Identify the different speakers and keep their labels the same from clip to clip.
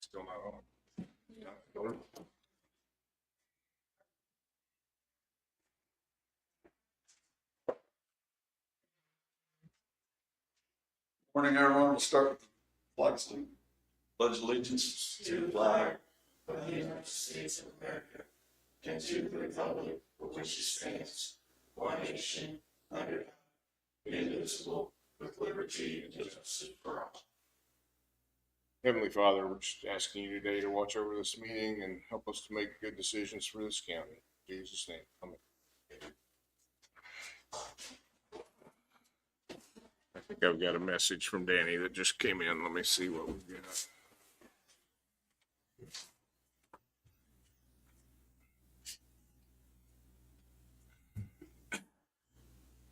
Speaker 1: Still not on.
Speaker 2: Morning, everyone. We'll start with the flag salute. Pledge allegiance to the flag of the United States of America and to the republic for which it stands, one nation, under God, indivisible, with liberty and justice for all.
Speaker 1: Heavenly Father, we're just asking you today to watch over this meeting and help us to make good decisions for this county. In Jesus' name, amen. I think I've got a message from Danny that just came in. Let me see what we've got.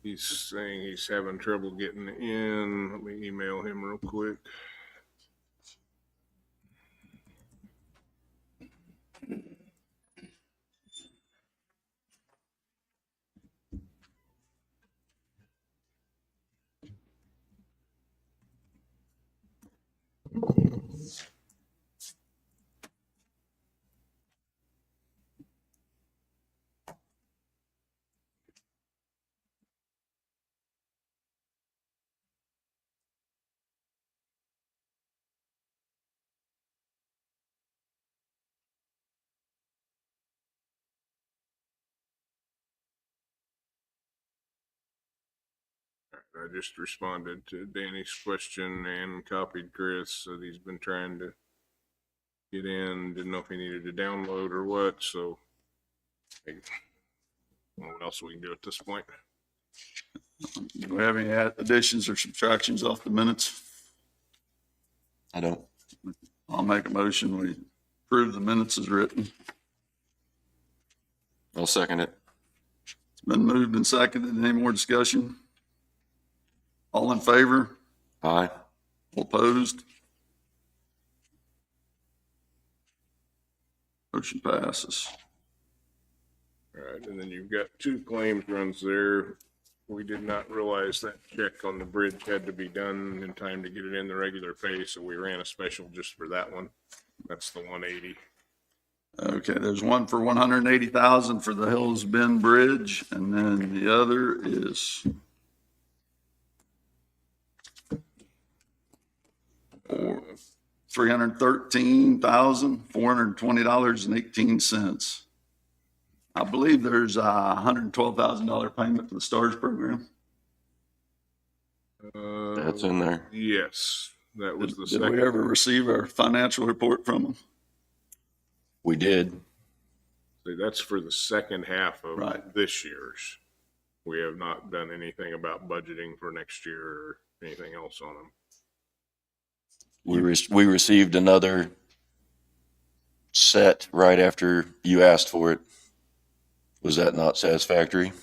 Speaker 1: He's saying he's having trouble getting in. Let me email him real quick. I just responded to Danny's question and copied Chris. Said he's been trying to get in. Didn't know if he needed to download or what. So, I don't know what else we can do at this point.
Speaker 2: Do we have any additions or subtractions off the minutes?
Speaker 3: I don't.
Speaker 2: I'll make a motion. We approve the minutes as written.
Speaker 3: I'll second it.
Speaker 2: It's been moved and seconded. Any more discussion? All in favor?
Speaker 3: Aye.
Speaker 2: All opposed? Motion passes.
Speaker 1: All right, and then you've got two claims runs there. We did not realize that check on the bridge had to be done in time to get it in the regular pay, so we ran a special just for that one. That's the 180.
Speaker 2: Okay, there's one for 180,000 for the Hills Bend Bridge, and then the other is for $313,420.18. I believe there's a $112,000 payment for the STARS program.
Speaker 3: That's in there.
Speaker 1: Yes, that was the
Speaker 2: Did
Speaker 1: second.
Speaker 2: we ever receive our financial report from them?
Speaker 3: We did.
Speaker 1: That's for the second half of
Speaker 2: Right.
Speaker 1: this year's. We have not done anything about budgeting for next year or anything else on them.
Speaker 3: We received another set right after you asked for it. Was that not satisfactory?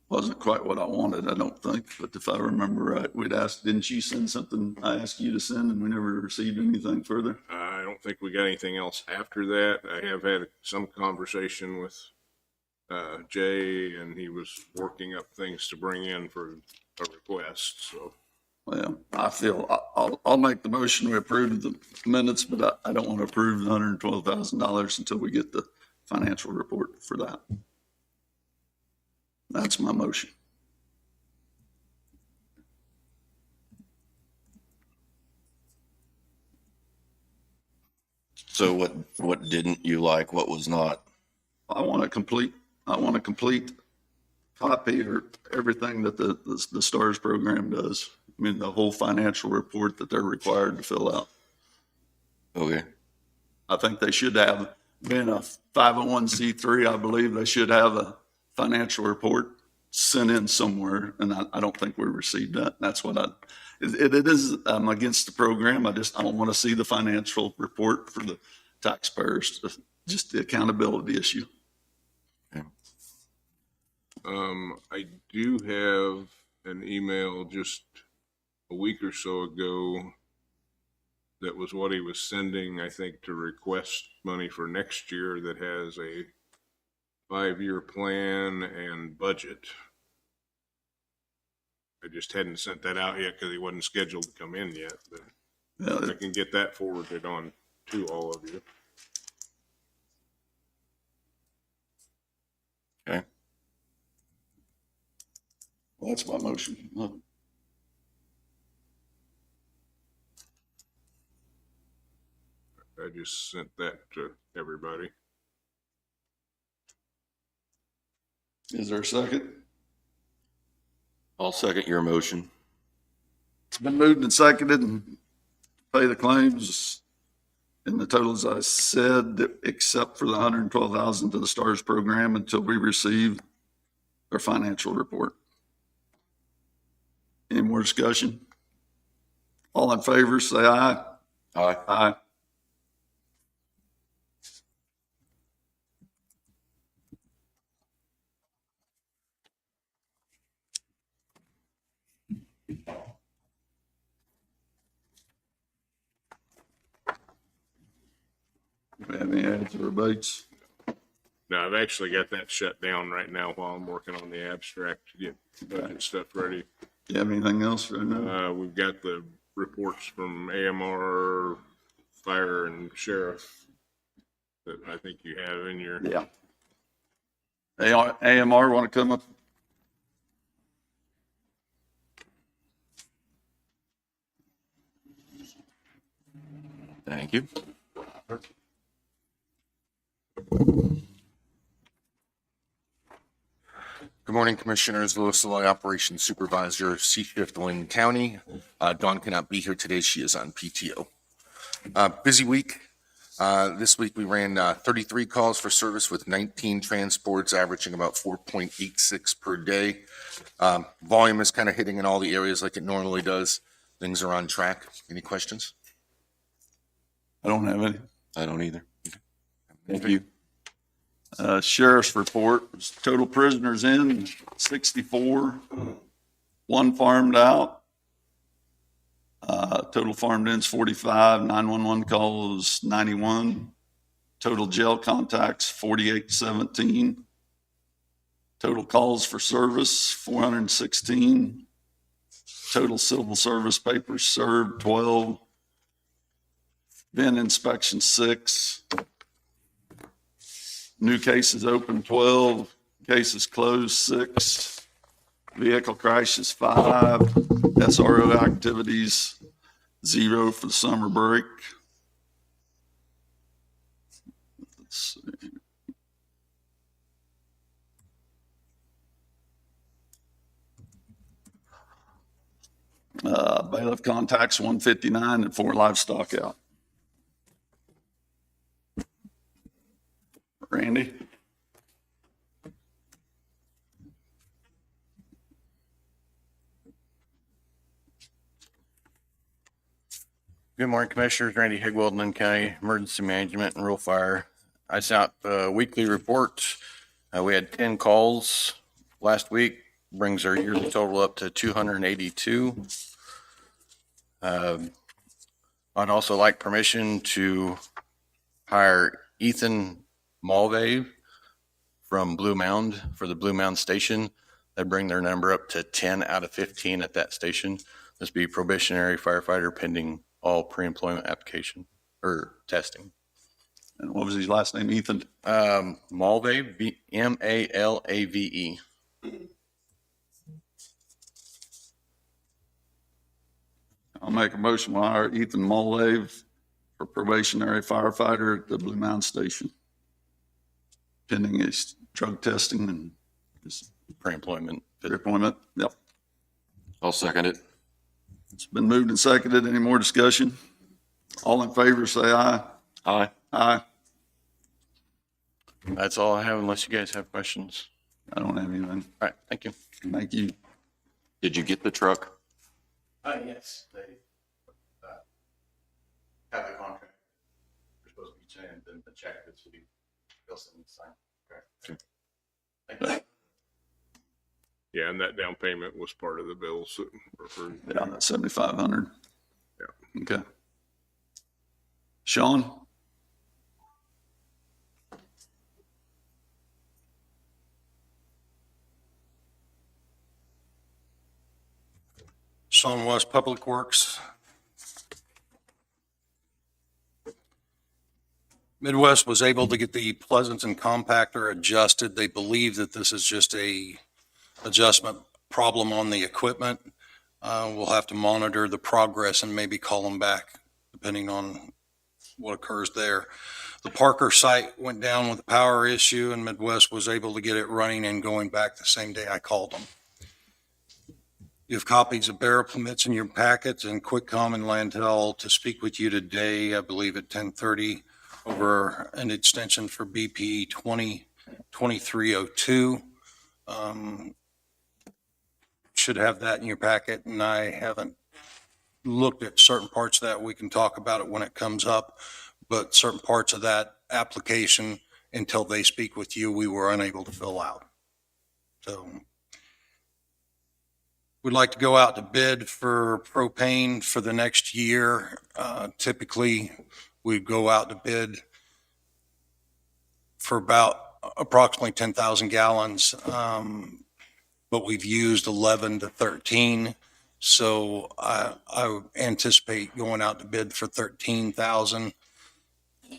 Speaker 2: Wasn't quite what I wanted, I don't think, but if I remember right, we'd asked, didn't you send something I asked you to send, and we never received anything further?
Speaker 1: I don't think we got anything else after that. I have had some conversation with Jay, and he was working up things to bring in for a request. So,
Speaker 2: Well, I feel, I'll make the motion, we approve the minutes, but I don't want to approve the $112,000 until we get the financial report for that. That's my motion.
Speaker 3: So what didn't you like? What was not?
Speaker 2: I want a complete copy or everything that the STARS program does. I mean, the whole financial report that they're required to fill out.
Speaker 3: Okay.
Speaker 2: I think they should have, being a 501c3, I believe they should have a financial report sent in somewhere, and I don't think we received that. That's what it is, I'm against the program. I don't want to see the financial report for the taxpayers, just the accountability issue.
Speaker 3: Okay.
Speaker 1: I do have an email just a week or so ago that was what he was sending, I think, to request money for next year that has a 5-year plan and budget. I just hadn't sent that out yet because he wasn't scheduled to come in yet, but
Speaker 2: Yeah,
Speaker 1: I can get that forwarded on to all of you.
Speaker 3: Okay.
Speaker 2: Well, that's my motion.
Speaker 1: I just sent that to everybody.
Speaker 2: Is there a second?
Speaker 3: I'll second your motion.
Speaker 2: It's been moved and seconded and pay the claims in the totals I said, except for the 112,000 to the STARS program until we receive their financial report. Any more discussion? All in favor, say aye.
Speaker 3: Aye.
Speaker 2: Aye. Do we have any adds or abates?
Speaker 1: Now, I've actually got that shut down right now while I'm working on the abstract to get budget stuff ready.
Speaker 2: Do you have anything else right now?
Speaker 1: We've got the reports from AMR, fire, and sheriff that I think you have in your.
Speaker 2: Yeah. AMR want to come up?
Speaker 3: Thank you.
Speaker 4: Good morning, Commissioners. Louis Eloy, Operations Supervisor, C-Shift, Linn County. Dawn cannot be here today. She is on PTO. Busy week. This week we ran 33 calls for service with 19 transports, averaging about 4.86 per day. Volume is kind of hitting in all the areas like it normally does. Things are on track. Any questions?
Speaker 2: I don't have any.
Speaker 3: I don't either. Thank you.
Speaker 2: Sheriff's report, total prisoners in 64, one farmed out. Total farmed ins 45, 911 calls 91, total jail contacts 4817, total calls for service 416, total civil service papers served 12, VIN inspection 6, new cases open 12, cases closed 6, vehicle crashes 5, SRO activities 0 for the summer break. Let's see. Bailiff contacts 159 and 4 livestock out. Randy?
Speaker 5: Good morning, Commissioners. Randy Higwell, Linn County Emergency Management and Rural Fire. I sent out the weekly report. We had 10 calls last week, brings our yearly total up to 282. I'd also like permission to hire Ethan Mulvey from Blue Mound for the Blue Mound Station. That'd bring their number up to 10 out of 15 at that station. This be probationary firefighter pending all pre-employment application or testing.
Speaker 2: And what was his last name? Ethan?
Speaker 5: Malave, M-A-L-A-V-E.
Speaker 2: I'll make a motion to hire Ethan Mulvey for probationary firefighter at the Blue Mound Station, pending his drug testing and his
Speaker 5: Pre-employment.
Speaker 2: appointment. Yep.
Speaker 3: I'll second it.
Speaker 2: It's been moved and seconded. Any more discussion? All in favor, say aye.
Speaker 3: Aye.
Speaker 2: Aye.
Speaker 5: That's all I have unless you guys have questions.
Speaker 2: I don't have anything.
Speaker 5: All right, thank you.
Speaker 2: Thank you.
Speaker 3: Did you get the truck?
Speaker 5: Yes, they have the contract. They're supposed to be sent, then the check that should be, they'll send me to sign. Okay. Thank you.
Speaker 1: Yeah, and that down payment was part of the bills that were approved.
Speaker 2: Yeah, that's 7,500.
Speaker 1: Yeah.
Speaker 2: Okay. Sean?
Speaker 6: Sean West, Public Works. Midwest was able to get the Pleasanton compactor adjusted. They believe that this is just a adjustment problem on the equipment. We'll have to monitor the progress and maybe call them back depending on what occurs there. The Parker site went down with a power issue and Midwest was able to get it running and going back the same day I called them. You have copies of barrel permits in your packets, and QuickCom and Lantel to speak with you today, I believe at 10:30, over an extension for BP 202302. Should have that in your packet, and I haven't looked at certain parts of that. We can talk about it when it comes up, but certain parts of that application, until they speak with you, we were unable to fill out. So we'd like to go out to bid for propane for the next year. Typically, we go out to bid for about approximately 10,000 gallons, but we've used 11 to 13. So I anticipate going out to bid for 13,000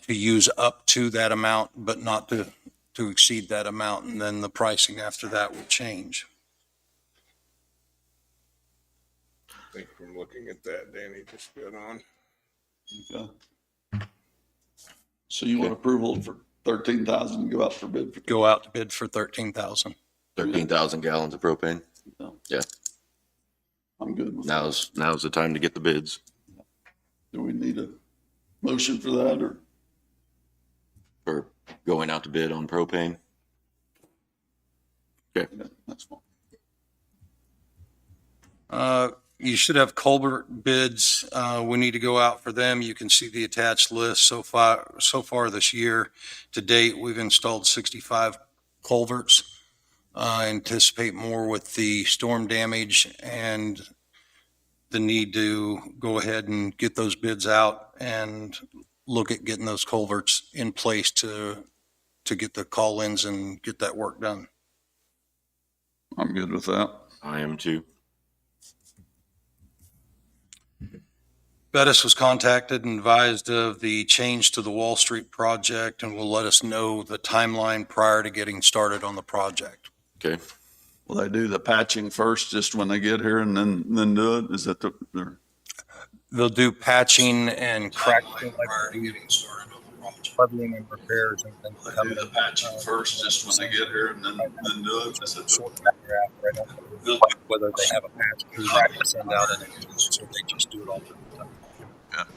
Speaker 6: to use up to that amount, but not to exceed that amount. And then the pricing after that will change.
Speaker 1: I think from looking at that, Danny just got on.
Speaker 2: Okay. So you want approval for 13,000 to go out for bid?
Speaker 6: Go out to bid for 13,000.
Speaker 3: 13,000 gallons of propane.
Speaker 2: No.
Speaker 3: Yeah.
Speaker 2: I'm good with that.
Speaker 3: Now's the time to get the bids.
Speaker 2: Do we need a motion for that, or?
Speaker 3: For going out to bid on propane. Okay.
Speaker 2: Yeah, that's fine.
Speaker 6: You should have culvert bids. We need to go out for them. You can see the attached list so far this year. To date, we've installed 65 culverts. Anticipate more with the storm damage and the need to go ahead and get those bids out and look at getting those culverts in place to get the call-ins and get that work done.
Speaker 2: I'm good with that.
Speaker 3: I am too.
Speaker 6: Bettis was contacted and advised of the change to the Wall Street project and will let us know the timeline prior to getting started on the project.
Speaker 3: Okay.
Speaker 2: Will they do the patching first, just when they get here, and then do it? Is that their?
Speaker 6: They'll do patching and cracking leveling and repairs and things.
Speaker 2: They do the patching first, just when they get here, and then do it? Is it
Speaker 6: Whether they have a patch crew that they send out and so they just do it all the time.
Speaker 2: Okay.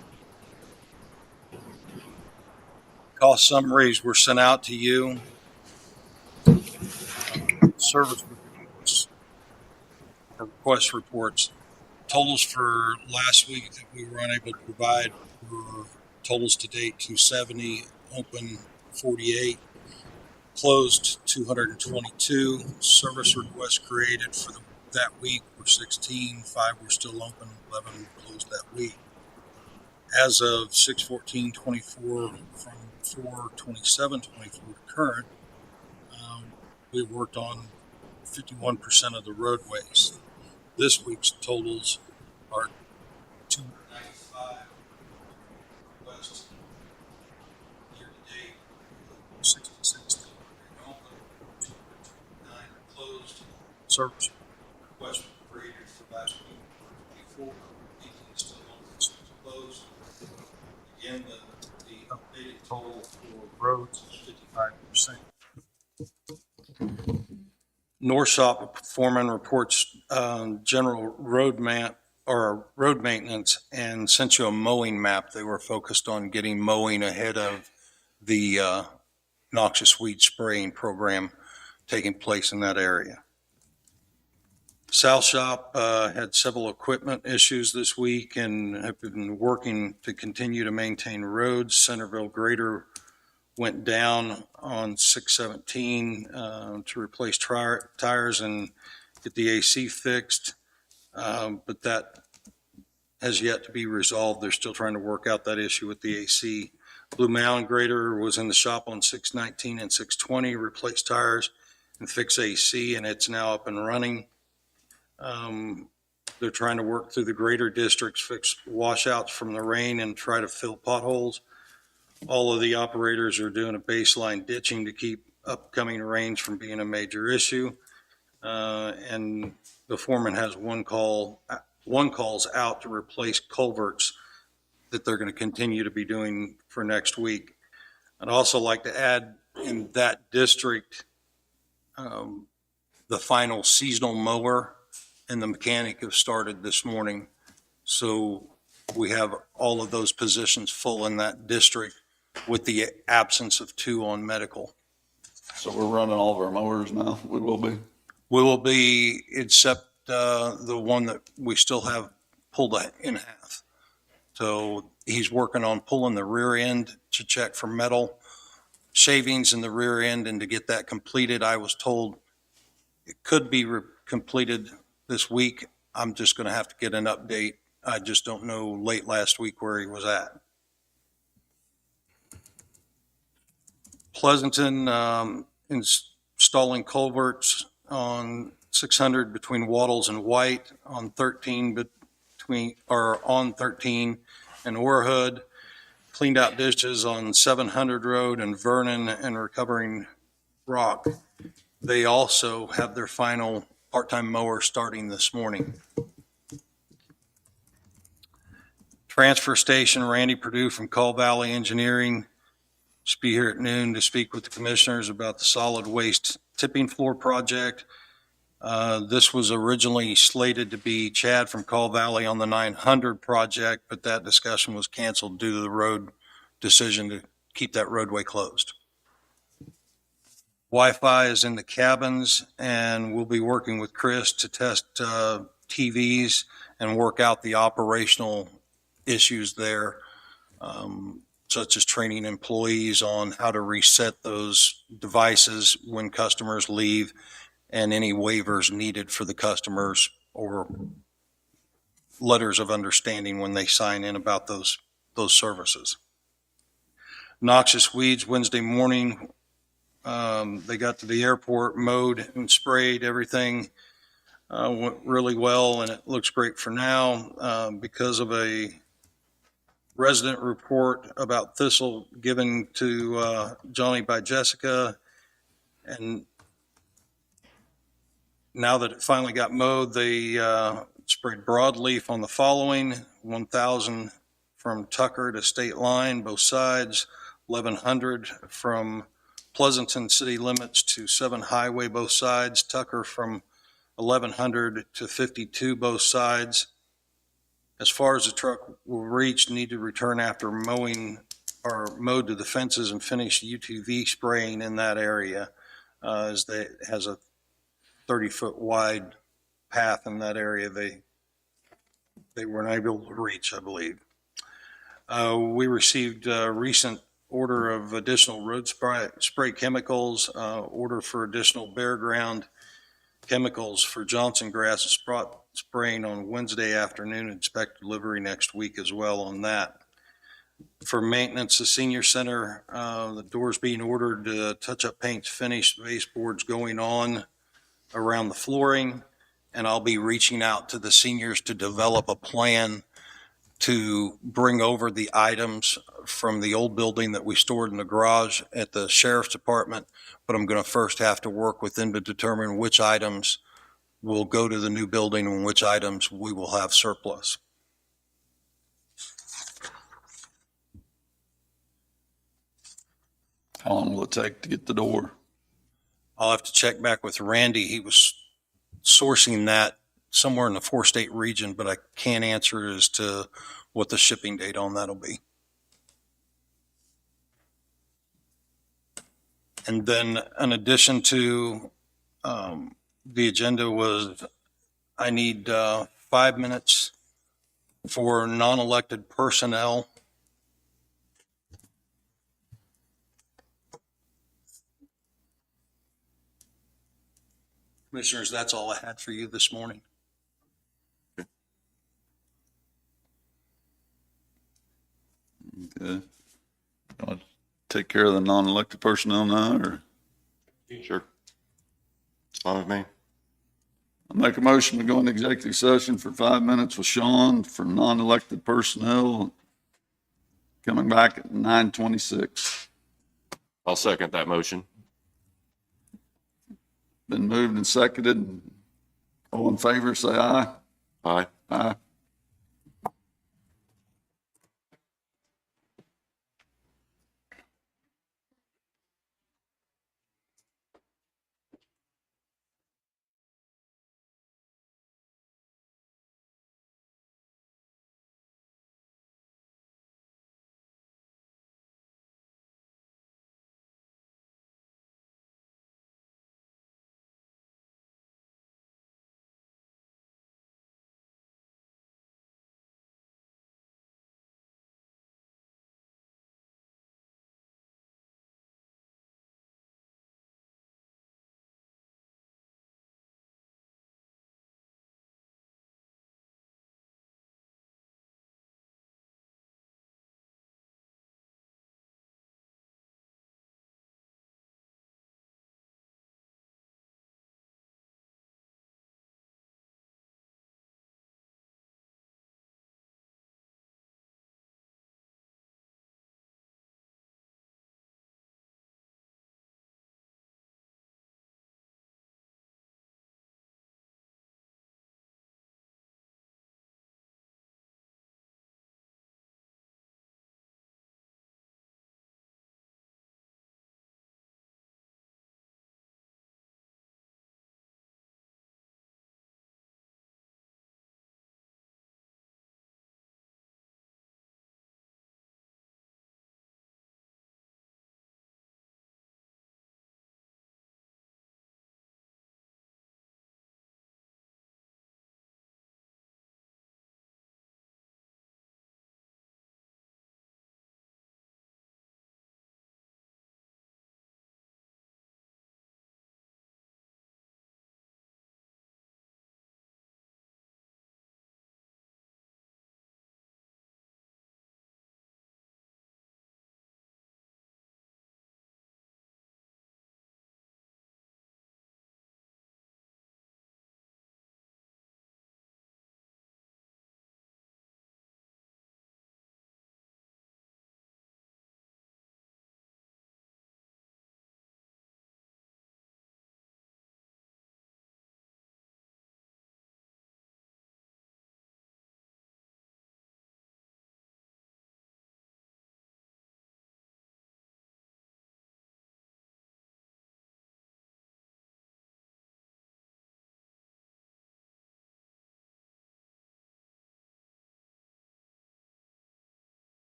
Speaker 6: Cost summaries were sent out to you. Service reports, request reports. Totals for last week that we were unable to provide were totals to date 270, open 48, closed 222. Service requests created for that week were 16, 5 were still open, 11 closed that week. As of 6/14/24, from 4/27/24 to current, we've worked on 51% of the roadways. This week's totals are 295 requests year to date, 66 open, 229 closed. Service requests were created for last week, 24, 18 still open, 6 closed. Again, the updated total for roads is 55%. North Shop Foreman reports general road maintenance and sent you a mowing map. They were focused on getting mowing ahead of the noxious weed spraying program taking place in that area. South Shop had several equipment issues this week and have been working to continue to maintain roads. Centerville Grader went down on 6/17 to replace tires and get the AC fixed, but that has yet to be resolved. They're still trying to work out that issue with the AC. Blue Mountain Grader was in the shop on 6/19 and 6/20, replaced tires and fix AC, and it's now up and running. They're trying to work through the greater districts, fix washouts from the rain and try to fill potholes. All of the operators are doing a baseline ditching to keep upcoming rains from being a major issue. And the foreman has one calls out to replace culverts that they're going to continue to be doing for next week. I'd also like to add in that district, the final seasonal mower and the mechanic have started this morning. So we have all of those positions full in that district with the absence of 2 on medical.
Speaker 2: So we're running all of our mowers now. We will be.
Speaker 6: We will be, except the one that we still have pulled in half. So he's working on pulling the rear end to check for metal shavings in the rear end, and to get that completed. I was told it could be completed this week. I'm just going to have to get an update. I just don't know late last week where he was at. Pleasanton, installing culverts on 600 between Waddles and White, on 13 on 13 and Orhood. Cleaned out ditches on 700 Road and Vernon, and recovering rock. They also have their final part-time mower starting this morning. Transfer station, Randy Purdue from Call Valley Engineering should be here at noon to speak with the commissioners about the solid waste tipping floor project. This was originally slated to be Chad from Call Valley on the 900 project, but that discussion was canceled due to the road decision to keep that roadway closed. Wi-Fi is in the cabins, and we'll be working with Chris to test TVs and work out the operational issues there, such as training employees on how to reset those devices when customers leave, and any waivers needed for the customers or letters of understanding when they sign in about those services. Noxious weeds Wednesday morning. They got to the airport, mowed and sprayed. Everything went really well, and it looks great for now. Because of a resident report about thistle given to Johnny by Jessica, and now that it finally got mowed, they sprayed broadleaf on the following: 1,000 from Tucker to State Line, both sides, 1,100 from Pleasanton city limits to 7 Highway, both sides, Tucker from 1,100 to 52, both sides. As far as the truck will reach, need to return after mowing or mowed to the fences and finish UTV spraying in that area, as it has a 30-foot wide path in that area. They weren't able to reach, I believe. We received a recent order of additional road spray chemicals, order for additional bare ground chemicals for Johnson grass and spot spraying on Wednesday afternoon. Expect delivery next week as well on that. For maintenance, the senior center, the doors being ordered, touch-up paints finished, baseboards going on around the flooring, and I'll be reaching out to the seniors to develop a plan to bring over the items from the old building that we stored in the garage at the sheriff's department. But I'm going to first have to work with them to determine which items will go to the new building and which items we will have surplus.
Speaker 2: How long will it take to get the door?
Speaker 6: I'll have to check back with Randy. He was sourcing that somewhere in the 4-state region, but I can't answer as to what the shipping date on that'll be. And then in addition to the agenda was, I need 5 minutes for non-elected personnel. Commissioners, that's all I had for you this morning.
Speaker 2: Okay. I'll take care of the non-elected personnel now, or
Speaker 3: Sure. It's fine with me.
Speaker 2: I'll make a motion to go into executive session for 5 minutes with Sean for non-elected personnel. coming back at 9:26.
Speaker 3: I'll second that motion.
Speaker 2: Been moved and seconded. All in favor, say aye.
Speaker 3: Aye.
Speaker 2: Aye.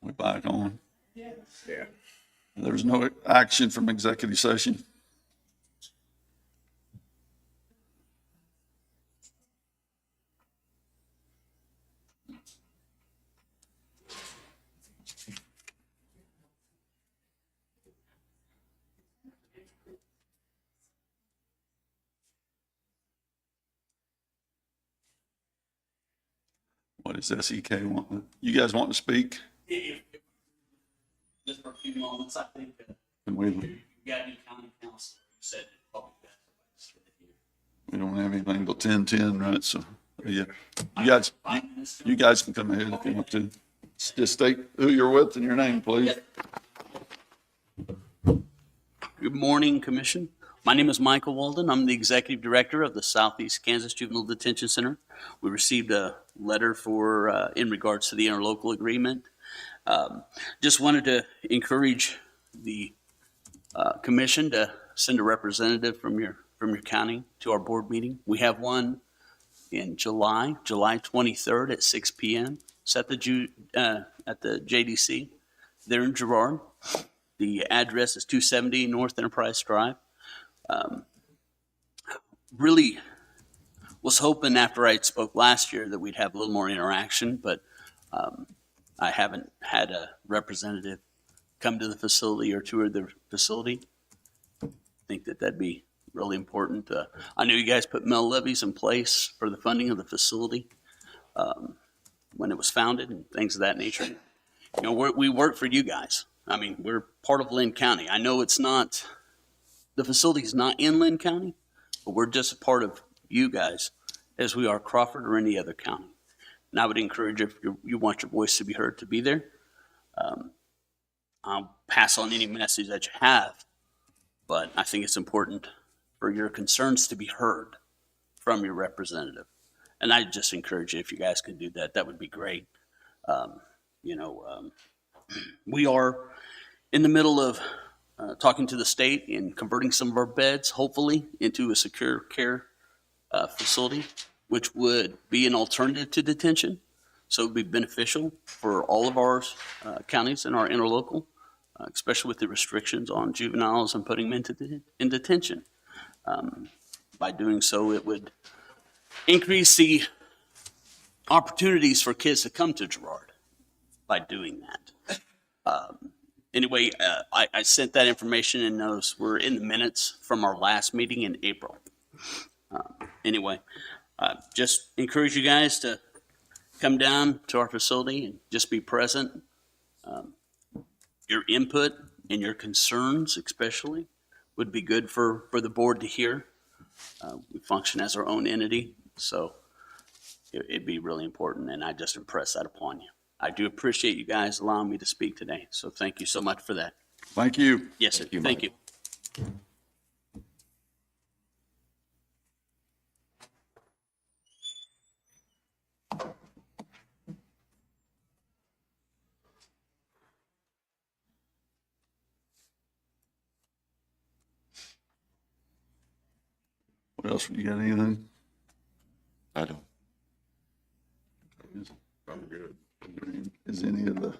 Speaker 2: We back on.
Speaker 1: Yeah.
Speaker 2: There's no action from executive session. What does SEK want? You guys want to speak?
Speaker 7: Just for a few moments, I think
Speaker 2: Can we,
Speaker 7: you got new county council, you said it probably best
Speaker 2: we don't have anything till 10:10, right? So, yeah, you guys can come ahead if you want to. Just state who you're with and your name, please.
Speaker 7: Good morning, Commission. My name is Michael Walden. I'm the Executive Director of the Southeast Kansas Juvenile Detention Center. We received a letter in regards to the interlocal agreement. Just wanted to encourage the Commission to send a representative from your county to our board meeting. We have one in July 23rd at 6 p.m. It's at the JDC there in Girard. The address is 270 North Enterprise Drive. Really was hoping after I spoke last year that we'd have a little more interaction, but I haven't had a representative come to the facility or tour the facility. I think that'd be really important. I know you guys put mill levies in place for the funding of the facility when it was founded and things of that nature. You know, we work for you guys. I mean, we're part of Linn County. I know the facility is not in Linn County, but we're just a part of you guys as we are Crawford or any other county. And I would encourage, if you want your voice to be heard, to be there. I'll pass on any message that you have, but I think it's important for your concerns to be heard from your representative. And I just encourage you, if you guys can do that, that would be great. We are in the middle of talking to the state and converting some of our beds, hopefully, into a secure care facility, which would be an alternative to detention. So it would be beneficial for all of our counties and our interlocal, especially with the restrictions on juveniles and putting them in detention. By doing so, it would increase the opportunities for kids to come to Girard by doing that. Anyway, I sent that information, and those were in the minutes from our last meeting in April. Anyway, just encourage you guys to come down to our facility and just be present. Your input and your concerns especially would be good for the board to hear. We function as our own entity, so it'd be really important, and I just impress that upon you. I do appreciate you guys allowing me to speak today, so thank you so much for that.
Speaker 2: Thank you.
Speaker 7: Yes, sir. Thank you.
Speaker 2: What else? You got anything?
Speaker 3: I don't.
Speaker 1: I'm good.
Speaker 2: Is any of the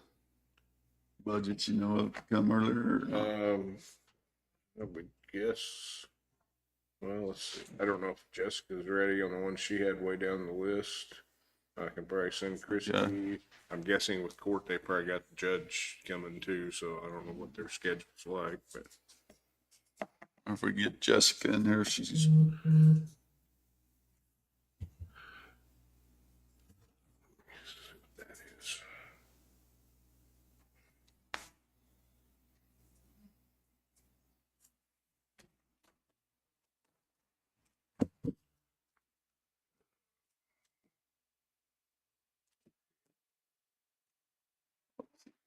Speaker 2: budgets you know of come earlier? Or not?
Speaker 1: I would guess, well, let's see. I don't know if Jessica's ready on the one she had way down the list. I can probably send Chrissy.
Speaker 2: Yeah.
Speaker 1: I'm guessing with court, they probably got the judge coming too, so I don't know what their schedule's like, but.
Speaker 2: Or if we get Jessica in there, she's.
Speaker 1: That is.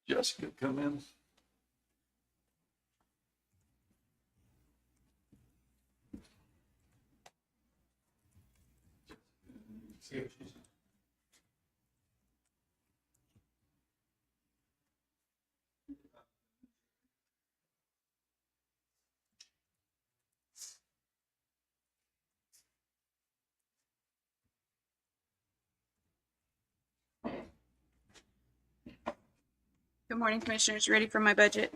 Speaker 2: Jessica come in.
Speaker 8: Good morning, Commissioners. Ready for my budget?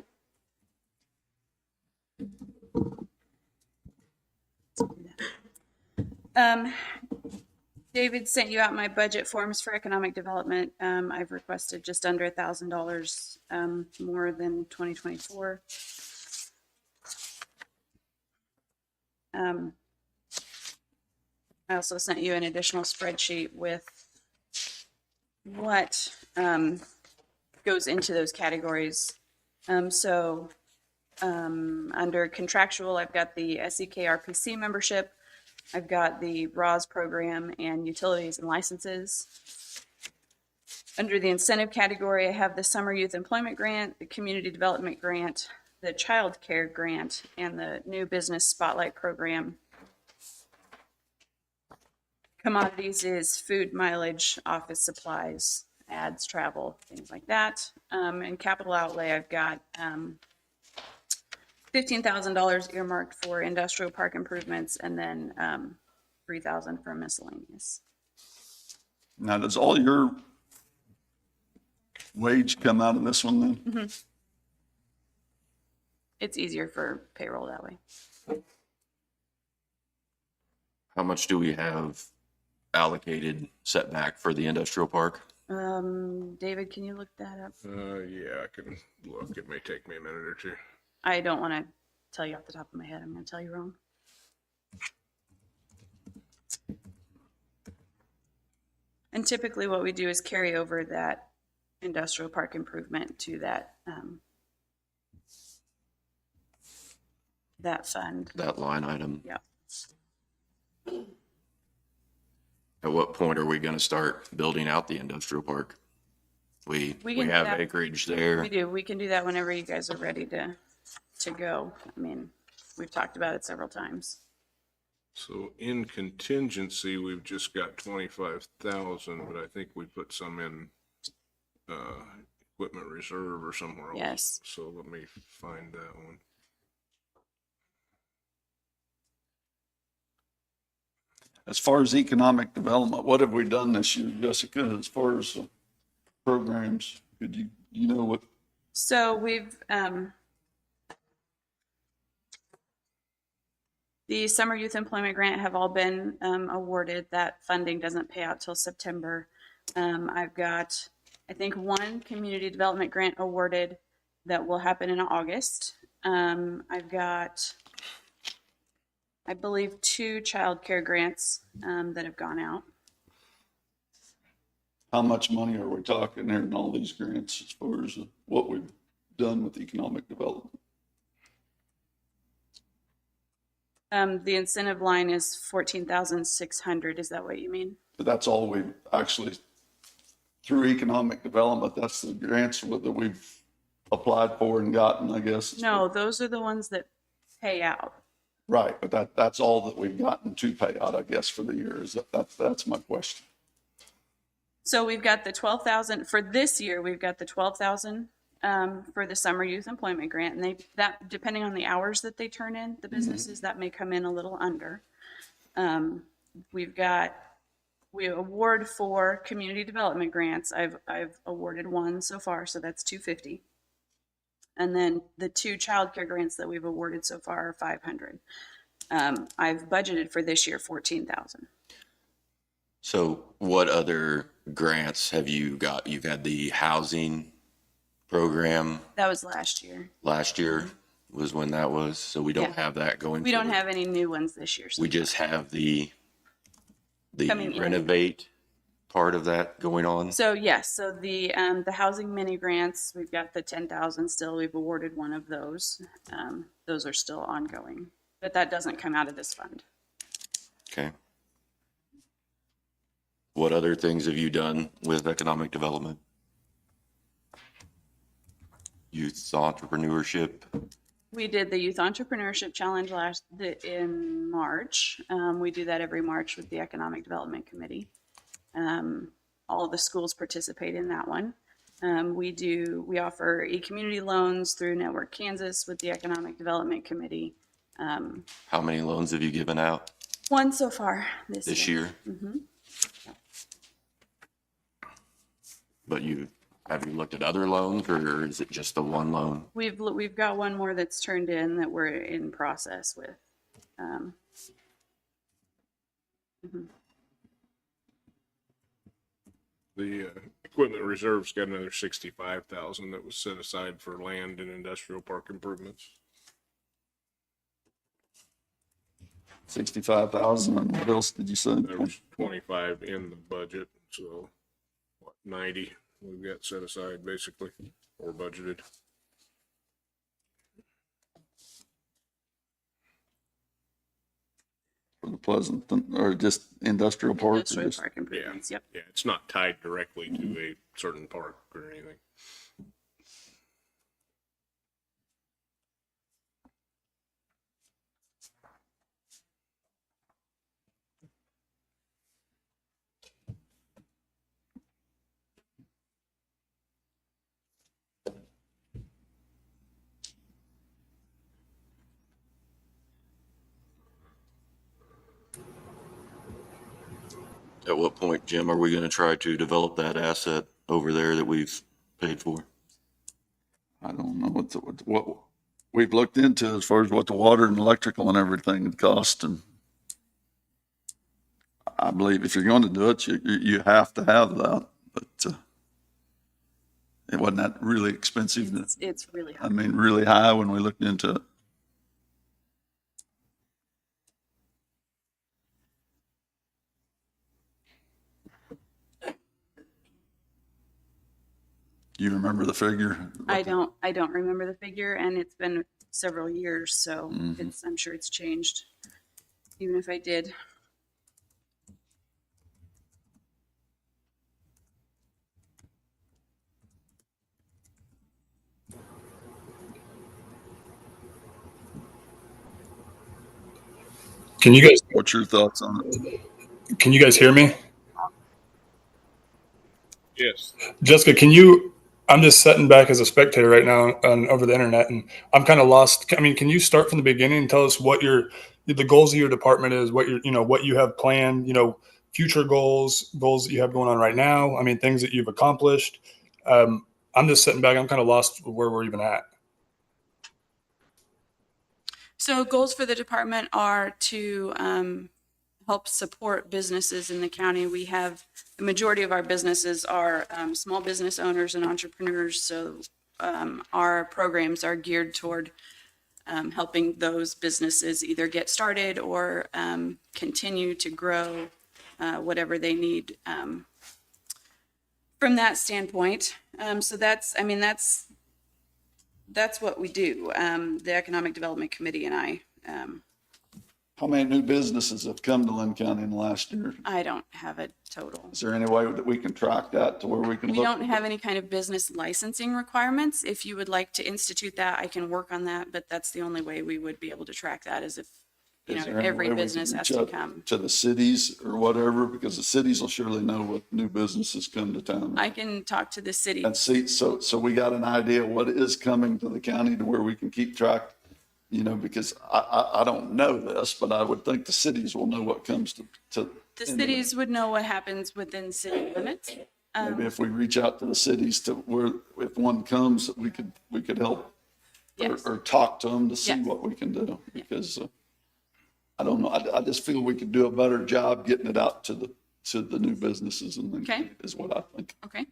Speaker 8: David sent you out my budget forms for economic development. I've requested just under $1,000 more than 2024. I also sent you an additional spreadsheet with what goes into those categories. Under contractual, I've got the SEK RPC membership, I've got the RAWS program and utilities and licenses. Under the incentive category, I have the Summer Youth Employment Grant, the Community Development Grant, the Child Care Grant, and the New Business Spotlight Program. Commodities is food, mileage, office supplies, ads, travel, things like that. And capital outlay, I've got $15,000 earmarked for industrial park improvements, and then $3,000 for miscellaneous.
Speaker 2: Now, does all your wage come out of this one then?
Speaker 8: Mm-hmm. It's easier for payroll that way.
Speaker 3: How much do we have allocated setback for the industrial park?
Speaker 8: David, can you look that up?
Speaker 1: Yeah, I can look. It may take me a minute or two.
Speaker 8: I don't want to tell you off the top of my head. I'm going to tell you wrong. And typically what we do is carry over that industrial park improvement to that that fund.
Speaker 3: That line item?
Speaker 8: Yeah.
Speaker 3: At what point are we going to start building out the industrial park? We
Speaker 8: We can do
Speaker 3: have
Speaker 8: that.
Speaker 3: acreage there.
Speaker 8: We do. We can do that whenever you guys are ready to go. I mean, we've talked about it several times.
Speaker 1: So in contingency, we've just got 25,000, but I think we put some in equipment reserve or somewhere else.
Speaker 8: Yes.
Speaker 1: So let me find that one.
Speaker 2: As far as economic development, what have we done this year, Jessica, as far as programs? Could you know what?
Speaker 8: So we've, the Summer Youth Employment Grant have all been awarded. That funding doesn't pay out till September. I've got, I think, one community development grant awarded that will happen in August. I've got, I believe, 2 child care grants that have gone out.
Speaker 2: How much money are we talking there in all these grants as far as what we've done with economic development?
Speaker 8: The incentive line is 14,600. Is that what you mean?
Speaker 2: But that's all we've actually, through economic development, that's the grants that we've applied for and gotten, I guess.
Speaker 8: No, those are the ones that pay out.
Speaker 2: Right, but that's all that we've gotten to pay out, I guess, for the year. That's my question.
Speaker 8: So we've got the 12,000 for this year. We've got the 12,000 for the Summer Youth Employment Grant, and that depending on the hours that they turn in, the businesses that may come in a little under. We award for community development grants. I've awarded one so far, so that's 250. And then the 2 child care grants that we've awarded so far are 500. I've budgeted for this year 14,000.
Speaker 3: So what other grants have you got? You've had the housing program
Speaker 8: That was last year.
Speaker 3: last year was when that was. So we don't
Speaker 8: Yeah.
Speaker 3: have that going
Speaker 8: We don't
Speaker 3: forward.
Speaker 8: have any new ones this year. So
Speaker 3: We just have the
Speaker 8: Coming in.
Speaker 3: renovate part of that going on.
Speaker 8: So yes, so the housing mini grants, we've got the 10,000 still. We've awarded one of those. Those are still ongoing, but that doesn't come out of this fund.
Speaker 3: Okay. What other things have you done with economic development? Youth entrepreneurship?
Speaker 8: We did the Youth Entrepreneurship Challenge in March. We do that every March with the Economic Development Committee. All of the schools participate in that one. We offer e-community loans through Network Kansas with the Economic Development Committee.
Speaker 3: How many loans have you given out
Speaker 8: One so far
Speaker 3: this
Speaker 8: this year.
Speaker 3: year? But you have you looked at other loans, or is it just the one loan?
Speaker 8: We've got one more that's turned in that we're in process with. Mhm.
Speaker 1: The equipment reserve's got another 65,000 that was set aside for land and industrial park improvements.
Speaker 2: 65,000, and what else did you say?
Speaker 1: There was 25 in the budget, so what, 90 we've got set aside basically, or budgeted.
Speaker 2: For the Pleasant, or just industrial park? or
Speaker 8: Industrial
Speaker 2: just-
Speaker 8: park improvements, yep.
Speaker 1: Yeah, it's not tied directly to a certain park or anything.
Speaker 3: At what point, Jim, are we going to try to develop that asset over there that we've paid for?
Speaker 2: I don't know what we've looked into as far as what the water and electrical and everything would cost. And I believe if you're going to do it, you have to have that. But it wasn't that really expensive.
Speaker 8: It's really
Speaker 2: I
Speaker 8: hard.
Speaker 2: mean, really high when we looked into it. Do you remember the figure?
Speaker 8: I don't remember the figure, and it's been several years, so
Speaker 2: Mhm.
Speaker 8: I'm sure it's changed, even if I did.
Speaker 9: Can you guys
Speaker 2: What's your thoughts on it?
Speaker 9: can you guys hear me?
Speaker 1: Yes.
Speaker 9: Jessica, I'm just sitting back as a spectator right now over the internet, and I'm kind of lost. I mean, can you start from the beginning and tell us what the goals of your department is, what what you have planned, future goals that you have going on right now? I mean, things that you've accomplished. I'm just sitting back. I'm kind of lost where we're even at.
Speaker 8: So goals for the department are to help support businesses in the county. We have, the majority of our businesses are small business owners and entrepreneurs. So our programs are geared toward helping those businesses either get started or continue to grow whatever they need from that standpoint. So that's what we do. The Economic Development Committee and I.
Speaker 2: How many new businesses have come to Linn County in the last year?
Speaker 8: I don't have a total.
Speaker 2: Is there any way that we can track that to where we can
Speaker 8: We
Speaker 2: look?
Speaker 8: don't have any kind of business licensing requirements. If you would like to institute that, I can work on that, but that's the only way we would be able to track that is if,
Speaker 2: Is there any
Speaker 8: every
Speaker 2: way we can
Speaker 8: business has
Speaker 2: reach
Speaker 8: to
Speaker 2: out
Speaker 8: come.
Speaker 2: to the cities or whatever, because the cities will surely know what new businesses come to town.
Speaker 8: I can talk to the city.
Speaker 2: And see, so we got an idea what is coming to the county to where we can keep track, because I don't know this, but I would think the cities will know what comes to.
Speaker 8: The cities would know what happens within city limits.
Speaker 2: Maybe if we reach out to the cities to where, if one comes, we could help
Speaker 8: Yes.
Speaker 2: or talk to them to see
Speaker 8: Yes.
Speaker 2: what we can do. Because I don't know, I just feel we could do a better job getting it out to the new businesses and
Speaker 8: Okay.
Speaker 2: is what I think.
Speaker 8: Okay.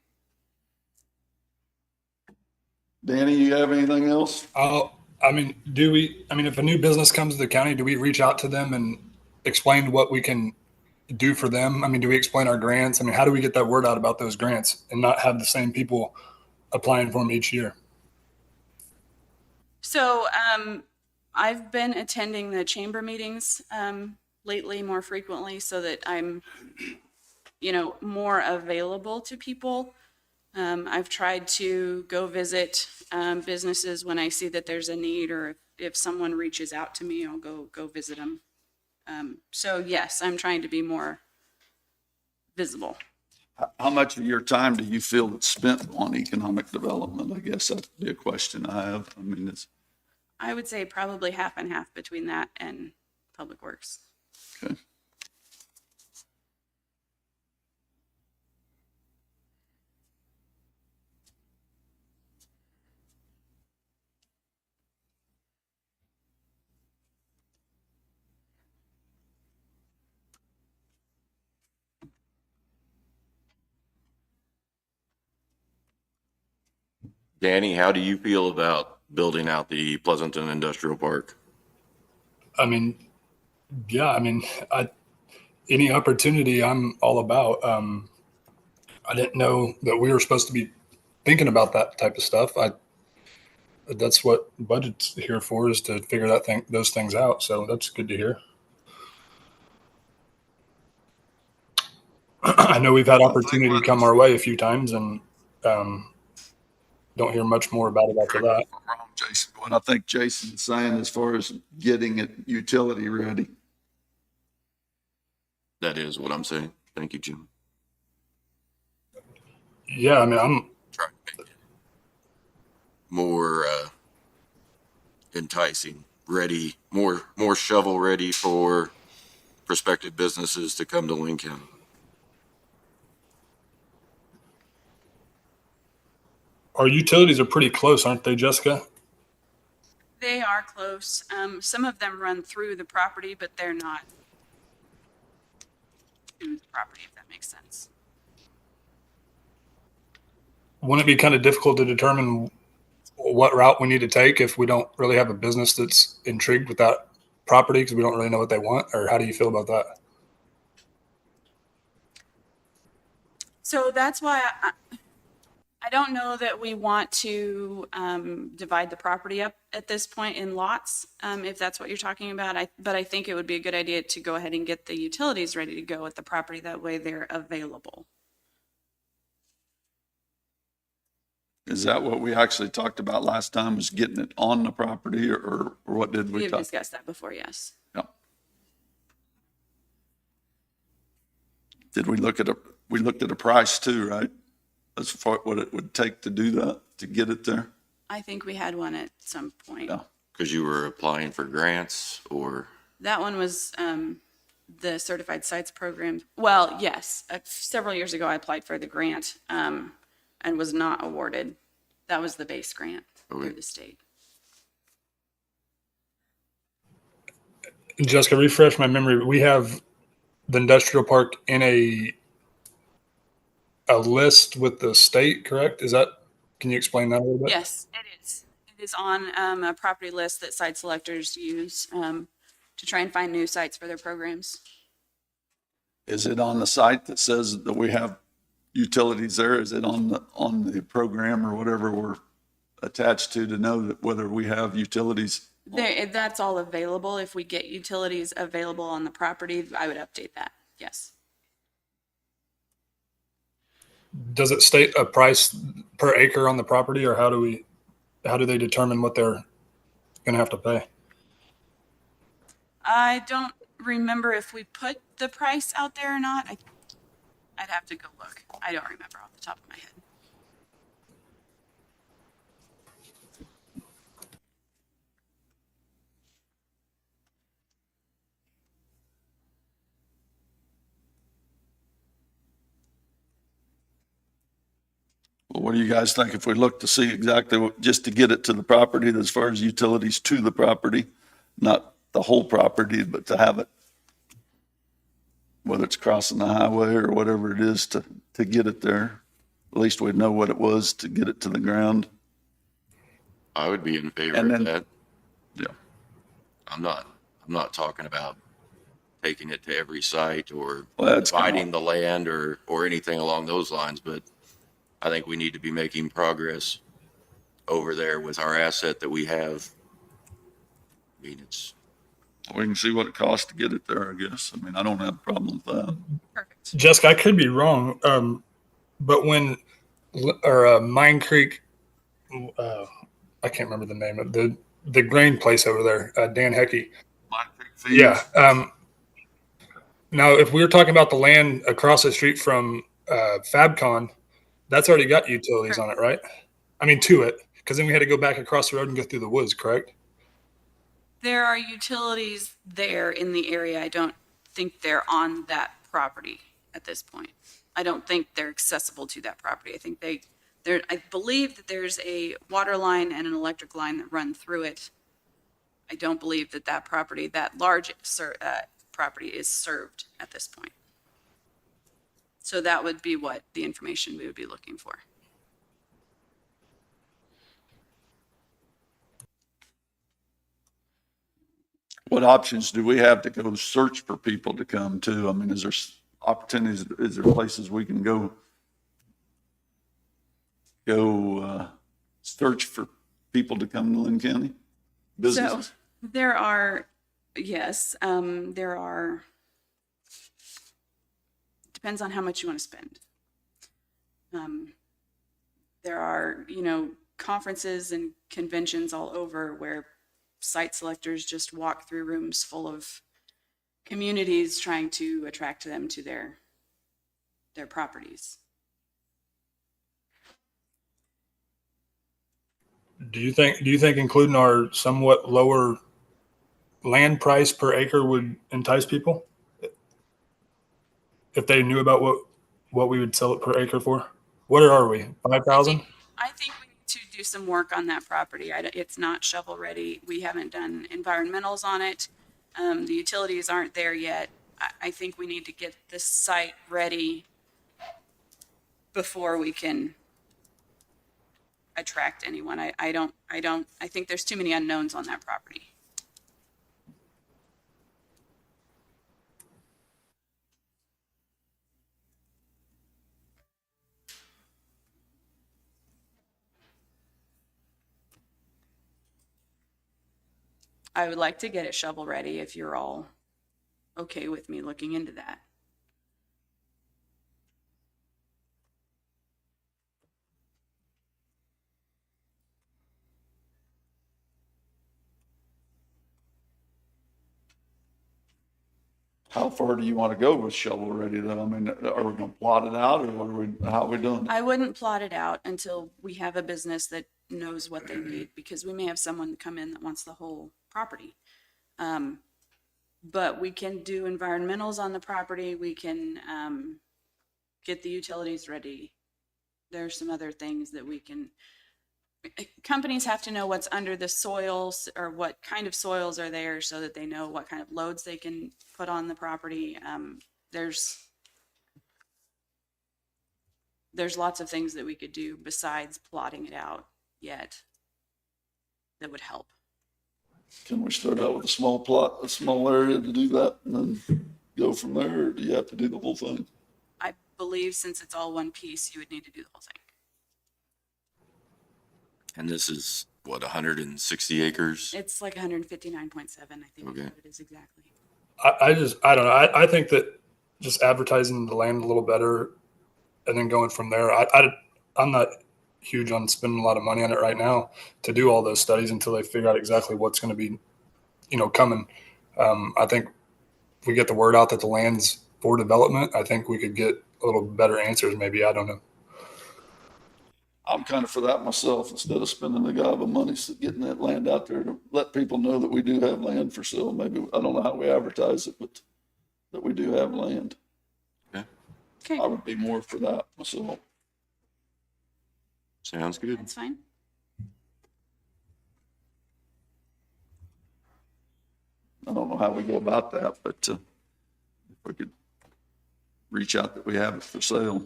Speaker 2: Danny, you have anything else?
Speaker 9: If a new business comes to the county, do we reach out to them and explain what we can do for them? I mean, do we explain our grants? I mean, how do we get that word out about those grants and not have the same people applying for them each year?
Speaker 8: So I've been attending the chamber meetings lately more frequently so that I'm, more available to people. I've tried to go visit businesses when I see that there's a need, or if someone reaches out to me, I'll go visit them. So yes, I'm trying to be more visible.
Speaker 2: How much of your time do you feel that's spent on economic development? I guess that'd be a question I have. I mean,
Speaker 8: I would say probably half and half between that and Public Works.
Speaker 2: okay.
Speaker 3: Danny, how do you feel about building out the Pleasanton Industrial Park?
Speaker 9: I mean, yeah, I mean, any opportunity I'm all about. I didn't know that we were supposed to be thinking about that type of stuff. That's what budget's here for, is to figure those things out. So that's good to hear. I know we've had
Speaker 2: I think
Speaker 9: opportunity
Speaker 2: what-
Speaker 9: come our way a few times, and um, don't hear much more about it after that.
Speaker 2: Correct me if I'm wrong, Jason. What I think Jason's saying as far as getting it utility ready.
Speaker 3: That is what I'm saying. Thank you, Jim.
Speaker 9: Yeah, I mean, I'm
Speaker 3: Trying to make it more enticing, ready, more shovel ready for prospective businesses to come to Linn County.
Speaker 9: our utilities are pretty close, aren't they, Jessica?
Speaker 8: They are close. Some of them run through the property, but they're not to the property, if that makes sense.
Speaker 9: Wouldn't it be kind of difficult to determine what route we need to take if we don't really have a business that's intrigued with that property because we don't really know what they want? Or how do you feel about that?
Speaker 8: So that's why I don't know that we want to divide the property up at this point in lots, if that's what you're talking about. But I think it would be a good idea to go ahead and get the utilities ready to go at the property. That way they're available.
Speaker 2: Is that what we actually talked about last time, was getting it on the property, or what did
Speaker 8: We
Speaker 2: we
Speaker 8: have
Speaker 2: talk?
Speaker 8: discussed that before, yes.
Speaker 2: Yeah. Did we look at we looked at a price too, right? As far what it would take to do that, to get it there?
Speaker 8: I think we had one at some point.
Speaker 2: Yeah.
Speaker 3: Because you were applying for grants or?
Speaker 8: That one was the Certified Sites Program. Well, yes, several years ago I applied for the grant and was not awarded. That was the base grant through the state.
Speaker 9: Jessica, refresh my memory. We have the industrial park in a list with the state, correct? Can you explain that a little bit?
Speaker 8: Yes, it is. It is on a property list that site selectors use to try and find new sites for their programs.
Speaker 2: Is it on the site that says that we have utilities there? Is it on the program or whatever we're attached to know that whether we have utilities?
Speaker 8: That's all available. If we get utilities available on the property, I would update that. Yes.
Speaker 9: Does it state a price per acre on the property, or how do they determine what they're going to have to pay?
Speaker 8: I don't remember if we put the price out there or not. I'd have to go look. I don't remember off the top of my head.
Speaker 2: Well, what do you guys think if we look to see exactly just to get it to the property, as far as utilities to the property, not the whole property, but to have it, whether it's crossing the highway or whatever it is to get it there? At least we'd know what it was to get it to the ground.
Speaker 3: I would be in favor
Speaker 2: And
Speaker 3: of
Speaker 2: then-
Speaker 3: that.
Speaker 2: Yeah.
Speaker 3: I'm not talking about taking it to every site or
Speaker 2: Well, that's kinda-
Speaker 3: dividing the land or anything along those lines, but I think we need to be making progress over there with our asset that we have. I mean,
Speaker 2: We can see what it costs to get it there, I guess. I mean, I don't have a problem with that.
Speaker 8: Perfect.
Speaker 9: Jessica, I could be wrong, but when Mine Creek, I can't remember the name of the grain place over there, Dan Hecky. Yeah. Now, if we were talking about the land across the street from Fabcon, that's already got utilities on it, right? I mean, to it, because then we had to go back across the road and go through the woods, correct?
Speaker 8: There are utilities there in the area. I don't think they're on that property at this point. I don't think they're accessible to that property. I think I believe that there's a water line and an electric line that run through it. I don't believe that property, that large property, is served at this point. So that would be what the information we would be looking for.
Speaker 2: What options do we have to go search for people to come to? I mean, is there opportunities, is there places we can go search for people to come to Linn County? Businesses?
Speaker 8: So there are, yes, there are, depends on how much you want to spend. There are, conferences and conventions all over where site selectors just walk through rooms full of communities trying to attract them to their properties.
Speaker 9: Do you think including our somewhat lower land price per acre would entice people? If they knew about what we would sell it per acre for? What are we? 5,000?
Speaker 8: I think we need to do some work on that property. It's not shovel ready. We haven't done environmentals on it. The utilities aren't there yet. I think we need to get this site ready before we can attract anyone. I think there's too many unknowns on that property. I would like to get it shovel ready if you're all okay with me looking into that.
Speaker 2: How far do you want to go with shovel ready though? I mean, are we going to plot it out or how are we doing it?
Speaker 8: I wouldn't plot it out until we have a business that knows what they need, because we may have someone come in that wants the whole property. But we can do environmentals on the property. We can get the utilities ready. There's some other things that we can. Companies have to know what's under the soils or what kind of soils are there so that they know what kind of loads they can put on the property. There's lots of things that we could do besides plotting it out yet that would help.
Speaker 2: Can we start out with a small plot, a small area to do that and then go from there? Or do you have to do the whole thing?
Speaker 8: I believe since it's all one piece, you would need to do the whole thing.
Speaker 3: And this is what, 160 acres?
Speaker 8: It's like 159.7, I think.
Speaker 3: Okay.
Speaker 8: Is what it is exactly.
Speaker 9: I don't know. I think that just advertising the land a little better and then going from there. I'm not huge on spending a lot of money on it right now to do all those studies until they figure out exactly what's going to be, coming. I think if we get the word out that the land's for development, I think we could get a little better answers. Maybe, I don't know.
Speaker 2: I'm kind of for that myself, instead of spending the gobble of money getting that land out there to let people know that we do have land for sale. Maybe, I don't know how we advertise it, but that we do have land.
Speaker 8: Okay,
Speaker 2: I would be more for that myself.
Speaker 3: Sounds good.
Speaker 8: that's fine.
Speaker 2: I don't know how we go about that, but if we could reach out that we have it for sale.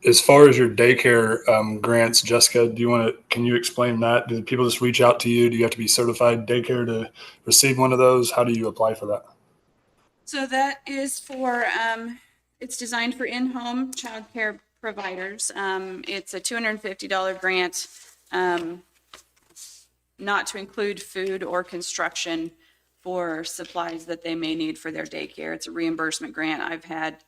Speaker 9: As far as your daycare grants, Jessica, can you explain that? Do people just reach out to you? Do you have to be certified daycare to receive one of those? How do you apply for that?
Speaker 8: So that is for, it's designed for in-home childcare providers. It's a $250 grant, not to include food or construction for supplies that they may need for their daycare. It's a reimbursement grant. I've had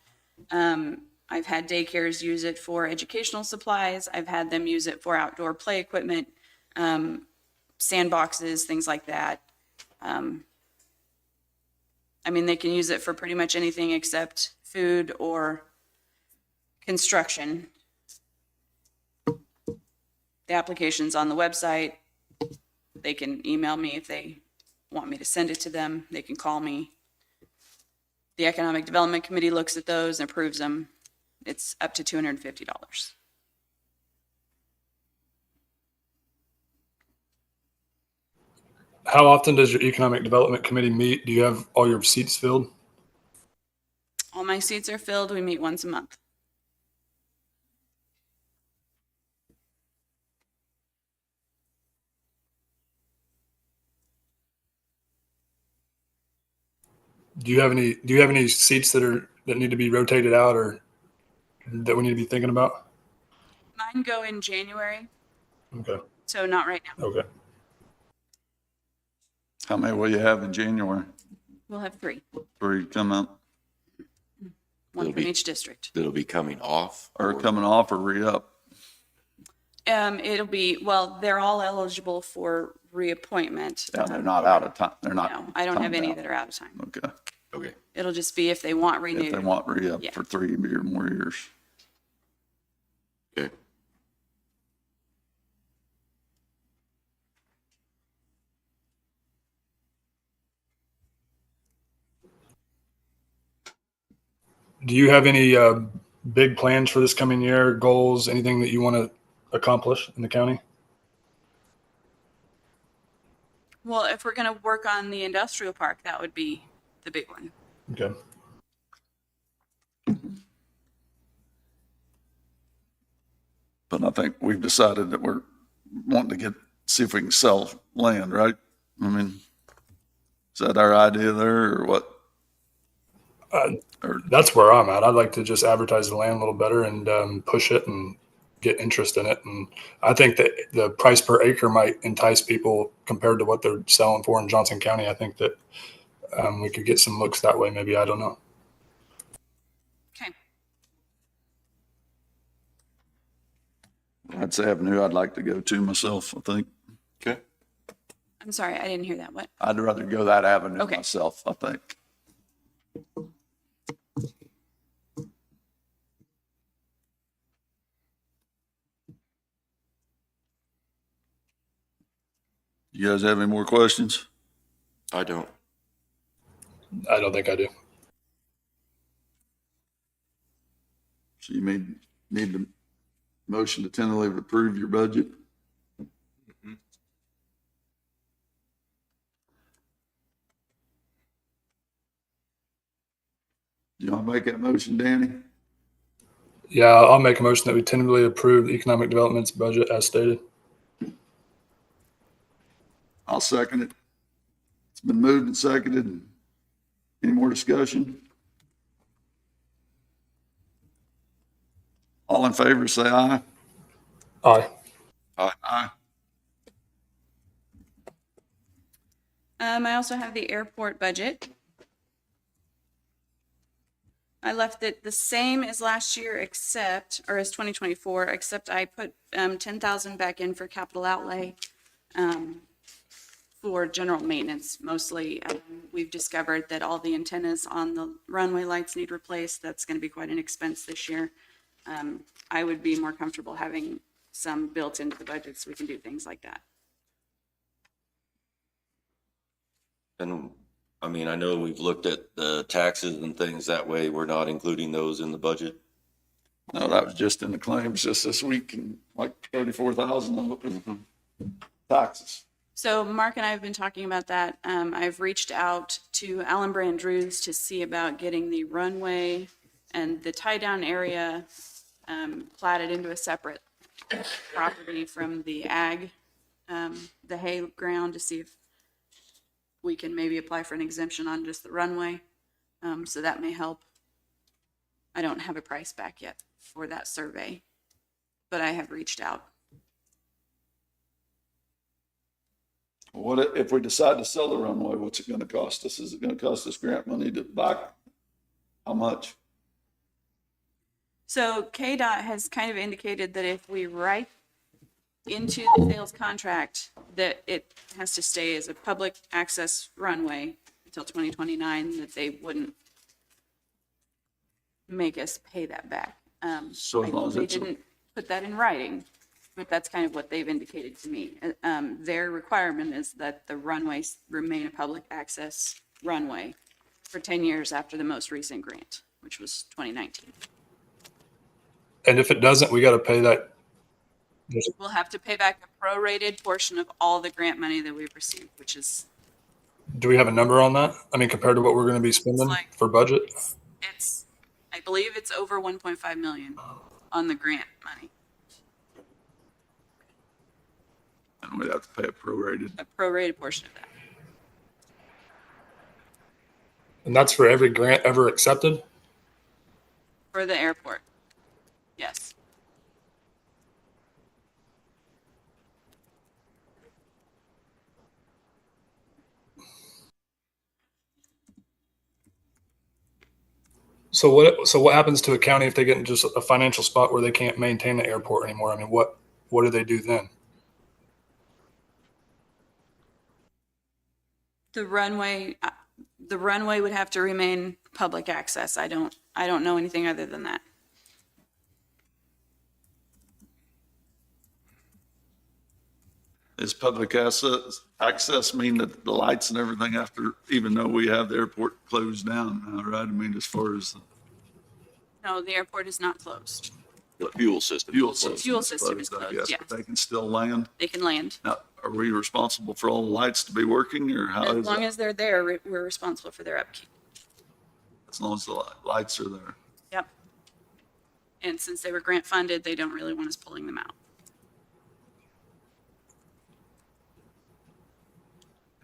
Speaker 8: daycares use it for educational supplies. I've had them use it for outdoor play equipment, sandboxes, things like that. They can use it for pretty much anything except food or construction. The application's on the website. They can email me if they want me to send it to them. They can call me. The Economic Development Committee looks at those and approves them. It's up to $250.
Speaker 9: How often does your Economic Development Committee meet? Do you have all your seats filled?
Speaker 8: All my my seats are filled, we meet once a month.
Speaker 9: Do you have any seats that need to be rotated out or that we need to be thinking about?
Speaker 8: Mine go in January,
Speaker 9: Okay.
Speaker 8: so not right now.
Speaker 9: Okay.
Speaker 2: How many will you have in January?
Speaker 8: We'll have 3,
Speaker 2: 3 come up
Speaker 8: one
Speaker 3: It'll
Speaker 8: from
Speaker 3: be-
Speaker 8: each district.
Speaker 3: That'll be coming off.
Speaker 2: or coming off or re-up?
Speaker 8: It'll be, well, they're all eligible for reappointment.
Speaker 2: Yeah, they're not out of time. They're not.
Speaker 8: No, I don't have
Speaker 2: timed
Speaker 8: any
Speaker 2: out.
Speaker 8: that are out of time.
Speaker 2: Okay.
Speaker 3: Okay.
Speaker 8: It'll just be if they want
Speaker 2: If
Speaker 8: renewed.
Speaker 2: they want re-up
Speaker 8: Yeah.
Speaker 2: for 3 or more years.
Speaker 3: Okay.
Speaker 9: Do you have any big plans for this coming year, goals, anything that you want to accomplish in the county?
Speaker 8: Well, if we're going to work on the industrial park, that would be the big one.
Speaker 9: Okay.
Speaker 2: But I think we've decided that we're wanting to see if we can sell land, right? I mean, is that our idea there or what?
Speaker 9: That's where I'm at. I'd like to just advertise the land a little better and push it and get interest in it. And I think that the price per acre might entice people compared to what they're selling for in Johnson County. I think that we could get some looks that way. Maybe, I don't know.
Speaker 8: Okay.
Speaker 2: That's the avenue I'd like to go to myself, I think.
Speaker 3: Okay.
Speaker 8: I'm sorry, I didn't hear that. What?
Speaker 2: I'd rather go that avenue
Speaker 8: Okay.
Speaker 2: myself, I think. You guys have any more questions?
Speaker 3: I don't.
Speaker 9: I don't think I do.
Speaker 2: So you need the motion to tentatively approve your budget? You want to make that motion, Danny?
Speaker 9: Yeah, I'll make a motion that we tentatively approve the economic development's budget as stated.
Speaker 2: I'll second it. It's been moved and seconded. Any more discussion? All in favor, say aye.
Speaker 9: Aye.
Speaker 2: Aye.
Speaker 8: I also have the airport budget. I left it the same as last year or as 2024, except I put 10,000 back in for capital outlay for general maintenance mostly. We've discovered that all the antennas on the runway lights need replaced. That's going to be quite an expense this year. I would be more comfortable having some built into the budget so we can do things like that.
Speaker 3: And I mean, I know we've looked at the taxes and things that way. We're not including those in the budget.
Speaker 2: No, that was just in the claims just this week and like 34,000 of it was taxes.
Speaker 8: So Mark and I have been talking about that. I've reached out to Alan Brandrews to see about getting the runway and the tie down area platted into a separate property from the ag, the hay ground, to see if we can maybe apply for an exemption on just the runway. So that may help. I don't have a price back yet for that survey, but I have reached out.
Speaker 2: What if we decide to sell the runway? What's it going to cost us? Is it going to cost us grant money to buy? How much?
Speaker 8: So KDOT has kind of indicated that if we write into the sales contract that it has to stay as a public access runway until 2029, that they wouldn't make us pay that back.
Speaker 2: So as long as
Speaker 8: They
Speaker 2: it's,
Speaker 8: didn't put that in writing, but that's kind of what they've indicated to me. Their requirement is that the runways remain a public access runway for 10 years after the most recent grant, which was 2019.
Speaker 9: And if it doesn't, we got to pay that.
Speaker 8: We'll have to pay back a prorated portion of all the grant money that we've received, which is,
Speaker 9: Do we have a number on that? I mean, compared to what we're going to be spending
Speaker 8: like-
Speaker 9: for budget?
Speaker 8: it's I believe it's over 1.5 million on the grant money,
Speaker 2: And we'd have to pay a prorated.
Speaker 8: a prorated portion of that.
Speaker 9: And that's for every grant ever accepted?
Speaker 8: For the airport. Yes.
Speaker 9: So what happens to a county if they get in just a financial spot where they can't maintain the airport anymore? I mean, what do they do then?
Speaker 8: The runway would have to remain public access. I don't know anything other than that.
Speaker 2: Is public access mean that the lights and everything after, even though we have the airport closed down now, right? I mean, as far as
Speaker 8: No, the airport is not closed.
Speaker 3: The fuel system.
Speaker 2: fuel system.
Speaker 8: Fuel system is
Speaker 2: I
Speaker 8: closed,
Speaker 2: guess,
Speaker 8: yes.
Speaker 2: but they can still land.
Speaker 8: They can land.
Speaker 2: Now, are we responsible for all the lights to be working, or how
Speaker 8: As
Speaker 2: is
Speaker 8: long
Speaker 2: that?
Speaker 8: as they're there, we're responsible for their upkeep.
Speaker 2: As long as the lights are there.
Speaker 8: Yep. And since they were grant funded, they don't really want us pulling them out.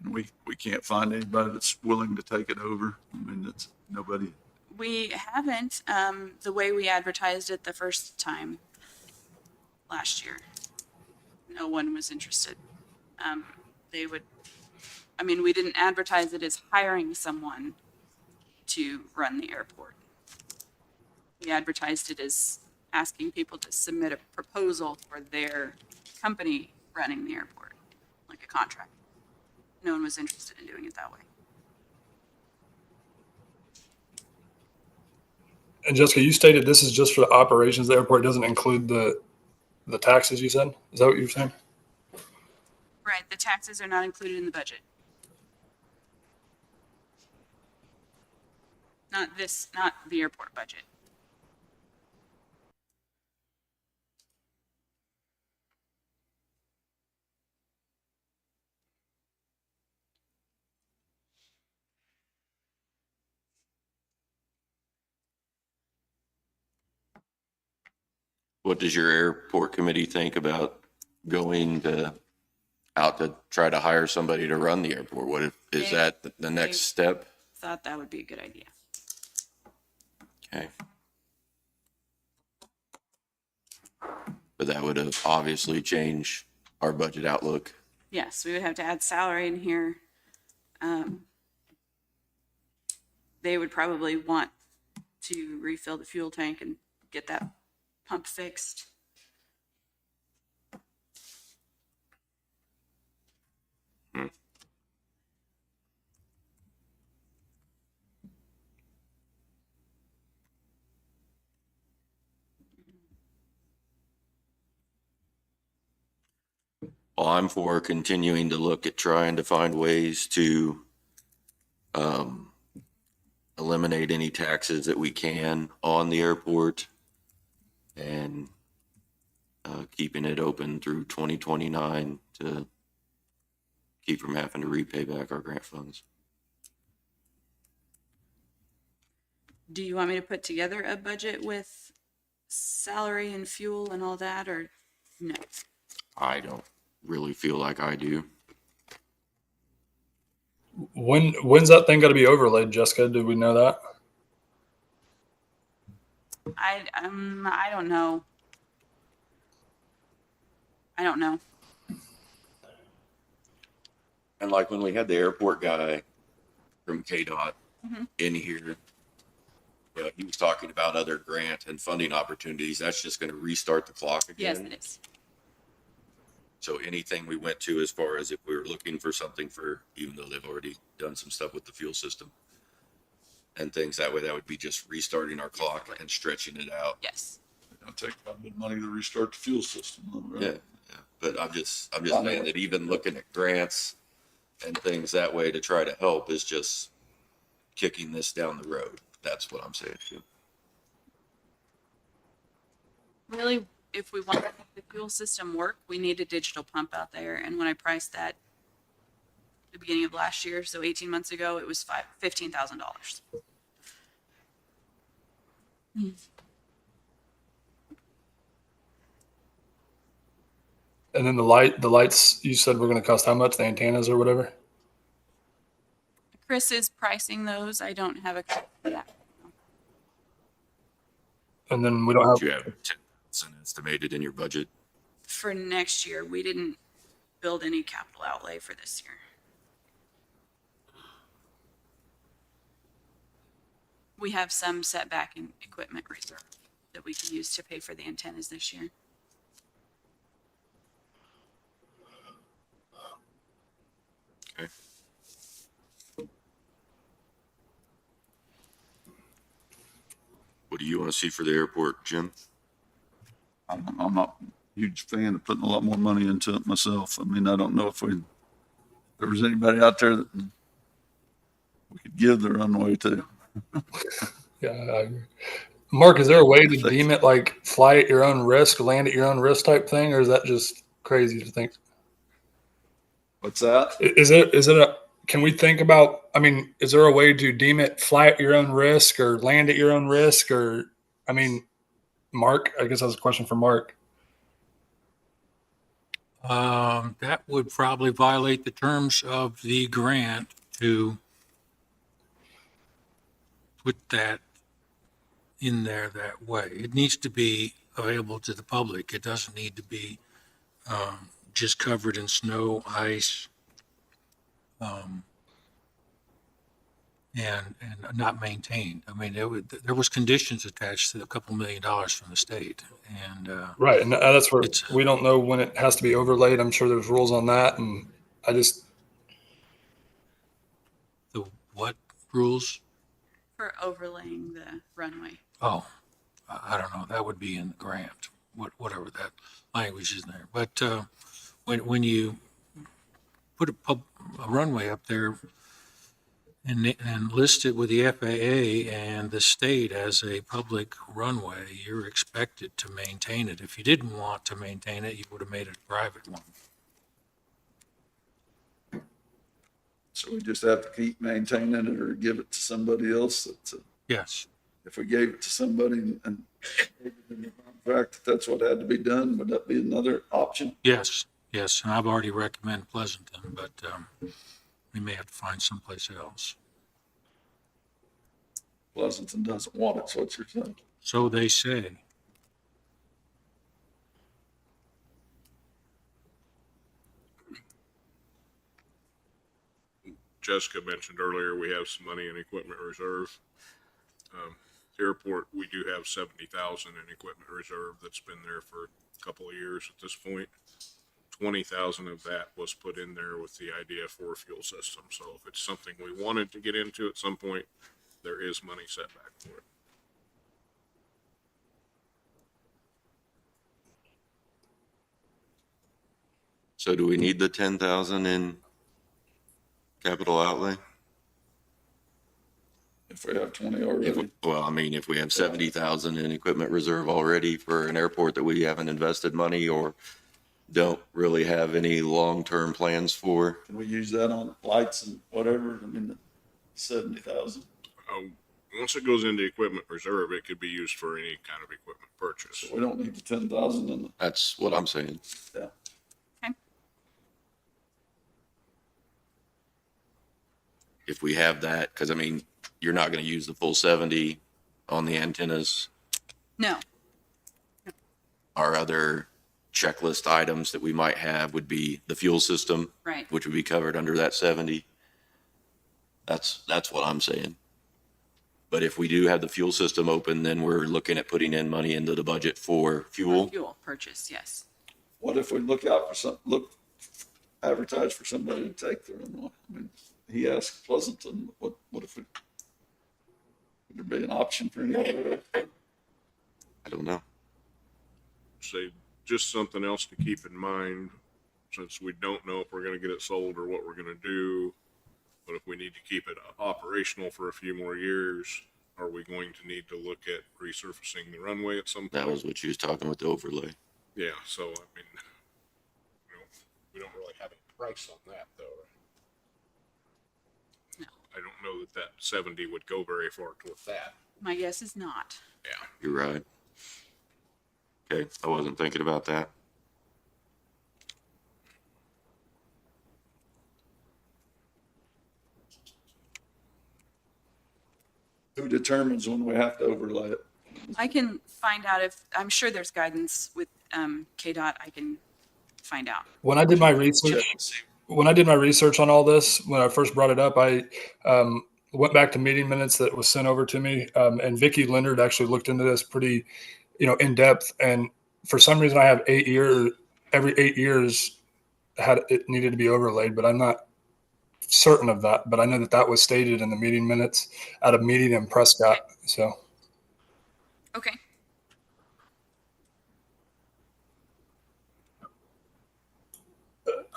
Speaker 2: And we can't find anybody that's willing to take it over. I mean, it's nobody.
Speaker 8: We haven't, the way we advertised it the first time last year. No one was interested. We didn't advertise it as hiring someone to run the airport. We advertised it as asking people to submit a proposal for their company running the airport, like a contract. No one was interested in doing it that way.
Speaker 9: And Jessica, you stated this is just for the operations of the airport. It doesn't include the taxes, you said? Is that what you were saying?
Speaker 8: Right, the taxes are not included in the budget. Not the airport budget.
Speaker 3: What does your airport committee think about going out to try to hire somebody to run the airport? Is that the next step?
Speaker 8: Thought that would be a good idea.
Speaker 3: Okay. But that would have obviously changed our budget outlook.
Speaker 8: Yes, we would have to add salary in here. They would probably want to refill the fuel tank and get that pump fixed.
Speaker 3: Well, I'm for continuing to look at trying to find ways to eliminate any taxes that we can on the airport and keeping it open through 2029 to keep from having to repay back our grant funds.
Speaker 8: Do you want me to put together a budget with salary and fuel and all that, or no?
Speaker 3: I don't really feel like I do.
Speaker 9: When's that thing got to be overlaid, Jessica? Do we know that?
Speaker 8: I don't know. I don't know.
Speaker 3: And like when we had the airport guy from KDOT in here, he was talking about other grant and funding opportunities. That's just going to restart the clock
Speaker 8: Yes,
Speaker 3: again.
Speaker 8: it is.
Speaker 3: So anything we went to as far as if we were looking for something for, even though they've already done some stuff with the fuel system and things that way, that would be just restarting our clock and stretching it out.
Speaker 8: Yes.
Speaker 2: It'll take quite a bit of money to restart the fuel system, right?
Speaker 3: Yeah. But I'm just saying that even looking at grants and things that way to try to help is just kicking this down the road. That's what I'm saying too.
Speaker 8: Really, if we want to make the fuel system work, we need a digital pump out there. And when I priced that at the beginning of last year, so 18 months ago, it was $15,000.
Speaker 9: And then the lights you said were going to cost how much? The antennas or whatever?
Speaker 8: Chris is pricing those. I don't have a quote for that.
Speaker 9: And then we don't have,
Speaker 3: Do you have 10,000 estimated in your budget?
Speaker 8: For next year, we didn't build any capital outlay for this year. We have some setback in equipment reserve that we can use to pay for the antennas this year.
Speaker 3: Okay. What do you want to see for the airport, Jim?
Speaker 2: I'm not a huge fan of putting a lot more money into it myself. I mean, I don't know if there was anybody out there that we could give the runway to.
Speaker 9: yeah, I agree. Mark, is there a way to deem it like fly at your own risk, land at your own risk type thing, or is that just crazy to think?
Speaker 2: What's that?
Speaker 9: Is it can we think about, I mean, is there a way to deem it fly at your own risk or land at your own risk? Or, I mean, Mark, I guess that's a question for Mark.
Speaker 10: That would probably violate the terms of the grant to put that in there that way. It needs to be available to the public. It doesn't need to be just covered in snow, ice, and not maintained. I mean, there was conditions attached to a couple $1 million from the state, and
Speaker 9: Right. And that's where
Speaker 10: It's-
Speaker 9: we don't know when it has to be overlaid. I'm sure there's rules on that. And I just,
Speaker 10: the what rules?
Speaker 8: For overlaying the runway.
Speaker 10: Oh, I don't know. That would be in the grant, whatever that language is there. But when you put a runway up there and list it with the FAA and the state as a public runway, you're expected to maintain it. If you didn't want to maintain it, you would have made it a private one.
Speaker 2: So we just have to keep maintaining it or give it to somebody else.
Speaker 10: Yes.
Speaker 2: If we gave it to somebody and in the contract, that's what had to be done, would that be another option?
Speaker 10: Yes. Yes. And I've already recommended Pleasanton, but we may have to find someplace else.
Speaker 2: Pleasanton doesn't want it, so what you're saying.
Speaker 10: So they say.
Speaker 1: Jessica mentioned earlier, we have some money in equipment reserve. Airport, we do have 70,000 in equipment reserve that's been there for a couple of years at this point. 20,000 of that was put in there with the idea for a fuel system. So if it's something we wanted to get into at some point, there is money set back for it.
Speaker 3: So do we need the 10,000 in capital outlay?
Speaker 2: If we have 20 already.
Speaker 3: Well, I mean, if we have 70,000 in equipment reserve already for an airport that we haven't invested money or don't really have any long-term plans for.
Speaker 2: Can we use that on lights and whatever? I mean, 70,000.
Speaker 1: Once it goes into equipment reserve, it could be used for any kind of equipment purchase.
Speaker 2: So we don't need the 10,000 in
Speaker 3: That's what I'm saying.
Speaker 2: Yeah.
Speaker 8: Okay.
Speaker 3: If we have that, because I mean, you're not going to use the full 70 on the antennas.
Speaker 8: No.
Speaker 3: Our other checklist items that we might have would be the fuel system,
Speaker 8: Right.
Speaker 3: which would be covered under that 70. That's what I'm saying. But if we do have the fuel system open, then we're looking at putting in money into the budget for fuel.
Speaker 8: Fuel purchase, yes.
Speaker 2: What if we advertise for somebody to take the runway? I mean, he asked Pleasanton, what if would there be an option for anybody?
Speaker 3: I don't know.
Speaker 1: Say just something else to keep in mind, since we don't know if we're going to get it sold or what we're going to do. But if we need to keep it operational for a few more years, are we going to need to look at resurfacing the runway at some point?
Speaker 3: That was what she was talking with the overlay.
Speaker 1: Yeah, so I mean, we don't really have a price on that though.
Speaker 8: No.
Speaker 1: I don't know that 70 would go very far toward that.
Speaker 8: My guess is not.
Speaker 3: You're right. Okay, I wasn't thinking about that.
Speaker 2: Who determines when we have to overlay it?
Speaker 8: I can find out if, I'm sure there's guidance with KDOT. I can find out.
Speaker 9: When I did my research, on all this, when I first brought it up, I went back to meeting minutes that was sent over to me, and Vicky Leonard actually looked into this pretty, in depth. And for some reason, I have every 8 years it needed to be overlaid, but I'm not certain of that. But I know that was stated in the meeting minutes at a meeting in Prescott. So
Speaker 8: Okay.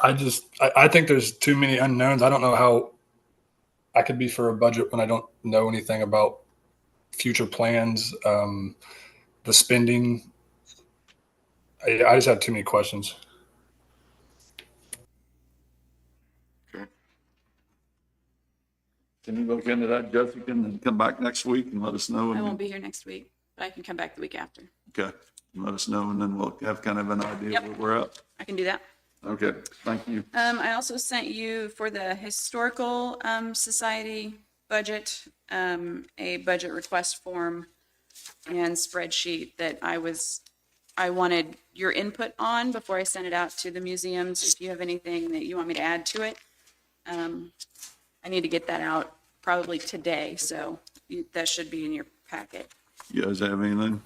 Speaker 9: I think there's too many unknowns. I don't know how I could be for a budget when I don't know anything about future plans, the spending. I just have too many questions.
Speaker 3: Okay.
Speaker 2: Can you look into that, Jessica, and then come back next week and let us know?
Speaker 8: I won't be here next week, but I can come back the week after.
Speaker 2: Okay, let us know, and then we'll have kind of an idea
Speaker 8: Yep.
Speaker 2: where we're at.
Speaker 8: I can do that.
Speaker 2: Okay, thank you.
Speaker 8: I also sent you for the Historical Society budget, a budget request form and spreadsheet that I wanted your input on before I send it out to the museums. If you have anything that you want me to add to it, I need to get that out probably today, so that should be in your packet.
Speaker 2: You guys have anything?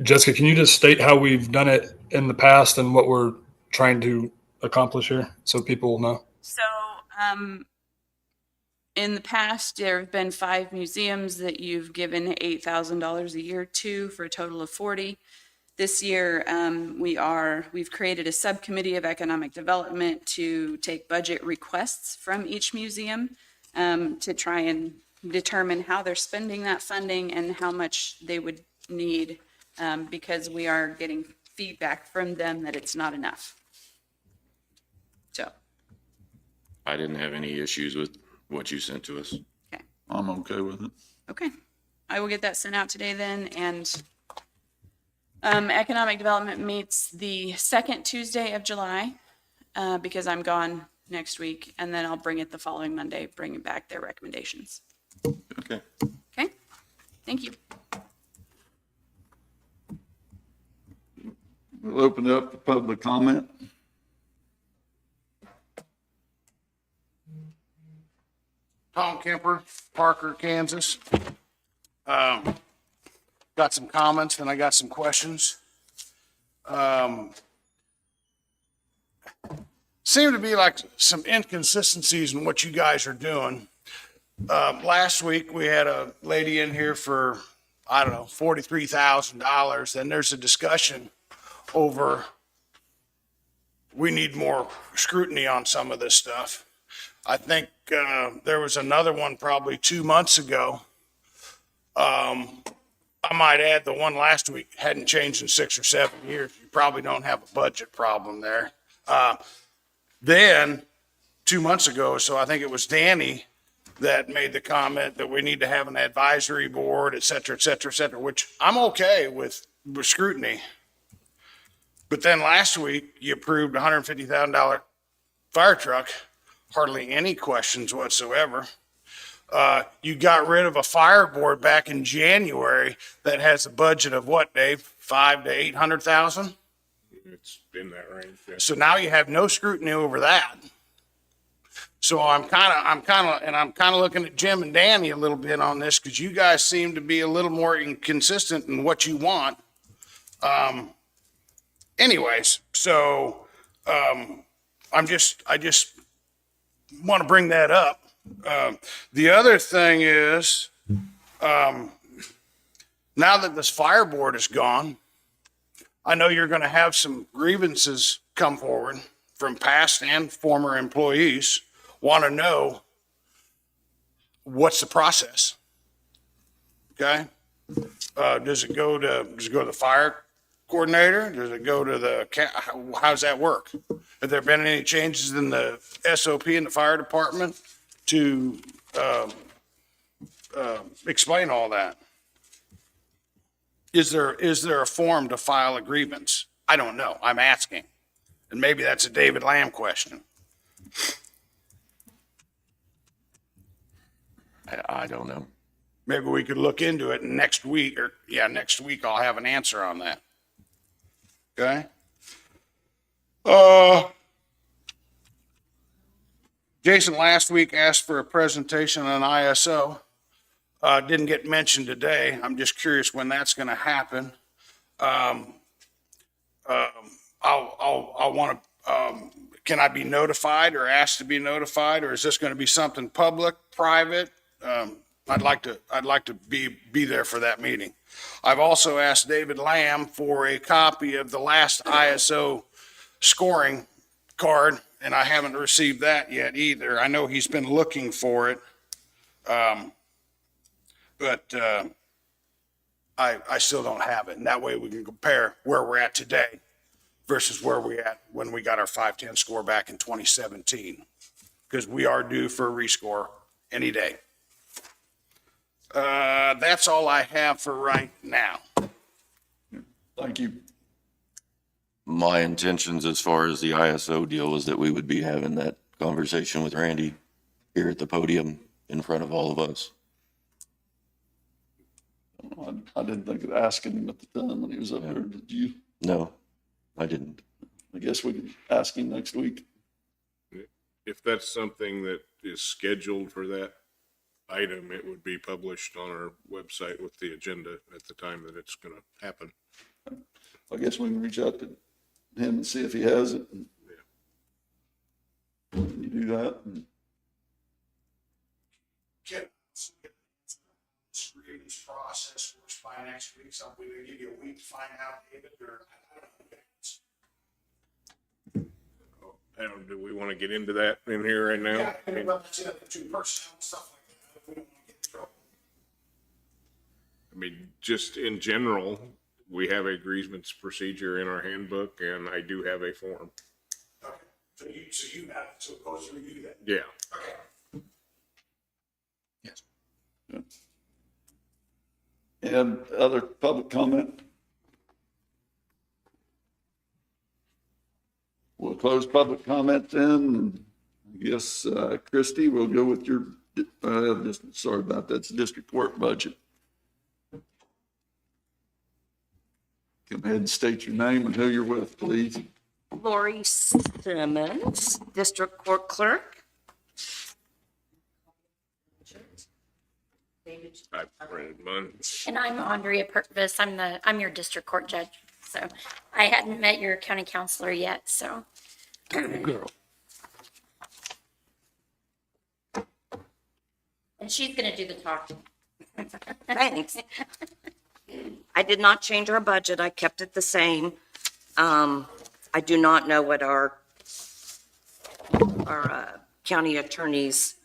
Speaker 9: Jessica, can you just state how we've done it in the past and what we're trying to accomplish here so people will know?
Speaker 8: So, in the past, there have been 5 museums that you've given $8,000 a year to for a total of 40. This year, we've created a subcommittee of economic development to take budget requests from each museum to try and determine how they're spending that funding and how much they would need, because we are getting feedback from them that it's not enough. So,
Speaker 3: I didn't have any issues with what you sent to us.
Speaker 2: I'm okay with it.
Speaker 8: okay. I will get that sent out today then, and economic development meets the second Tuesday of July, because I'm gone next week, and then I'll bring it the following Monday, bringing back their recommendations.
Speaker 3: Okay.
Speaker 8: Okay? Thank you.
Speaker 2: We'll open it up to public comment.
Speaker 11: Tom Kemper, Parker, Kansas. Got some comments and I got some questions. Seem to be like some inconsistencies in what you guys are doing. Last week, we had a lady in here for, I don't know, $43,000. And there's a discussion over, we need more scrutiny on some of this stuff. I think there was another one probably 2 months ago. I might add the one last week hadn't changed in 6 or 7 years. You probably don't have a budget problem there. Then 2 months ago, so I think it was Danny that made the comment that we need to have an advisory board, et cetera, et cetera, et cetera, which I'm okay with scrutiny. But then last week you approved $150,000 fire truck, hardly any questions whatsoever. You got rid of a fire board back in January that has a budget of what, Dave? 500 to 800,000.
Speaker 1: It's in that range. Yeah.
Speaker 11: So now you have no scrutiny over that. So I'm kind of looking at Jim and Danny a little bit on this because you guys seem to be a little more inconsistent in what you want. Anyways, so I just want to bring that up. The other thing is, now that this fire board is gone, I know you're going to have some grievances come forward from past and former employees. Want to know what's the process? Okay, does it go to the fire coordinator? Does it go to the how does that work? Have there been any changes in the SOP in the fire department to explain all that? is there a form to file a grievance? I don't know. I'm asking. And maybe that's a David Lamb question.
Speaker 3: I don't know.
Speaker 11: Maybe we could look into it and next week I'll have an answer on that. Okay? Jason last week asked for a presentation on ISO. Didn't get mentioned today. I'm just curious when that's going to happen. I'll want to, can I be notified or asked to be notified, or is this going to be something public, private? I'd like to be there for that meeting. I've also asked David Lamb for a copy of the last ISO scoring card, and I haven't received that yet either. I know he's been looking for it. But I still don't have it. And that way we can compare where we're at today versus where we at when we got our 510 score back in 2017. Because we are due for a rescore any day. That's all I have for right now.
Speaker 2: Thank you.
Speaker 3: My intentions as far as the ISO deal was that we would be having that conversation with Randy here at the podium in front of all of us.
Speaker 2: I didn't think of asking him at the time when he was up there. Did you?
Speaker 3: No, I didn't.
Speaker 2: I guess we can ask him next week.
Speaker 1: If that's something that is scheduled for that item, it would be published on our website with the agenda at the time that it's going to happen.
Speaker 2: I guess we can reach out to him and see if he has it. Can you do that?
Speaker 11: Grievance process works by next week. So we will give you a week to find out, David, or
Speaker 1: I don't, do we want to get into that in here right now?
Speaker 11: yeah, well, that's it. Two personnel and stuff like that. We don't want to get in trouble.
Speaker 1: I mean, just in general, we have a grievance procedure in our handbook, and I do have a form.
Speaker 11: Okay. So you have to go through you then.
Speaker 1: Yeah.
Speaker 11: Okay.
Speaker 4: Yes.
Speaker 2: Yeah. And other public comment? We'll close public comment then. I guess, Christie, we'll go with your, sorry about that, it's district court budget. Come ahead and state your name and who you're with, please.
Speaker 12: Lori Simmons, District Court Clerk.
Speaker 1: I printed mine.
Speaker 13: And I'm Andrea Purvis. I'm your district court judge. So I hadn't met your county counselor yet, so.
Speaker 10: Girl.
Speaker 13: And she's gonna do the talking.
Speaker 12: Thanks. I did not change our budget. I kept it the same. I do not know what our county attorney's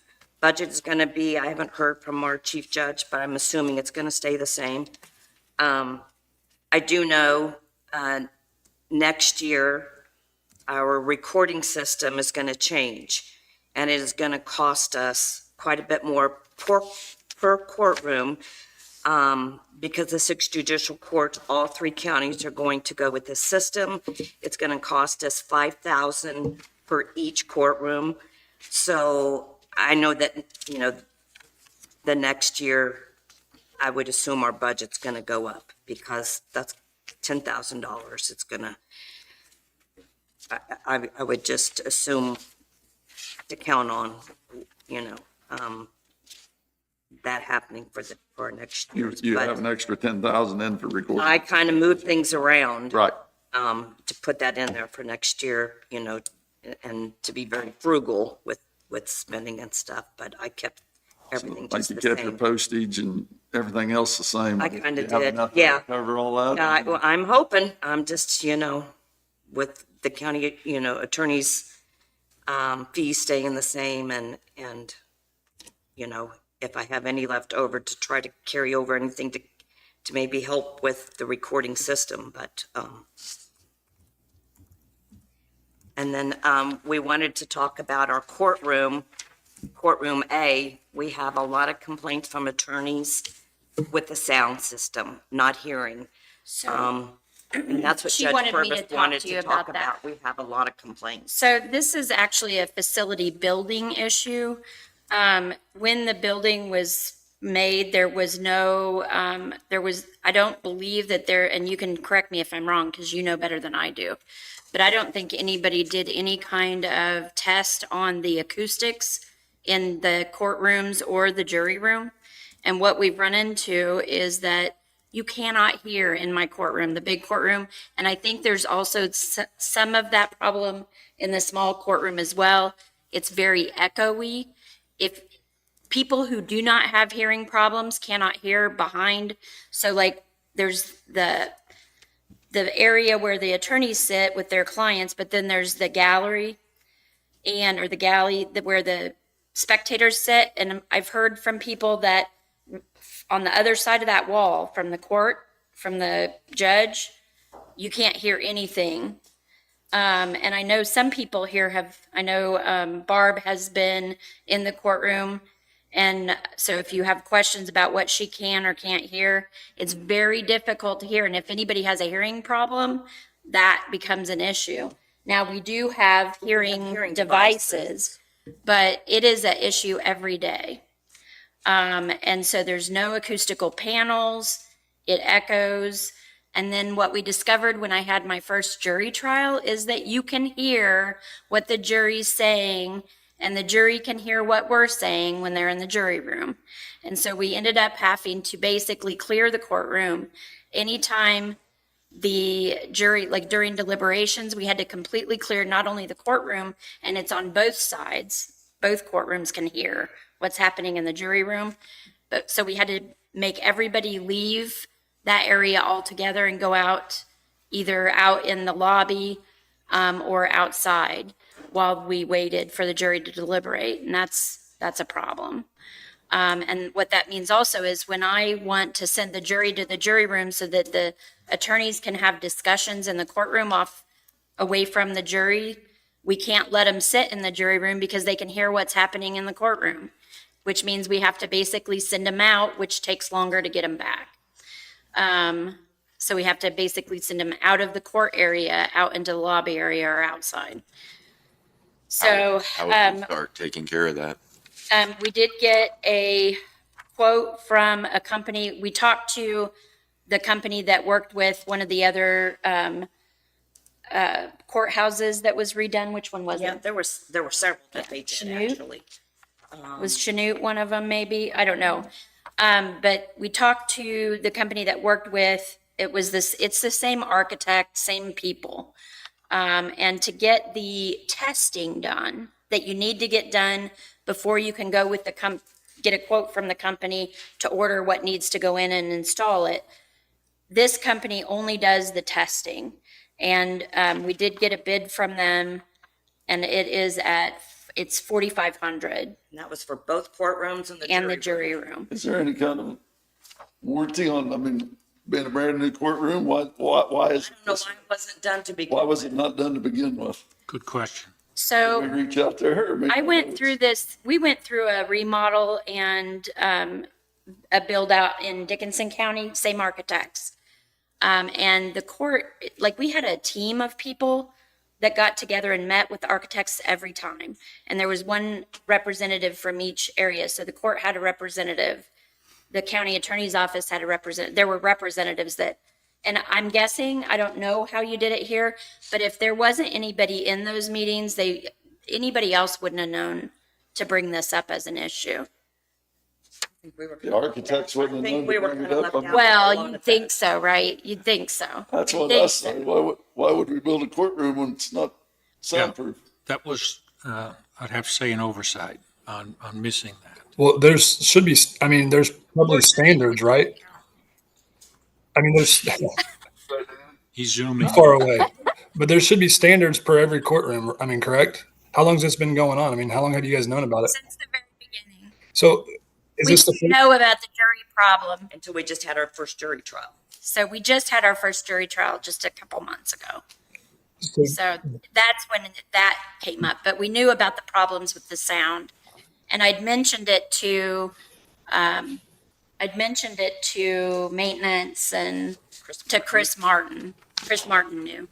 Speaker 12: budget is going to be. I haven't heard from our chief judge, but I'm assuming it's going to stay the same. I do know next year our recording system is going to change, and it is going to cost us quite a bit more per courtroom because the 6 judicial courts, all 3 counties are going to go with this system. It's going to cost us $5,000 for each courtroom. So I know that, the next year, I would assume our budget's going to go up because that's $10,000. It's going to, I would just assume to count on, that happening for next year.
Speaker 2: You have an extra 10,000 in for recording.
Speaker 12: I kind of moved things around.
Speaker 2: Right.
Speaker 12: To put that in there for next year, and to be very frugal with spending and stuff, but I kept everything
Speaker 2: Like
Speaker 12: just
Speaker 2: you
Speaker 12: the
Speaker 2: kept your
Speaker 12: same.
Speaker 2: postage and everything else the same.
Speaker 12: I kinda
Speaker 2: You have
Speaker 12: did,
Speaker 2: enough
Speaker 12: yeah.
Speaker 2: to cover all that?
Speaker 12: Well, I'm hoping, I'm just, with the county, attorney's, fees staying the same and, if I have any left over to try to carry over anything to maybe help with the recording system, but, and then, we wanted to talk about our courtroom A. We have a lot of complaints from attorneys with the sound system, not hearing.
Speaker 13: So
Speaker 12: And that's what
Speaker 13: She
Speaker 12: Judge
Speaker 13: wanted me to
Speaker 12: Purvis
Speaker 13: talk
Speaker 12: wanted
Speaker 13: to you
Speaker 12: to talk
Speaker 13: about that.
Speaker 12: about. We have a lot of complaints.
Speaker 13: So this is actually a facility building issue. When the building was made, there was no, I don't believe that there, and you can correct me if I'm wrong, because you know better than I do, but I don't think anybody did any kind of test on the acoustics in the courtrooms or the jury room. And what we've run into is that you cannot hear in my courtroom, the big courtroom. And I think there's also some of that problem in the small courtroom as well. It's very echoey. If people who do not have hearing problems cannot hear behind, so like there's the area where the attorneys sit with their clients, but then there's the gallery or the galley where the spectators sit. And I've heard from people that on the other side of that wall from the court, from the judge, you can't hear anything. And I know some people here I know Barb has been in the courtroom. And so if you have questions about what she can or can't hear, it's very difficult to hear. And if anybody has a hearing problem, that becomes an issue. Now, we do have hearing devices, but it is an issue every day. And so there's no acoustical panels, it echoes. And then what we discovered when I had my first jury trial is that you can hear what the jury's saying, and the jury can hear what we're saying when they're in the jury room. And so we ended up having to basically clear the courtroom. Anytime the jury, like during deliberations, we had to completely clear not only the courtroom, and it's on both sides, both courtrooms can hear what's happening in the jury room. But so we had to make everybody leave that area altogether and go out, either out in the lobby or outside while we waited for the jury to deliberate. And that's a problem. And what that means also is when I want to send the jury to the jury room so that the attorneys can have discussions in the courtroom away from the jury, we can't let them sit in the jury room because they can hear what's happening in the courtroom, which means we have to basically send them out, which takes longer to get them back. So we have to basically send them out of the court area, out into the lobby area or outside. So
Speaker 3: How would we start taking care of that?
Speaker 13: we did get a quote from a company. We talked to the company that worked with one of the other courthouses that was redone. Which one was
Speaker 12: Yeah,
Speaker 13: it?
Speaker 12: there were several that they did
Speaker 13: Chanute?
Speaker 12: actually.
Speaker 13: Was Chanute one of them, maybe? I don't know. But we talked to the company that worked with, it's the same architect, same people. And to get the testing done that you need to get done before you can go with get a quote from the company to order what needs to go in and install it. This company only does the testing. And we did get a bid from them, and it's $4,500
Speaker 12: And that was for both courtrooms and the
Speaker 13: and the
Speaker 12: jury room.
Speaker 13: jury room.
Speaker 2: Is there any kind of warranty on, I mean, being a brand new courtroom, why is,
Speaker 12: I don't know why it wasn't done to begin
Speaker 2: why was
Speaker 12: with.
Speaker 2: it not done to begin with?
Speaker 10: Good question.
Speaker 2: We
Speaker 13: So
Speaker 2: reach out there? Or maybe-
Speaker 13: we went through a remodel and a build out in Dickinson County, same architects. And the court, like we had a team of people that got together and met with the architects every time. And there was one representative from each area. So the court had a representative, the county attorney's office had a representative. There were representatives and I'm guessing, I don't know how you did it here, but if there wasn't anybody in those meetings, anybody else wouldn't have known to bring this up as an issue.
Speaker 2: The architects wouldn't have known to bring it up.
Speaker 13: Well, you'd think so, right? You'd think so.
Speaker 2: That's
Speaker 13: You'd
Speaker 2: what
Speaker 13: think
Speaker 2: I
Speaker 13: so.
Speaker 2: say. Why would we build a courtroom when it's not soundproof?
Speaker 10: That was, I'd have to say, an oversight on missing that.
Speaker 9: Well, there's probably standards, right? I mean, there's
Speaker 10: He's zooming.
Speaker 9: far away, but there should be standards per every courtroom. I mean, correct? How long has this been going on? I mean, how long have you guys known about it?
Speaker 13: Since the very beginning.
Speaker 9: So is
Speaker 13: We
Speaker 9: this the
Speaker 13: didn't know about the jury problem.
Speaker 12: Until we just had our first jury trial.
Speaker 13: So we just had our first jury trial just a couple months ago.
Speaker 9: so
Speaker 13: So that's when that came up. But we knew about the problems with the sound. And I'd mentioned it to I'd mentioned it to maintenance and to Chris Martin. Chris Martin knew.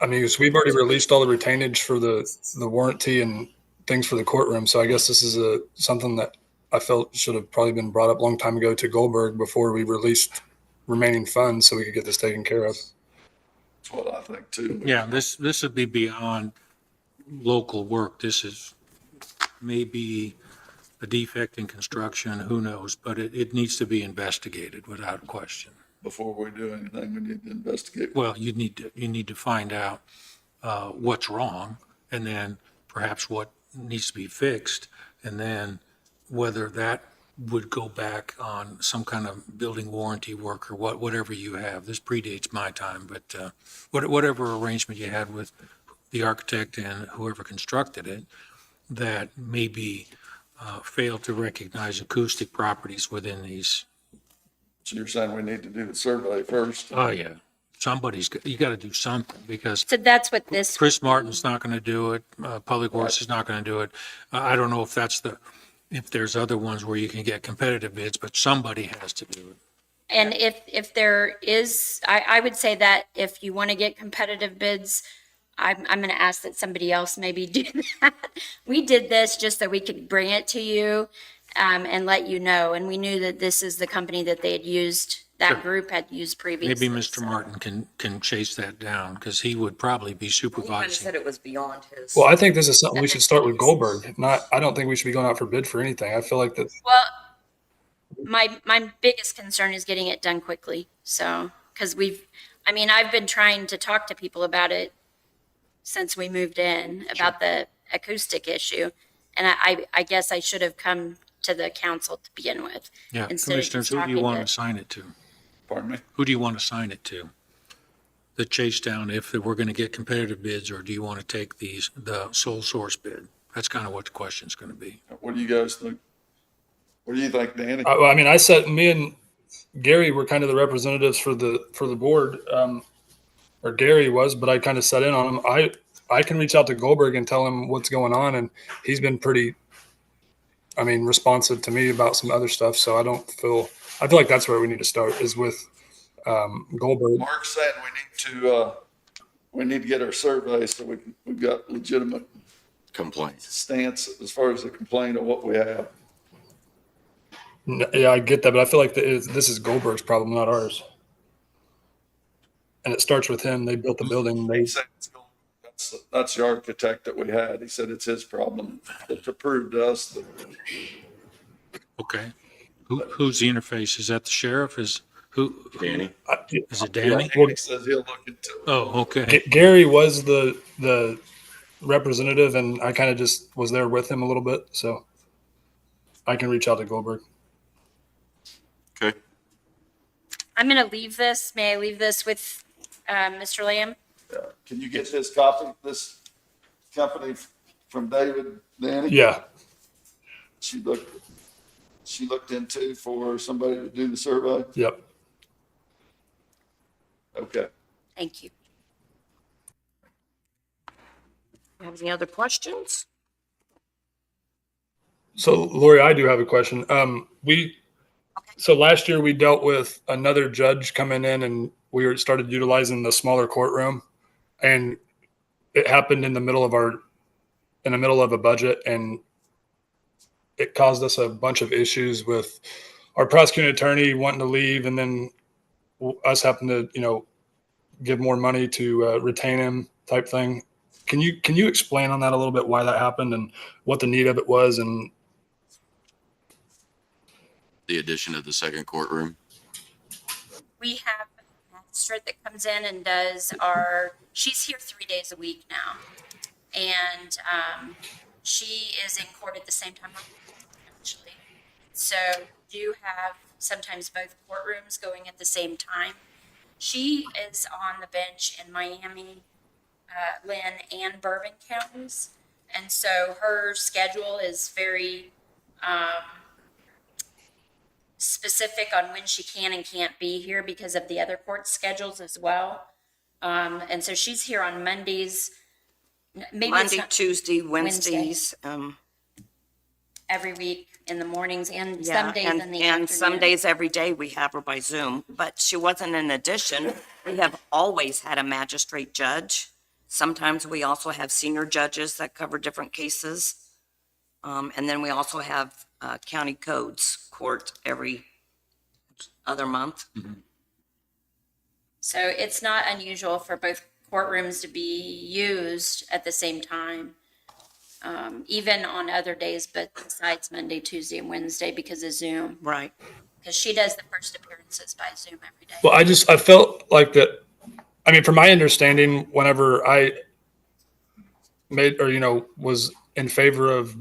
Speaker 9: I mean, 'cause we've already released all the retainage for the warranty and things for the courtroom. So I guess this is something that I felt should have probably been brought up a long time ago to Goldberg before we released remaining funds so we could get this taken care of.
Speaker 2: That's what I think too.
Speaker 10: Yeah, this would be beyond local work. This is maybe a defect in construction, who knows, but it needs to be investigated without question.
Speaker 2: Before we do anything, we need to investigate.
Speaker 10: Well, you need to find out what's wrong, and then perhaps what needs to be fixed, and then whether that would go back on some kind of building warranty work or whatever you have. This predates my time, but whatever arrangement you had with the architect and whoever constructed it, that maybe failed to recognize acoustic properties within these.
Speaker 2: So you're saying we need to do the survey first?
Speaker 10: Oh, yeah. You got to do something, because
Speaker 13: So that's what this.
Speaker 10: Chris Martin's not going to do it. Public Works is not going to do it. I don't know if there's other ones where you can get competitive bids, but somebody has to do it.
Speaker 13: And if there is, I would say that if you want to get competitive bids, I'm going to ask that somebody else maybe do that. We did this just so we could bring it to you and let you know. And we knew that this is the company that they had used, that group had used previously.
Speaker 10: Maybe Mr. Martin can chase that down, because he would probably be
Speaker 12: He kind of
Speaker 10: supervising.
Speaker 12: said it was beyond his.
Speaker 9: Well, I think this is something we should start with Goldberg. I don't think we should be going out for bid for anything. I feel like that.
Speaker 13: Well, my biggest concern is getting it done quickly. So, because I've been trying to talk to people about it since we moved in, about the acoustic issue. And I guess I should have come to the council to begin with.
Speaker 10: Yeah,
Speaker 13: instead of just
Speaker 10: commissioners, who do you
Speaker 13: talking
Speaker 10: want
Speaker 13: to-
Speaker 10: to assign it to?
Speaker 2: Pardon me?
Speaker 10: Who do you want to assign it to? The chase down, if we're going to get competitive bids, or do you want to take the sole source bid? That's kind of what the question's going to be.
Speaker 2: What do you guys think? What do you think, Danny?
Speaker 9: I mean, me and Gary were kind of the representatives for the board, or Gary was, but I kind of sat in on him. I can reach out to Goldberg and tell him what's going on, and he's been pretty, responsive to me about some other stuff. So I feel like that's where we need to start, is with Goldberg.
Speaker 2: Mark said we need to get our survey so we've got legitimate
Speaker 3: Complaints.
Speaker 2: stance as far as the complaint of what we have.
Speaker 9: Yeah, I get that, but I feel like this is Goldberg's problem, not ours. And it starts with him. They built the building.
Speaker 2: He said that's the architect that we had. He said it's his problem. To prove to us that.
Speaker 10: Okay. Who's the interface? Is that the sheriff? Is
Speaker 3: Danny?
Speaker 10: Is it Danny?
Speaker 2: Danny says he'll look into it.
Speaker 10: Oh, okay.
Speaker 9: Gary was the representative, and I kind of just was there with him a little bit, so I can reach out to Goldberg.
Speaker 3: Okay.
Speaker 13: I'm going to leave this. May I leave this with Mr. Lamb?
Speaker 2: Can you get this copy, this company from David, Danny?
Speaker 9: Yeah.
Speaker 2: She looked into for somebody to do the survey?
Speaker 9: Yep.
Speaker 2: Okay.
Speaker 13: Thank you.
Speaker 12: You have any other questions?
Speaker 9: So Lori, I do have a question. So last year we dealt with another judge coming in, and we started utilizing the smaller courtroom, and it happened in the middle of a budget, and it caused us a bunch of issues with our prosecuting attorney wanting to leave, and then us having to, give more money to retain him, type thing. Can you explain on that a little bit, why that happened and what the need of it was? And
Speaker 3: The addition of the second courtroom.
Speaker 13: We have a magistrate that comes in and she's here 3 days a week now. And she is in court at the same time, actually. So we do have sometimes both courtrooms going at the same time. She is on the bench in Miami, Linn, and Bourbon counties. And so her schedule is very specific on when she can and can't be here because of the other court schedules as well. And so she's here on Mondays, maybe it's
Speaker 12: Monday,
Speaker 13: not-
Speaker 12: Tuesday, Wednesdays.
Speaker 13: every week in the mornings and
Speaker 12: Yeah,
Speaker 13: some days
Speaker 12: and,
Speaker 13: in the
Speaker 12: and some
Speaker 13: afternoon.
Speaker 12: days every day we have her by Zoom, but she wasn't an addition. We have always had a magistrate judge. Sometimes we also have senior judges that cover different cases. And then we also have county codes court every other month.
Speaker 13: So it's not unusual for both courtrooms to be used at the same time, even on other days, but besides Monday, Tuesday, and Wednesday because of Zoom.
Speaker 12: Right.
Speaker 13: Because she does the first appearances by Zoom every day.
Speaker 9: Well, I felt like that. I mean, from my understanding, whenever I made, or, was in favor of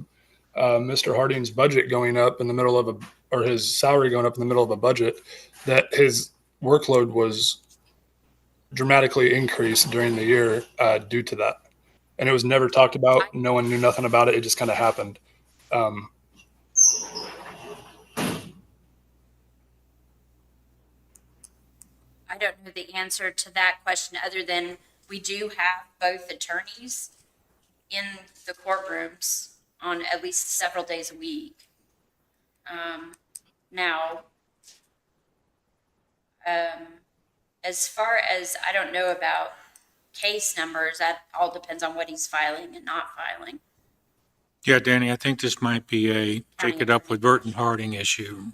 Speaker 9: Mr. Harding's budget going up in the middle of or his salary going up in the middle of a budget, that his workload was dramatically increased during the year due to that. And it was never talked about. No one knew nothing about it. It just kind of happened.
Speaker 13: I don't know the answer to that question other than we do have both attorneys in the courtrooms on at least several days a week. Now, as far as I don't know about case numbers, that all depends on what he's filing and not filing.
Speaker 10: Yeah, Danny, I think this might be a take it up with Burton Harding issue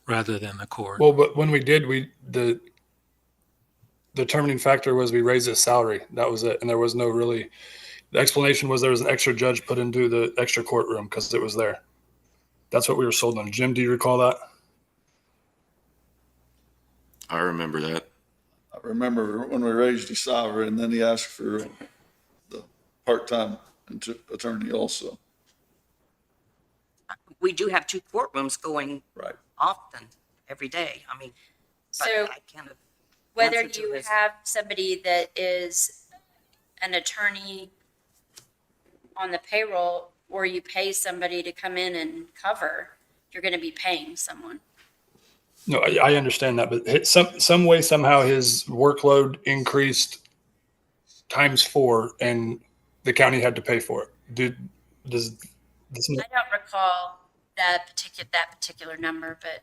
Speaker 10: rather than the court.
Speaker 9: Well, but when we did, the determining factor was we raised his salary. That was it. And there was no really, the explanation was there was an extra judge put into the extra courtroom because it was there. That's what we were sold on. Jim, do you recall that?
Speaker 3: I remember that.
Speaker 2: I remember when we raised his salary and then he asked for the part-time attorney also.
Speaker 12: We do have two courtrooms going
Speaker 2: Right.
Speaker 12: often, every day. I mean, but
Speaker 13: So
Speaker 12: I can't.
Speaker 13: whether
Speaker 12: answer to
Speaker 13: you
Speaker 12: his-
Speaker 13: have somebody that is an attorney on the payroll or you pay somebody to come in and cover, you're going to be paying someone.
Speaker 9: No, I understand that, but some way, somehow his workload increased times 4 and the county had to pay for it. Does this?
Speaker 13: I don't recall that particular number, but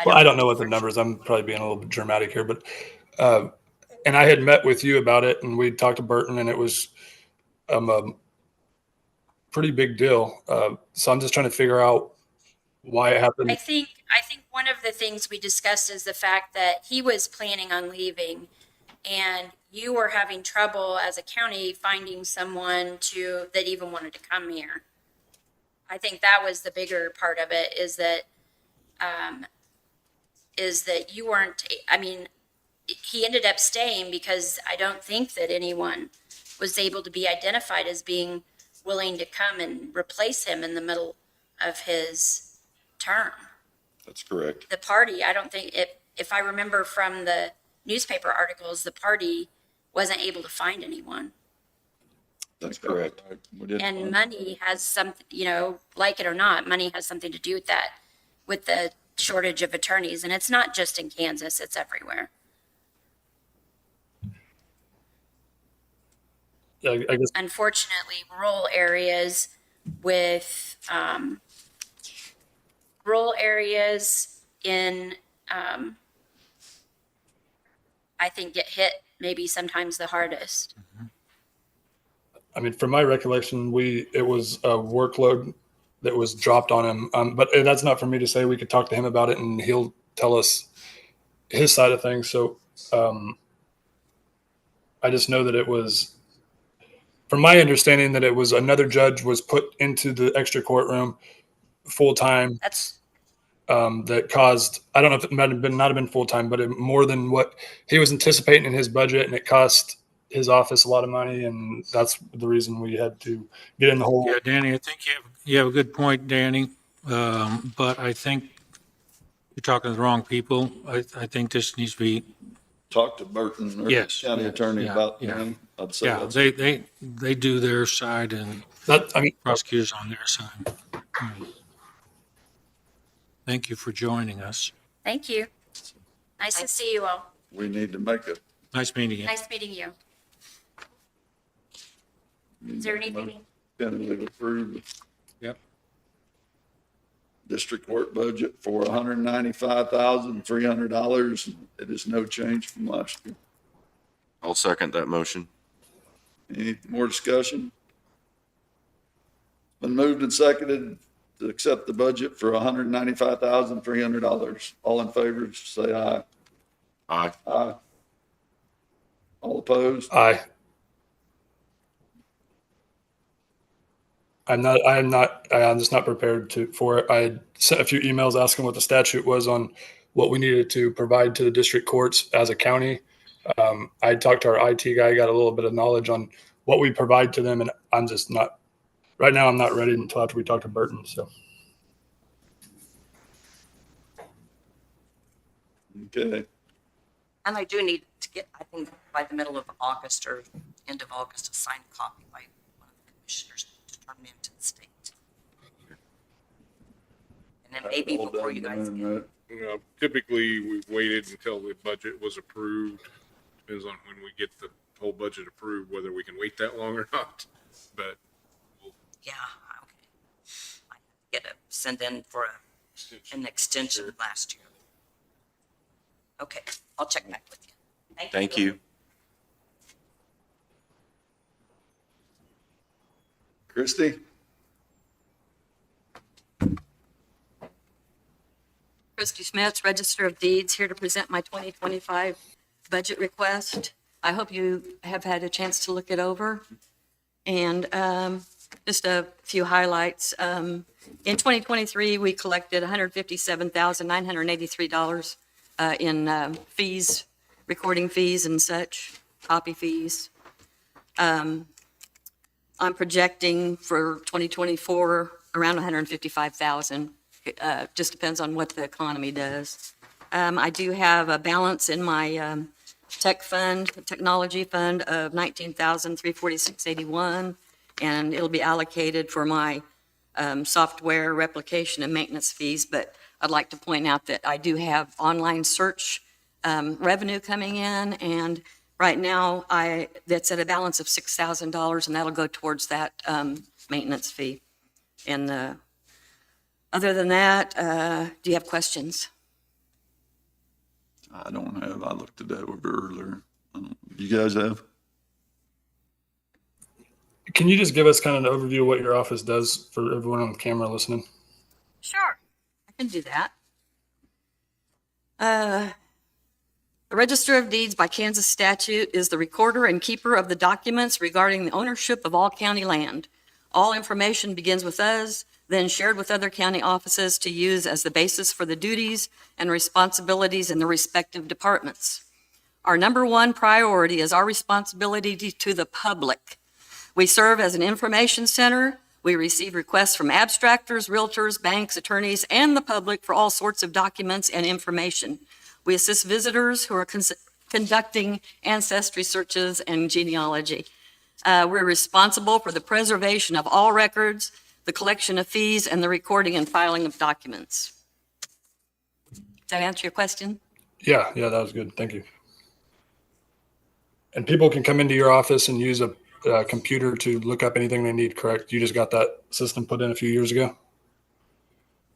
Speaker 9: Well, I don't know what the numbers. I'm probably being a little bit dramatic here, but and I had met with you about it, and we talked to Burton, and it was a pretty big deal. So I'm just trying to figure out why it happened.
Speaker 13: I think one of the things we discussed is the fact that he was planning on leaving and you were having trouble as a county finding someone that even wanted to come here. I think that was the bigger part of it is that you weren't, I mean, he ended up staying because I don't think that anyone was able to be identified as being willing to come and replace him in the middle of his term.
Speaker 2: That's correct.
Speaker 13: The party, I don't think, if I remember from the newspaper articles, the party wasn't able to find anyone.
Speaker 2: That's correct.
Speaker 13: And money has something, like it or not, money has something to do with that, with the shortage of attorneys. And it's not just in Kansas, it's everywhere.
Speaker 9: Yeah, I guess.
Speaker 13: Unfortunately, rural areas with I think get hit maybe sometimes the hardest.
Speaker 9: I mean, from my recollection, it was a workload that was dropped on him. But that's not for me to say. We could talk to him about it, and he'll tell us his side of things. So I just know that it was, from my understanding, that it was another judge was put into the extra courtroom full time.
Speaker 13: That's
Speaker 9: That caused, I don't know if it might have been not have been full time, but more than what he was anticipating in his budget, and it cost his office a lot of money, and that's the reason we had to get in the hole.
Speaker 10: Yeah, Danny, I think you have a good point, Danny. But I think you're talking to the wrong people. I think this needs to be,
Speaker 2: Talk to Burton or
Speaker 10: Yes,
Speaker 2: county
Speaker 10: yes,
Speaker 2: attorney
Speaker 10: yeah,
Speaker 2: about
Speaker 10: yeah.
Speaker 2: him. I'd say
Speaker 10: yeah,
Speaker 2: that's.
Speaker 10: they do their side and prosecutors on their side. Thank you for joining us.
Speaker 13: Thank you. Nice to see you all.
Speaker 2: We need to make a.
Speaker 10: Nice meeting you.
Speaker 13: Nice meeting you. Is there anything?
Speaker 2: Tentatively approved.
Speaker 10: Yep.
Speaker 2: district court budget for $195,300. It is no change from last year.
Speaker 3: I'll second that motion.
Speaker 2: Any more discussion? Been moved and seconded to accept the budget for $195,300. All in favor, say aye.
Speaker 3: Aye.
Speaker 2: Aye. All opposed?
Speaker 9: Aye. I'm just not prepared for it. I sent a few emails asking what the statute was on what we needed to provide to the district courts as a county. I talked to our IT guy, got a little bit of knowledge on what we provide to them, and I'm just not, right now I'm not ready until after we talk to Burton, so.
Speaker 2: Okay.
Speaker 12: And I do need to get, I think, by the middle of August or end of August, a signed copy by one of the commissioners to turn them into the state. And then maybe
Speaker 2: All
Speaker 12: before
Speaker 2: done
Speaker 12: you guys
Speaker 2: then,
Speaker 12: get.
Speaker 2: right?
Speaker 1: Typically, we've waited until the budget was approved. Depends on when we get the whole budget approved, whether we can wait that long or not. But
Speaker 12: Yeah, okay. I get a send in for an extension last year. Okay, I'll check back with you.
Speaker 3: Thank you.
Speaker 2: Christie?
Speaker 14: Christy Smith, Register of Deeds, here to present my 2025 budget request. I hope you have had a chance to look it over. And just a few highlights. In 2023, we collected $157,983 in fees, recording fees and such, copy fees. I'm projecting for 2024 around 155,000. Just depends on what the economy does. I do have a balance in my technology fund of $19,346.81, and it'll be allocated for my software replication and maintenance fees. But I'd like to point out that I do have online search revenue coming in, and right now that's at a balance of $6,000, and that'll go towards that maintenance fee. And other than that, do you have questions?
Speaker 2: I don't have. I looked at that over earlier. You guys have?
Speaker 9: Can you just give us kind of an overview of what your office does for everyone on the camera listening?
Speaker 14: Sure, I can do that. The Register of Deeds by Kansas statute is the recorder and keeper of the documents regarding the ownership of all county land. All information begins with us, then shared with other county offices to use as the basis for the duties and responsibilities in the respective departments. Our number one priority is our responsibility to the public. We serve as an information center. We receive requests from abstractors, realtors, banks, attorneys, and the public for all sorts of documents and information. We assist visitors who are conducting ancestry searches and genealogy. We're responsible for the preservation of all records, the collection of fees, and the recording and filing of documents. Does that answer your question?
Speaker 9: Yeah, that was good. Thank you. And people can come into your office and use a computer to look up anything they need, correct? You just got that system put in a few years ago?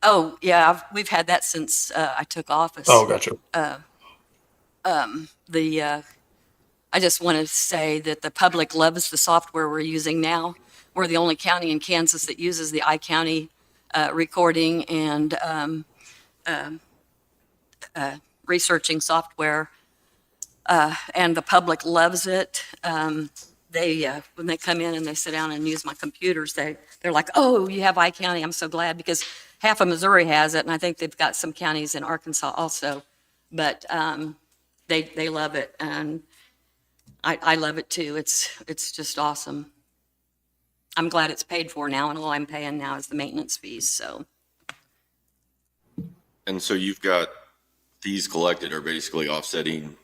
Speaker 14: Oh, yeah, we've had that since I took office.
Speaker 9: Oh, gotcha.
Speaker 14: I just want to say that the public loves the software we're using now. We're the only county in Kansas that uses the iCounty recording and researching software, and the public loves it. When they come in and they sit down and use my computers, they're like, "Oh, you have iCounty? I'm so glad," because half of Missouri has it, and I think they've got some counties in Arkansas also. But they love it, and I love it too. It's just awesome. I'm glad it's paid for now, and all I'm paying now is the maintenance fees. So.
Speaker 3: And so you've got fees collected are basically offsetting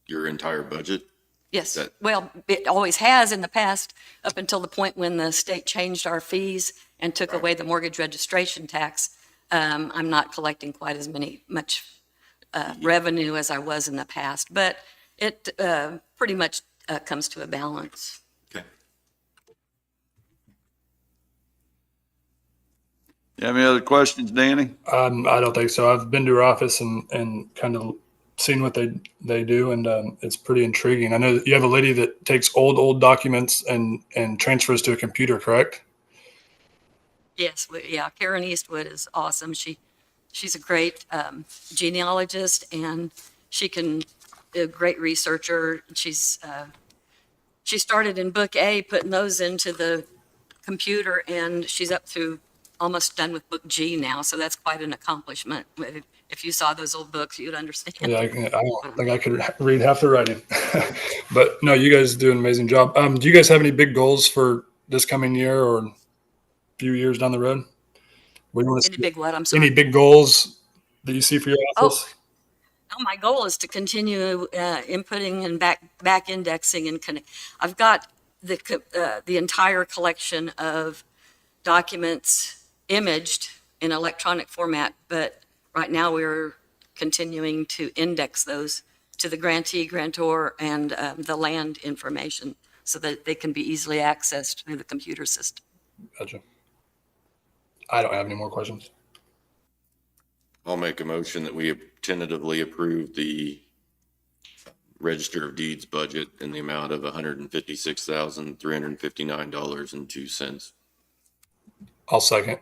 Speaker 3: your entire budget?
Speaker 14: Yes, well, it always has in the past, up until the point when the state changed our fees and took away the mortgage registration tax. I'm not collecting quite as much revenue as I was in the past, but it pretty much comes to a balance.
Speaker 3: Okay.
Speaker 2: You have any other questions, Danny?
Speaker 9: I don't think so. I've been to her office and kind of seen what they do, and it's pretty intriguing. I know that you have a lady that takes old documents and transfers to a computer, correct?
Speaker 14: Yes, yeah, Karen Eastwood is awesome. She's a great genealogist, and she can a great researcher. She started in Book A, putting those into the computer, and she's up to almost done with Book G now. So that's quite an accomplishment. If you saw those old books, you'd understand.
Speaker 9: Yeah, I don't think I could read half the writing, but no, you guys do an amazing job. Do you guys have any big goals for this coming year or a few years down the road? What do you want to
Speaker 14: Any
Speaker 9: see?
Speaker 14: big what? I'm
Speaker 9: Any
Speaker 14: sorry.
Speaker 9: big goals that you see for your
Speaker 14: Oh,
Speaker 9: office?
Speaker 14: no, my goal is to continue inputting and back indexing and connect. I've got the entire collection of documents imaged in electronic format, but right now we're continuing to index those to the grantee, grantor, and the land information so that they can be easily accessed through the computer system.
Speaker 9: Gotcha. I don't have any more questions.
Speaker 3: I'll make a motion that we tentatively approve the Register of Deeds budget in the amount of $156,359.02.
Speaker 9: I'll second.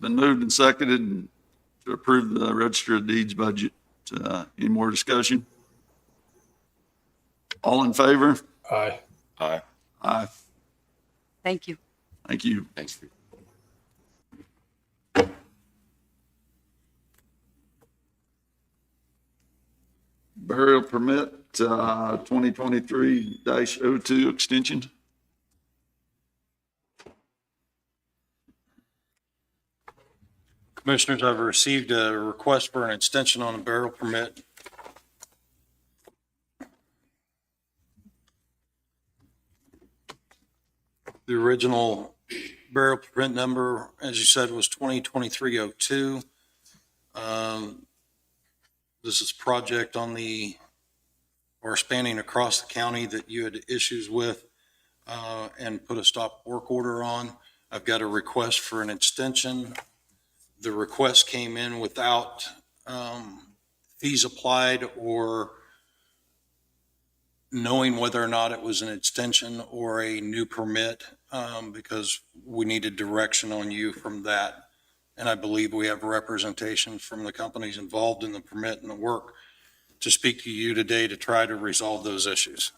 Speaker 2: Been moved and seconded to approve the Register of Deeds budget. Any more discussion? All in favor?
Speaker 9: Aye.
Speaker 3: Aye.
Speaker 2: Aye.
Speaker 14: Thank you.
Speaker 2: Thank you.
Speaker 3: Thanks.
Speaker 2: Burial permit, 2023-02 extension.
Speaker 6: Commissioners, I've received a request for an extension on a burial permit. The original burial permit number, as you said, was 2023-02. This is a project on or spanning across the county that you had issues with and put a stop work order on. I've got a request for an extension. The request came in without fees applied or knowing whether or not it was an extension or a new permit, because we needed direction on you from that. And I believe we have representation from the companies involved in the permit and the work to speak to you today to try to resolve those issues.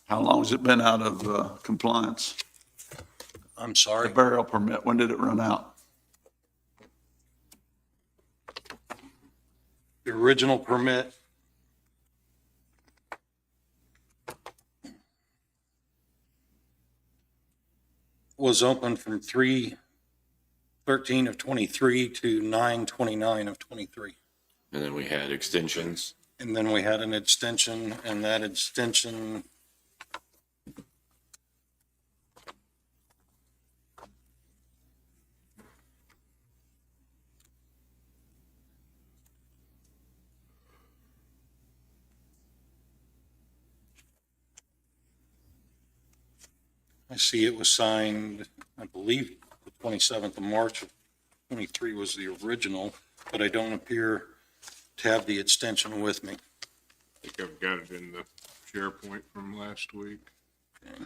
Speaker 2: How long has it been out of compliance?
Speaker 6: I'm
Speaker 2: The
Speaker 6: sorry.
Speaker 2: burial permit, when did it run out?
Speaker 6: The original permit was open from 3/13 of 23 to 9/29 of 23.
Speaker 3: And then we had extensions.
Speaker 6: And then we had an extension, and that extension I see it was signed, I believe, the 27th of March of 23 was the original, but I don't appear to have the extension with me.
Speaker 1: I think I've got it in the SharePoint from last week.
Speaker 6: Okay.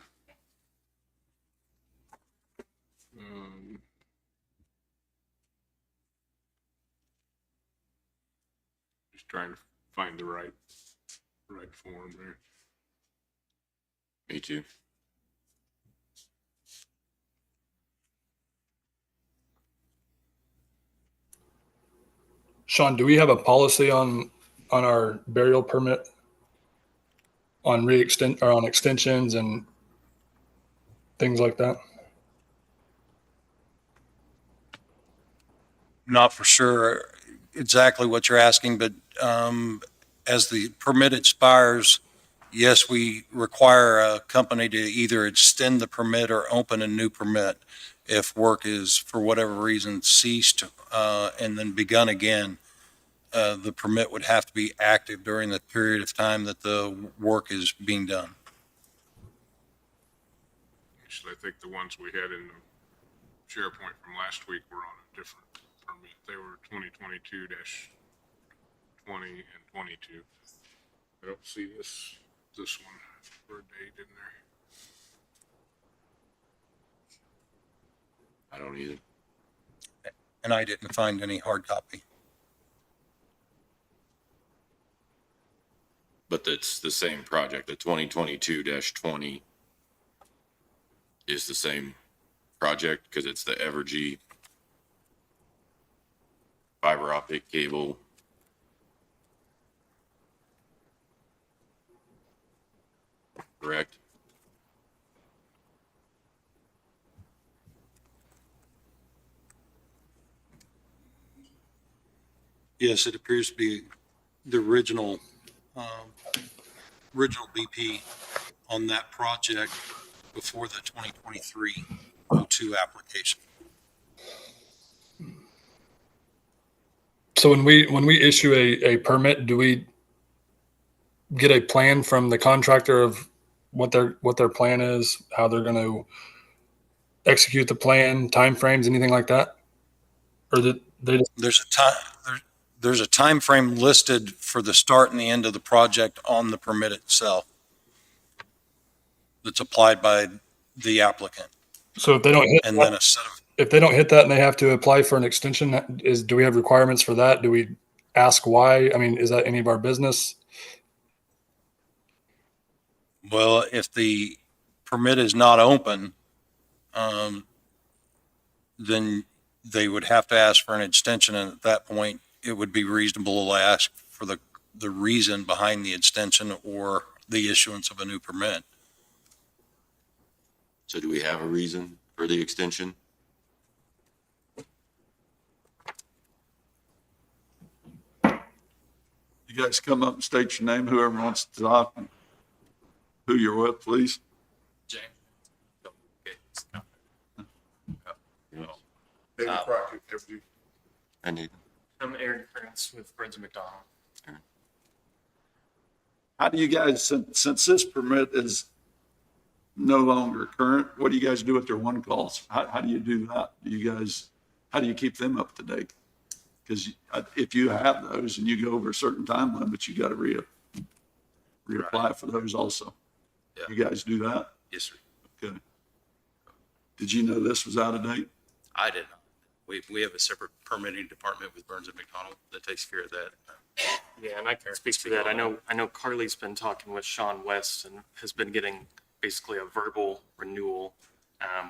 Speaker 1: Just trying to find the right form there.
Speaker 3: Me too.
Speaker 9: Sean, do we have a policy on our burial permit on on extensions and things like that?
Speaker 6: Not for sure exactly what you're asking, but as the permit expires, yes, we require a company to either extend the permit or open a new permit if work is, for whatever reason, ceased and then begun again. The permit would have to be active during the period of time that the work is being done.
Speaker 1: Actually, I think the ones we had in the SharePoint from last week were on a different permit. They were 2022-20 and 22. I don't see this one for a date in there.
Speaker 3: I don't either.
Speaker 6: And I didn't find any hard copy.
Speaker 3: But it's the same project. The 2022-20 is the same project because it's the Evergy fiber optic cable. Correct?
Speaker 6: Yes, it appears to be the original BP on that project before the 2023-02 application.
Speaker 9: So when we issue a permit, do we get a plan from the contractor of what their plan is, how they're going to execute the plan, timeframes, anything like that? Or that they just,
Speaker 6: There's a time frame listed for the start and the end of the project on the permit itself that's applied by the applicant.
Speaker 9: so if they don't hit
Speaker 6: And
Speaker 9: that,
Speaker 6: then a set of,
Speaker 9: if they don't hit that and they have to apply for an extension, do we have requirements for that? Do we ask why? I mean, is that any of our business?
Speaker 6: well, if the permit is not open, then they would have to ask for an extension. And at that point, it would be reasonable to ask for the reason behind the extension or the issuance of a new permit.
Speaker 3: So do we have a reason for the extension?
Speaker 2: You guys come up and state your name, whoever wants to talk, and who you're with, please.
Speaker 1: David Crockett, Evergy.
Speaker 3: I need.
Speaker 15: I'm Aaron Prince with Burns & McDonald.
Speaker 2: How do you guys, since this permit is no longer current, what do you guys do with their one calls? How do you do that? How do you keep them up to date? Because if you have those and you go over a certain time limit, you got to reapply for those also.
Speaker 15: Yeah.
Speaker 2: You guys do that?
Speaker 15: Yes, sir.
Speaker 2: Okay. Did you know this was out of date?
Speaker 15: I did not. We have a separate permitting department with Burns & McDonald that takes care of that.
Speaker 16: Yeah, and I can speak to that. I know Carly's been talking with Sean West and has been getting basically a verbal renewal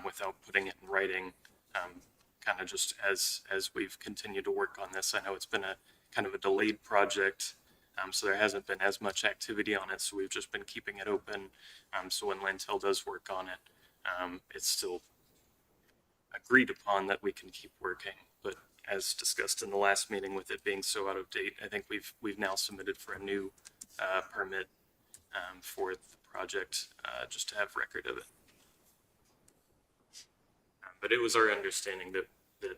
Speaker 16: without putting it in writing, kind of just as we've continued to work on this. I know it's been a kind of a delayed project, so there hasn't been as much activity on it. So we've just been keeping it open. So when Lintel does work on it, it's still agreed upon that we can keep working. But as discussed in the last meeting, with it being so out of date, I think we've now submitted for a new permit for the project, just to have record of it. But it was our understanding that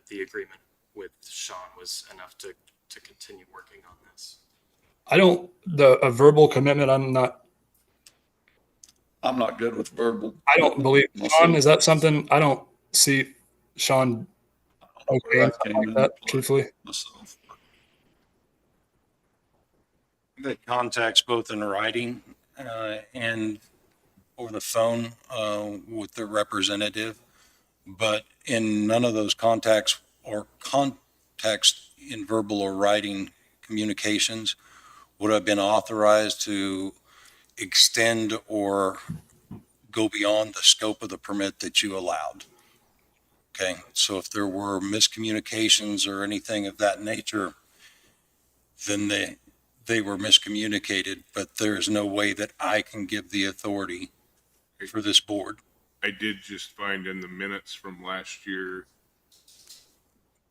Speaker 16: the agreement with Sean was enough to continue working on this.
Speaker 9: A verbal commitment, I'm not
Speaker 2: good with verbal.
Speaker 9: I don't believe, Sean, is that something, I don't see Sean okay like that, truthfully.
Speaker 2: Myself.
Speaker 6: That contacts both in writing and over the phone with the representative, but in none of those contacts or context in verbal or writing communications would have been authorized to extend or go beyond the scope of the permit that you allowed. Okay, so if there were miscommunications or anything of that nature, then they were miscommunicated, but there is no way that I can give the authority for this board.
Speaker 1: I did just find in the minutes from last year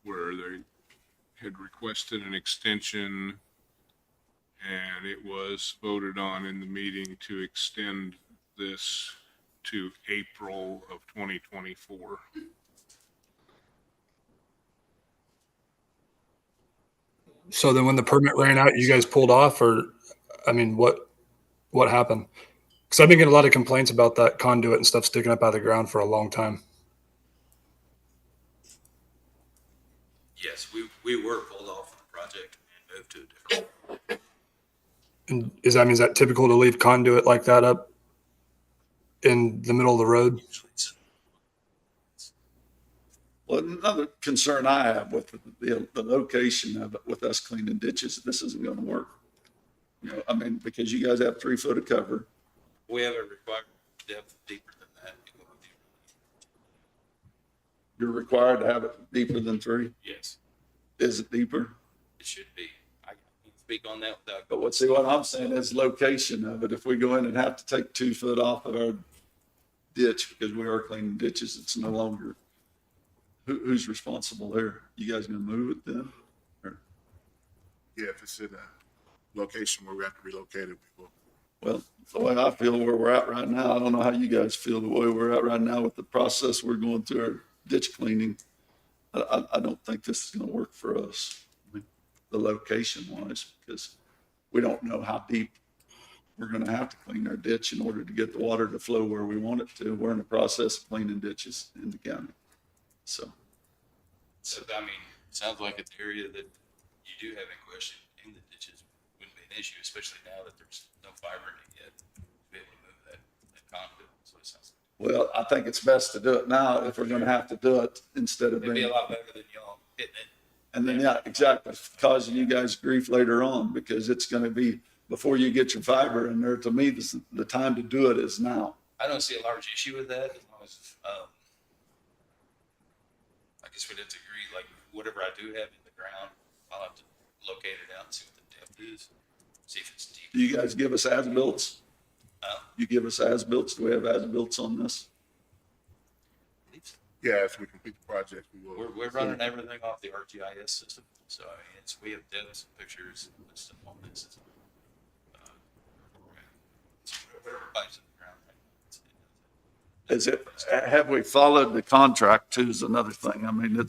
Speaker 1: where they had requested an extension and it was voted on in the meeting to extend this to April of 2024.
Speaker 9: So then when the permit ran out, you guys pulled off, or, I mean, what happened? Because I've been getting a lot of complaints about that conduit and stuff sticking up out of the ground for a long time.
Speaker 15: Yes, we were pulled off the project and moved to a different.
Speaker 9: And is that typical to leave conduit like that up in the middle of the road?
Speaker 2: Well, another concern I have with the location of it, with us cleaning ditches, this isn't gonna work. You know, I mean, because you guys have 3 foot of cover.
Speaker 15: We have a required depth deeper than that.
Speaker 2: You're required to have it deeper than 3.
Speaker 15: Yes,
Speaker 2: Is it deeper?
Speaker 15: it should be. I can't speak on that without.
Speaker 2: But what I'm saying is location of it. If we go in and have to take 2 foot off of our ditch because we are cleaning ditches, it's no longer, who's responsible there? You guys gonna move it then?
Speaker 11: Yeah, if it's in a location where we have to relocate it, we will.
Speaker 2: Well, the way I feel where we're at right now, I don't know how you guys feel the way we're at right now with the process we're going through our ditch cleaning. I don't think this is gonna work for us, the location wise, because we don't know how deep we're gonna have to clean our ditch in order to get the water to flow where we want it to. We're in the process of cleaning ditches in the county. So,
Speaker 15: I mean, it sounds like it's an area that you do have in question in the ditches wouldn't be an issue, especially now that there's no fiber in it yet, to be able to move that conduit. So it sounds like.
Speaker 2: well, I think it's best to do it now if we're gonna have to do it instead of
Speaker 15: It'd be
Speaker 2: being.
Speaker 15: a lot better than y'all hitting it.
Speaker 2: And then, yeah, exactly, causing you guys grief later on, because it's gonna be, before you get your fiber in there, to me, the time to do it is now.
Speaker 15: I don't see a large issue with that as long as, I guess we'd have to agree, like, whatever I do have in the ground, I'll have to locate it out and see what the depth is, see if it's deep.
Speaker 2: Do you guys give us as-bills? You give us as-bills? Do we have as-bills on this?
Speaker 11: Yeah, as we complete the project, we will.
Speaker 15: We're running everything off the ArcGIS system, so I mean, we have depths, pictures, and stuff on this. Whatever pipes in the ground.
Speaker 2: Have we followed the contract too is another thing. I mean,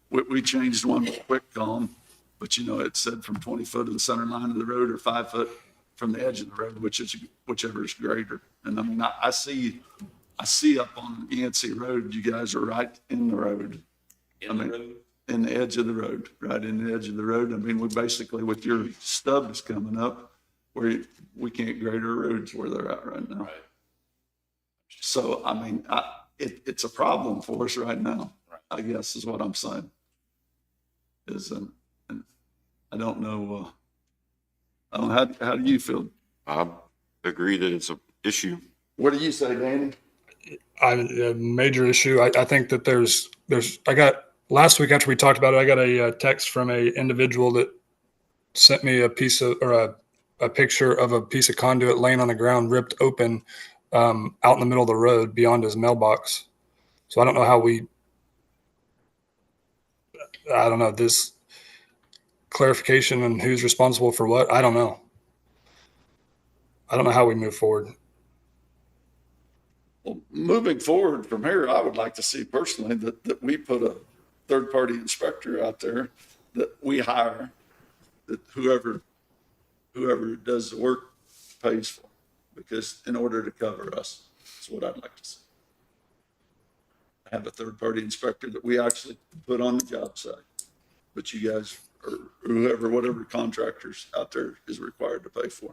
Speaker 2: we changed one with Quick Calm, but it said from 20 foot of the center line of the road or 5 foot from the edge of the road, whichever is greater. And I mean, I see up on Yancey Road, you guys are right in the road.
Speaker 15: In the road?
Speaker 2: In the edge of the road, right in the edge of the road. I mean, we basically, with your stubs coming up, where we can't grade our roads where they're at right now.
Speaker 15: Right.
Speaker 2: So, I mean, it's a problem for us right now,
Speaker 15: Right.
Speaker 2: I guess is what I'm saying. And I don't know, how do you feel?
Speaker 3: I agree that it's an issue.
Speaker 2: What do you say, Danny?
Speaker 9: A major issue. I think that I got, last week after we talked about it, I got a text from a individual that sent me a picture of a piece of conduit laying on the ground, ripped open, out in the middle of the road beyond his mailbox. So I don't know how this clarification and who's responsible for what. I don't know. I don't know how we move forward.
Speaker 2: Well, moving forward from here, I would like to see personally that we put a third-party inspector out there that we hire, that whoever does the work pays for, because in order to cover us, that's what I'd like to see. Have a third-party inspector that we actually put on the job site, but you guys or whatever contractors out there is required to pay for.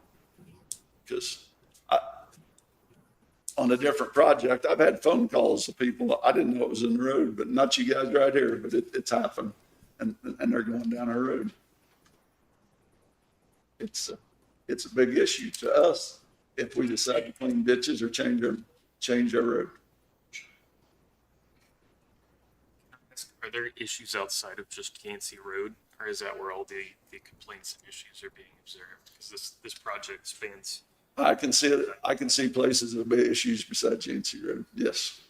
Speaker 2: Because on a different project, I've had phone calls of people, I didn't know it was in the road, but not you guys right here, but it's happened, and they're going down our road. It's a big issue to us if we decide to clean ditches or change our road.
Speaker 16: Are there issues outside of just Yancey Road, or is that where all the complaints and issues are being observed? Because this project spans.
Speaker 2: I can see places that be issues besides Yancey Road. Yes,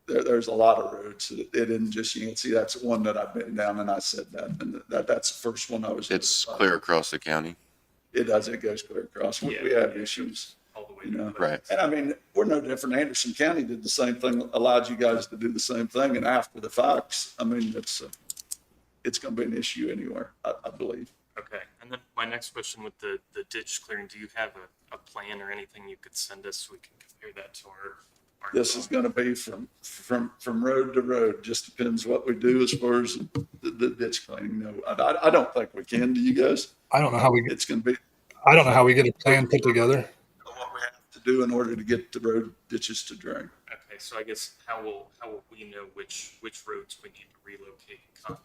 Speaker 2: there's a lot of roads. It isn't just Yancey. That's one that I've been down, and I said that, and that's the first one I was.
Speaker 3: It's clear across the county.
Speaker 2: It does. It goes clear across. We have issues.
Speaker 16: All the way
Speaker 3: Right.
Speaker 2: And I mean, we're no different. Anderson County did the same thing, allowed you guys to do the same thing. And after the facts, I mean, it's going to be an issue anywhere, I believe.
Speaker 16: Okay. And then my next question with the ditch clearing, do you have a plan or anything you could send us so we can compare that to our
Speaker 2: This is gonna be from road to road, just depends what we do as far as the ditch cleaning. No, I don't think we can, do you guys?
Speaker 9: I don't know how we
Speaker 2: It's gonna be
Speaker 9: I don't know how we get a plan put together.
Speaker 2: what we have to do in order to get the road ditches to drain.
Speaker 16: Okay, so I guess how will we know which roads we need to relocate conduit?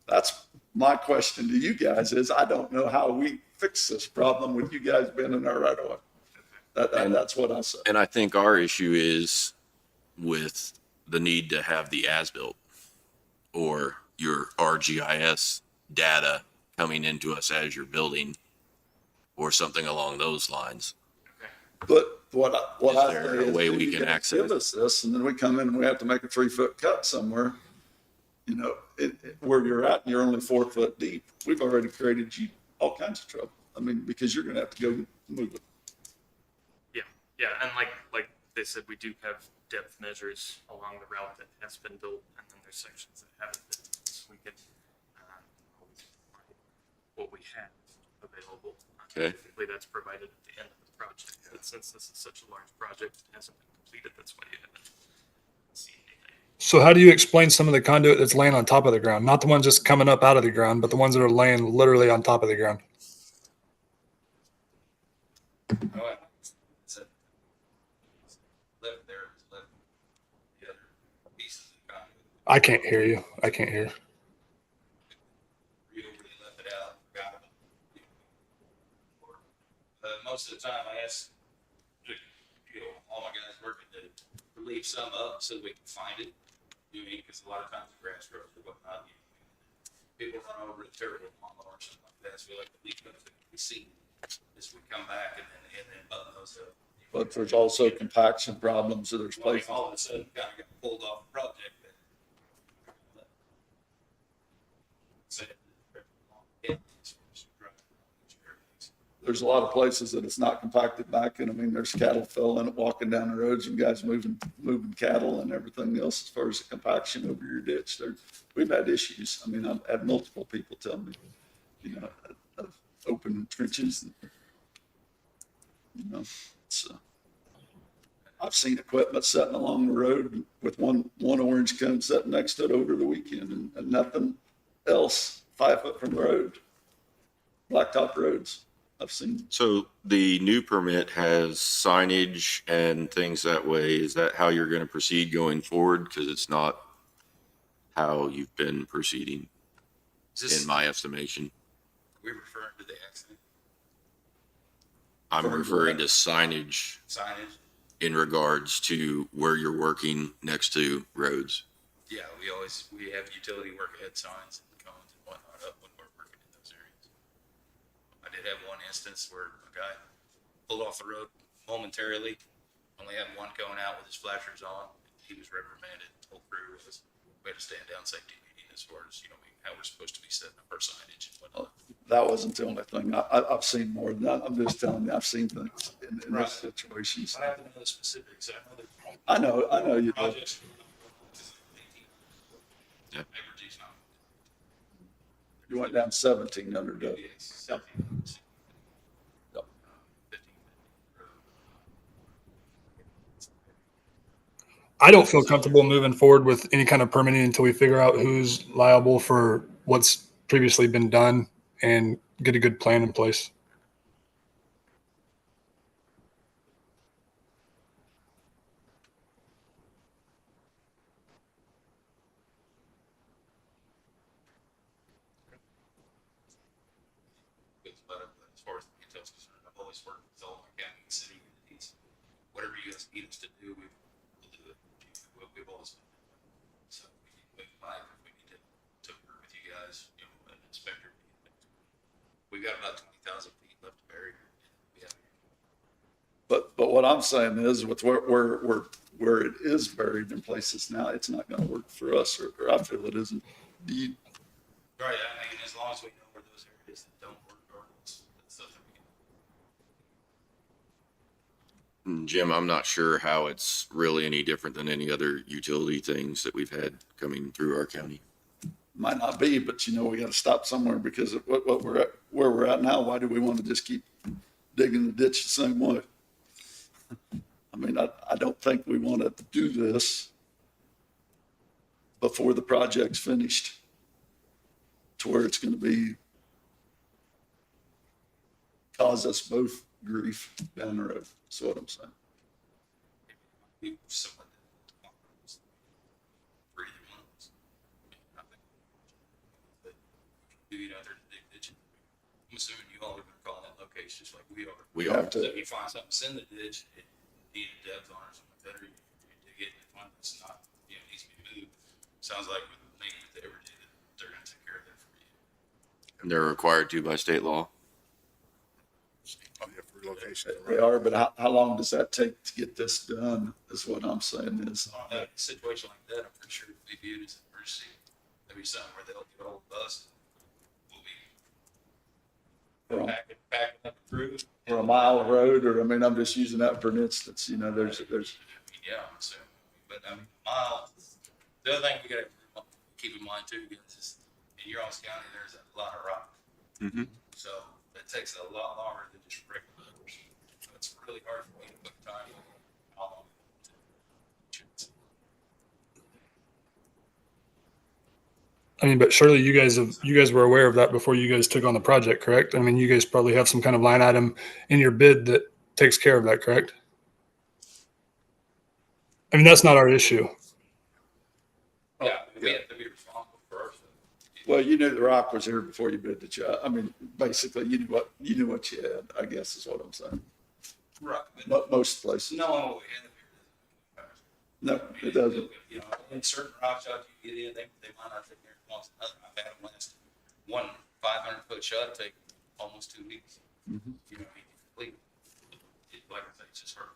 Speaker 2: That's my question to you guys is, I don't know how we fix this problem with you guys being in our right of way. That's what I said.
Speaker 3: And I think our issue is with the need to have the as-built or your RGIS data coming into us as you're building or something along those lines.
Speaker 2: But what I
Speaker 3: there
Speaker 2: say
Speaker 3: a
Speaker 2: is,
Speaker 3: way
Speaker 2: do
Speaker 3: we
Speaker 2: you
Speaker 3: can
Speaker 2: guys
Speaker 3: access
Speaker 2: give us this, and then we come in and we have to make a 3-foot cut somewhere, you know, where you're at and you're only 4 foot deep. We've already created you all kinds of trouble. I mean, because you're gonna have to go move it.
Speaker 16: Yeah, and like they said, we do have depth measures along the route that has been built, and then there's sections that haven't been. So we can always provide what we have available.
Speaker 3: Okay.
Speaker 16: Typically, that's provided at the end of the project. But since this is such a large project, it hasn't been completed. That's why you haven't seen anything.
Speaker 9: So how do you explain some of the conduit that's laying on top of the ground? Not the ones just coming up out of the ground, but the ones that are laying literally on top of the ground.
Speaker 15: Left there, left the other pieces of conduit.
Speaker 9: I can't hear you. I can't hear.
Speaker 15: Really left it out, forgot about it. Most of the time I ask, all my guys working to leave some up so we can find it. You know, because a lot of times the grass grows or whatnot. People run over a terrible lawnmower or something like that, so we like to leave those that we see as we come back and then button those up.
Speaker 2: But there's also compaction problems, so there's
Speaker 15: Like
Speaker 2: places.
Speaker 15: all of a sudden kind of got pulled off the project.
Speaker 2: There's a lot of places that it's not compacted back in. I mean, there's cattle fell in it walking down the roads and guys moving cattle and everything else as far as the compaction over your ditch. We've had issues. I mean, I've had multiple people tell me, you know, of open trenches. You know, it's, I've seen equipment sitting along the road with one orange cone sitting next to it over the weekend and nothing else 5 foot from the road. Blacktop roads. I've seen.
Speaker 3: So the new permit has signage and things that way. Is that how you're going to proceed going forward? Because it's not how you've been proceeding, in my estimation.
Speaker 15: We're referring to the accident
Speaker 3: I'm referring to signage
Speaker 15: signage.
Speaker 3: in regards to where you're working next to roads.
Speaker 15: Yeah, we have utility work ahead signs and cones and whatnot up when we're working in those areas. I did have one instance where a guy pulled off the road momentarily, only had one cone out with his flashers on. He was reprimanded. The whole crew was, we had a stand down safety meeting as far as, how we're supposed to be setting up our signage and whatnot.
Speaker 2: That wasn't the only thing. I've seen more than that. I'm just telling you, I've seen things in
Speaker 15: Right.
Speaker 2: those situations.
Speaker 15: I have to know the specifics.
Speaker 2: I know you do.
Speaker 15: Projects.
Speaker 3: Yeah.
Speaker 15: Evergy's not.
Speaker 2: You went down 1700.
Speaker 15: Yes,
Speaker 2: Yep.
Speaker 15: 15.
Speaker 9: I don't feel comfortable moving forward with any kind of permitting until we figure out who's liable for what's previously been done and get a good plan in place.
Speaker 15: But as far as the details concerned, I've always worked with all my county and city entities. Whatever you guys need us to do, we'll do it. We've always been. So we can buy if we need to work with you guys, an inspector. We've got about 20,000 feet left to bury. Yeah.
Speaker 2: But what I'm saying is with where it is buried in places now, it's not going to work for us, or I feel it isn't. Do you?
Speaker 15: Right. I mean, as long as we know where those areas that don't work are, that's something we can.
Speaker 3: Jim, I'm not sure how it's really any different than any other utility things that we've had coming through our county.
Speaker 2: Might not be, but we got to stop somewhere because of what we're at, where we're at now. Why do we want to just keep digging the ditch the same way? I mean, I don't think we want to do this before the project's finished to where it's going to be, cause us both grief down the road. That's what I'm saying.
Speaker 15: Maybe someone that was 3 months. I think that do you know they're dig ditching. I'm assuming you all are gonna call that location just like we are.
Speaker 2: We are.
Speaker 15: So if you find something, send the ditch, it needed depth on it or something better, you dig it and find it's not, needs to be moved. Sounds like with the maintenance they ever did, they're gonna take care of that for you.
Speaker 3: And they're required to by state law.
Speaker 11: Oh, yeah, for relocation.
Speaker 2: They are, but how long does that take to get this done is what I'm saying is.
Speaker 15: On a situation like that, I'm pretty sure if we viewed it as an emergency, there'd be something where they'll get a hold of us. We'll be packing up the crew.
Speaker 2: For a mile of road, or, I mean, I'm just using that for an instance, there's,
Speaker 15: Yeah, so, but I mean, miles, the other thing we gotta keep in mind too, guys, is in Urals County, there's a lot of rock.
Speaker 3: Mm-hmm.
Speaker 15: So it takes a lot longer than just regular hours. So it's really hard for me to put time on how long.
Speaker 9: I mean, but surely you guys were aware of that before you guys took on the project, correct? I mean, you guys probably have some kind of line item in your bid that takes care of that, correct? I mean, that's not our issue.
Speaker 15: Yeah, we have to be responsible for ourselves.
Speaker 2: well, you knew the rock was here before you bid the job. I mean, basically, you knew what you had, I guess is what I'm saying.
Speaker 15: Right. But
Speaker 2: Most places.
Speaker 15: no,
Speaker 2: No, it doesn't.
Speaker 15: In certain rock shots you get in, they might not take care of once another. I've had them last one 500-foot shot take almost 2 weeks.
Speaker 2: Mhm.
Speaker 15: Complete. Like I say, it's just hard.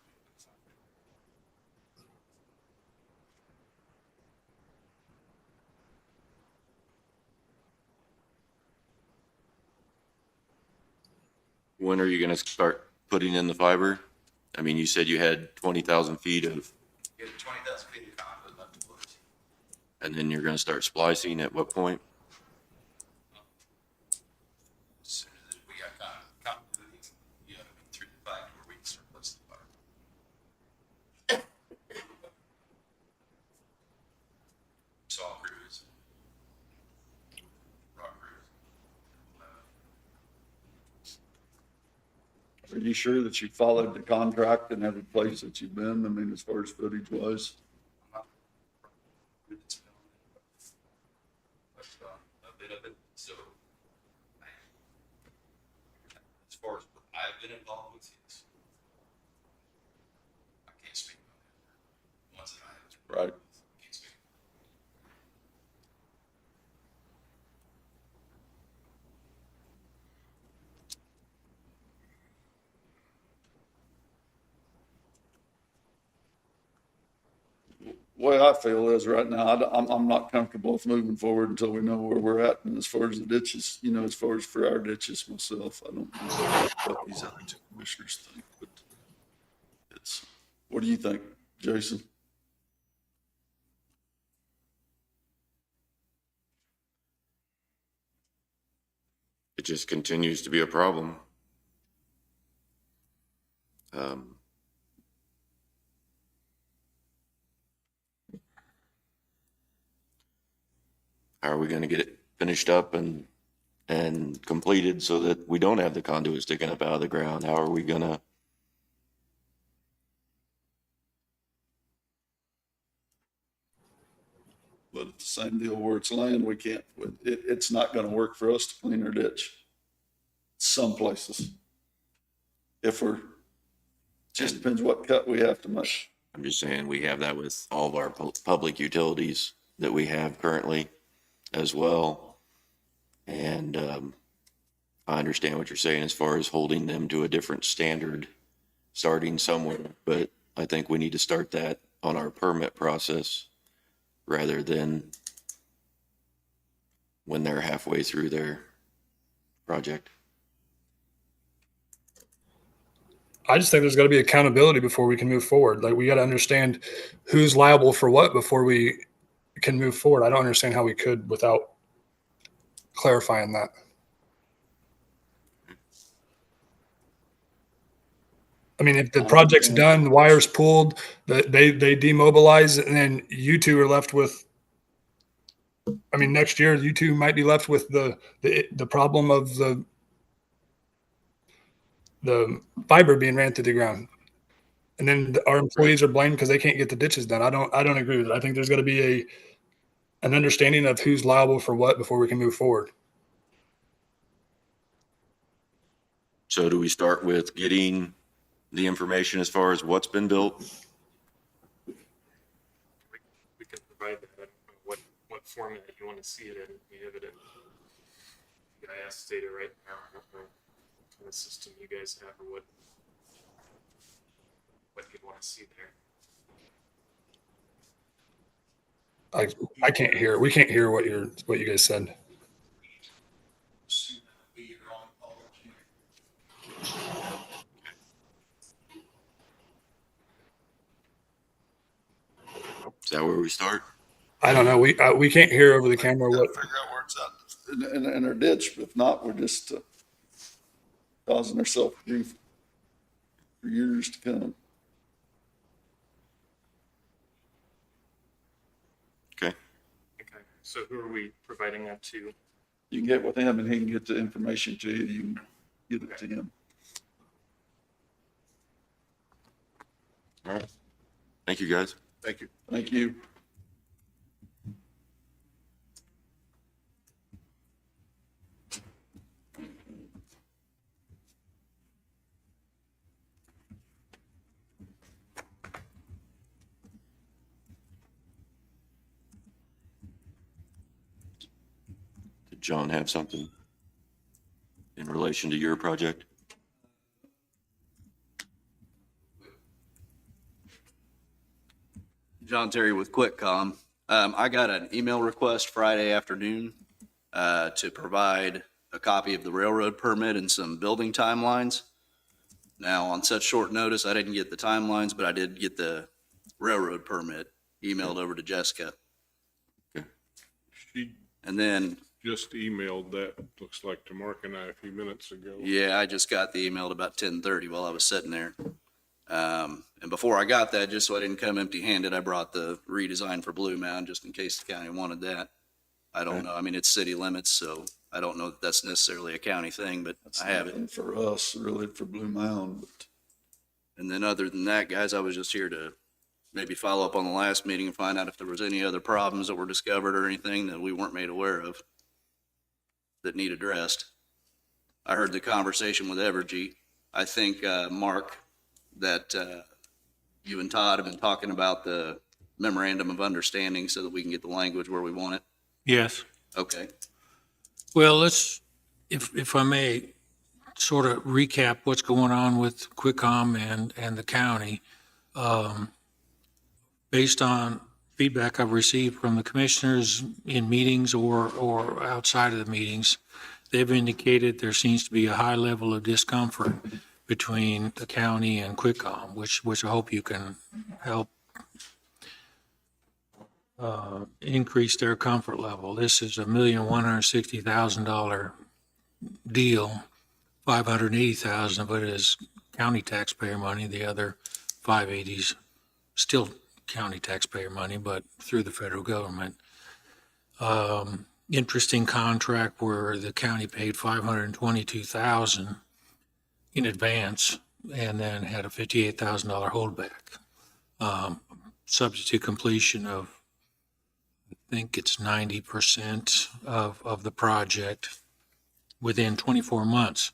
Speaker 3: When are you going to start putting in the fiber? I mean, you said you had 20,000 feet of,
Speaker 15: Get 20,000 feet of conduit left to place.
Speaker 3: and then you're going to start splicing at what point?
Speaker 15: As soon as we got continuity, through the fact where we can start placing the fire. Saw crews. Rock crews.
Speaker 2: Are you sure that you followed the contract in every place that you've been? I mean, as far as footage was?
Speaker 15: It's been a bit of it, so as far as what I've been involved with, yes. I can't speak on it. Ones that I have.
Speaker 2: Right.
Speaker 15: Can't speak.
Speaker 2: The way I feel is right now, I'm not comfortable with moving forward until we know where we're at. And as far as the ditches, as far as for our ditches myself, I don't know what these other two commissioners think, but what do you think, Jason?
Speaker 3: It just continues to be a problem. How are we going to get it finished up and completed so that we don't have the conduit sticking up out of the ground? How are we going to?
Speaker 2: But it's the same deal where it's land, we can't, it's not gonna work for us to clean our ditch. Some places. Just depends what cut we have to make.
Speaker 3: I'm just saying we have that with all of our public utilities that we have currently as well. And I understand what you're saying as far as holding them to a different standard, starting somewhere. But I think we need to start that on our permit process rather than when they're halfway through their project.
Speaker 9: I just think there's got to be accountability before we can move forward. Like, we got to understand who's liable for what before we can move forward. I don't understand how we could without clarifying that. I mean, if the project's done, the wire's pulled, they demobilize, and then you two are left with, I mean, next year, you two might be left with the problem of the fiber being ran through the ground. And then our employees are blamed because they can't get the ditches done. I don't agree with it. I think there's got to be an understanding of who's liable for what before we can move forward.
Speaker 3: So do we start with getting the information as far as what's been built?
Speaker 16: We can provide that. I don't know what format you want to see it in. We have it in GIS data right now. I don't know what kind of system you guys have or what you'd want to see there.
Speaker 9: I can't hear. We can't hear what you guys said.
Speaker 3: Is that where we start?
Speaker 9: I don't know. We can't hear over the camera what.
Speaker 2: Figure out where it's at in our ditch. If not, we're just causing ourselves grief for years to come.
Speaker 3: Okay.
Speaker 16: Okay. So who are we providing that to?
Speaker 2: You can get with him and he can get the information to you. You can give it to him.
Speaker 3: All right. Thank you, guys.
Speaker 4: Thank you.
Speaker 2: Thank you.
Speaker 3: Did John have something in relation to your project?
Speaker 17: John Terry with QuickCom. I got an email request Friday afternoon to provide a copy of the railroad permit and some building timelines. Now, on such short notice, I didn't get the timelines, but I did get the railroad permit emailed over to Jessica.
Speaker 1: She
Speaker 17: And then,
Speaker 1: just emailed that, looks like, to Mark and I a few minutes ago.
Speaker 17: yeah, I just got the email at about 10:30 while I was sitting there. And before I got that, just so I didn't come empty-handed, I brought the redesign for Blue Mound just in case the county wanted that. I don't know. I mean, it's city limits, so I don't know that that's necessarily a county thing, but
Speaker 2: That's
Speaker 17: I have it.
Speaker 2: nothing for us, really, for Blue Mound. But
Speaker 17: And then other than that, guys, I was just here to maybe follow up on the last meeting and find out if there was any other problems that were discovered or anything that we weren't made aware of that need addressed. I heard the conversation with Evergy. I think, Mark, that you and Todd have been talking about the memorandum of understanding so that we can get the language where we want it.
Speaker 10: Yes.
Speaker 17: Okay.
Speaker 10: Well, let's, if I may, sort of recap what's going on with QuickCom and the county. Based on feedback I've received from the commissioners in meetings or outside of the meetings, they've indicated there seems to be a high level of discomfort between the county and QuickCom, which I hope you can help increase their comfort level. This is $1,160,000 deal. $580,000 of it is county taxpayer money. The other 580s still county taxpayer money, but through the federal government. Interesting contract where the county paid $522,000 in advance and then had a $58,000 holdback, subject to completion of, I think it's 90% of the project within 24 months.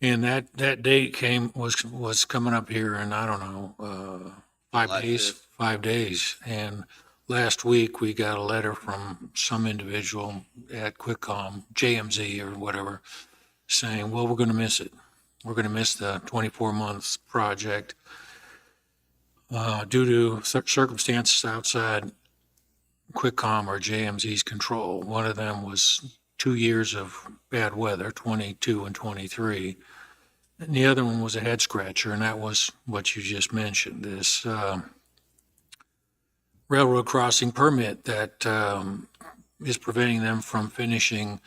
Speaker 10: And that date was coming up here in, I don't know, 5 days, 5 days. And last week we got a letter from some individual at QuickCom, JMZ or whatever, saying, well, we're going to miss it. We're going to miss the 24 months project due to circumstances outside QuickCom or JMZ's control. One of them was 2 years of bad weather, 22 and 23. And the other one was a head scratcher, and that was what you just mentioned, this railroad crossing permit that is preventing them from finishing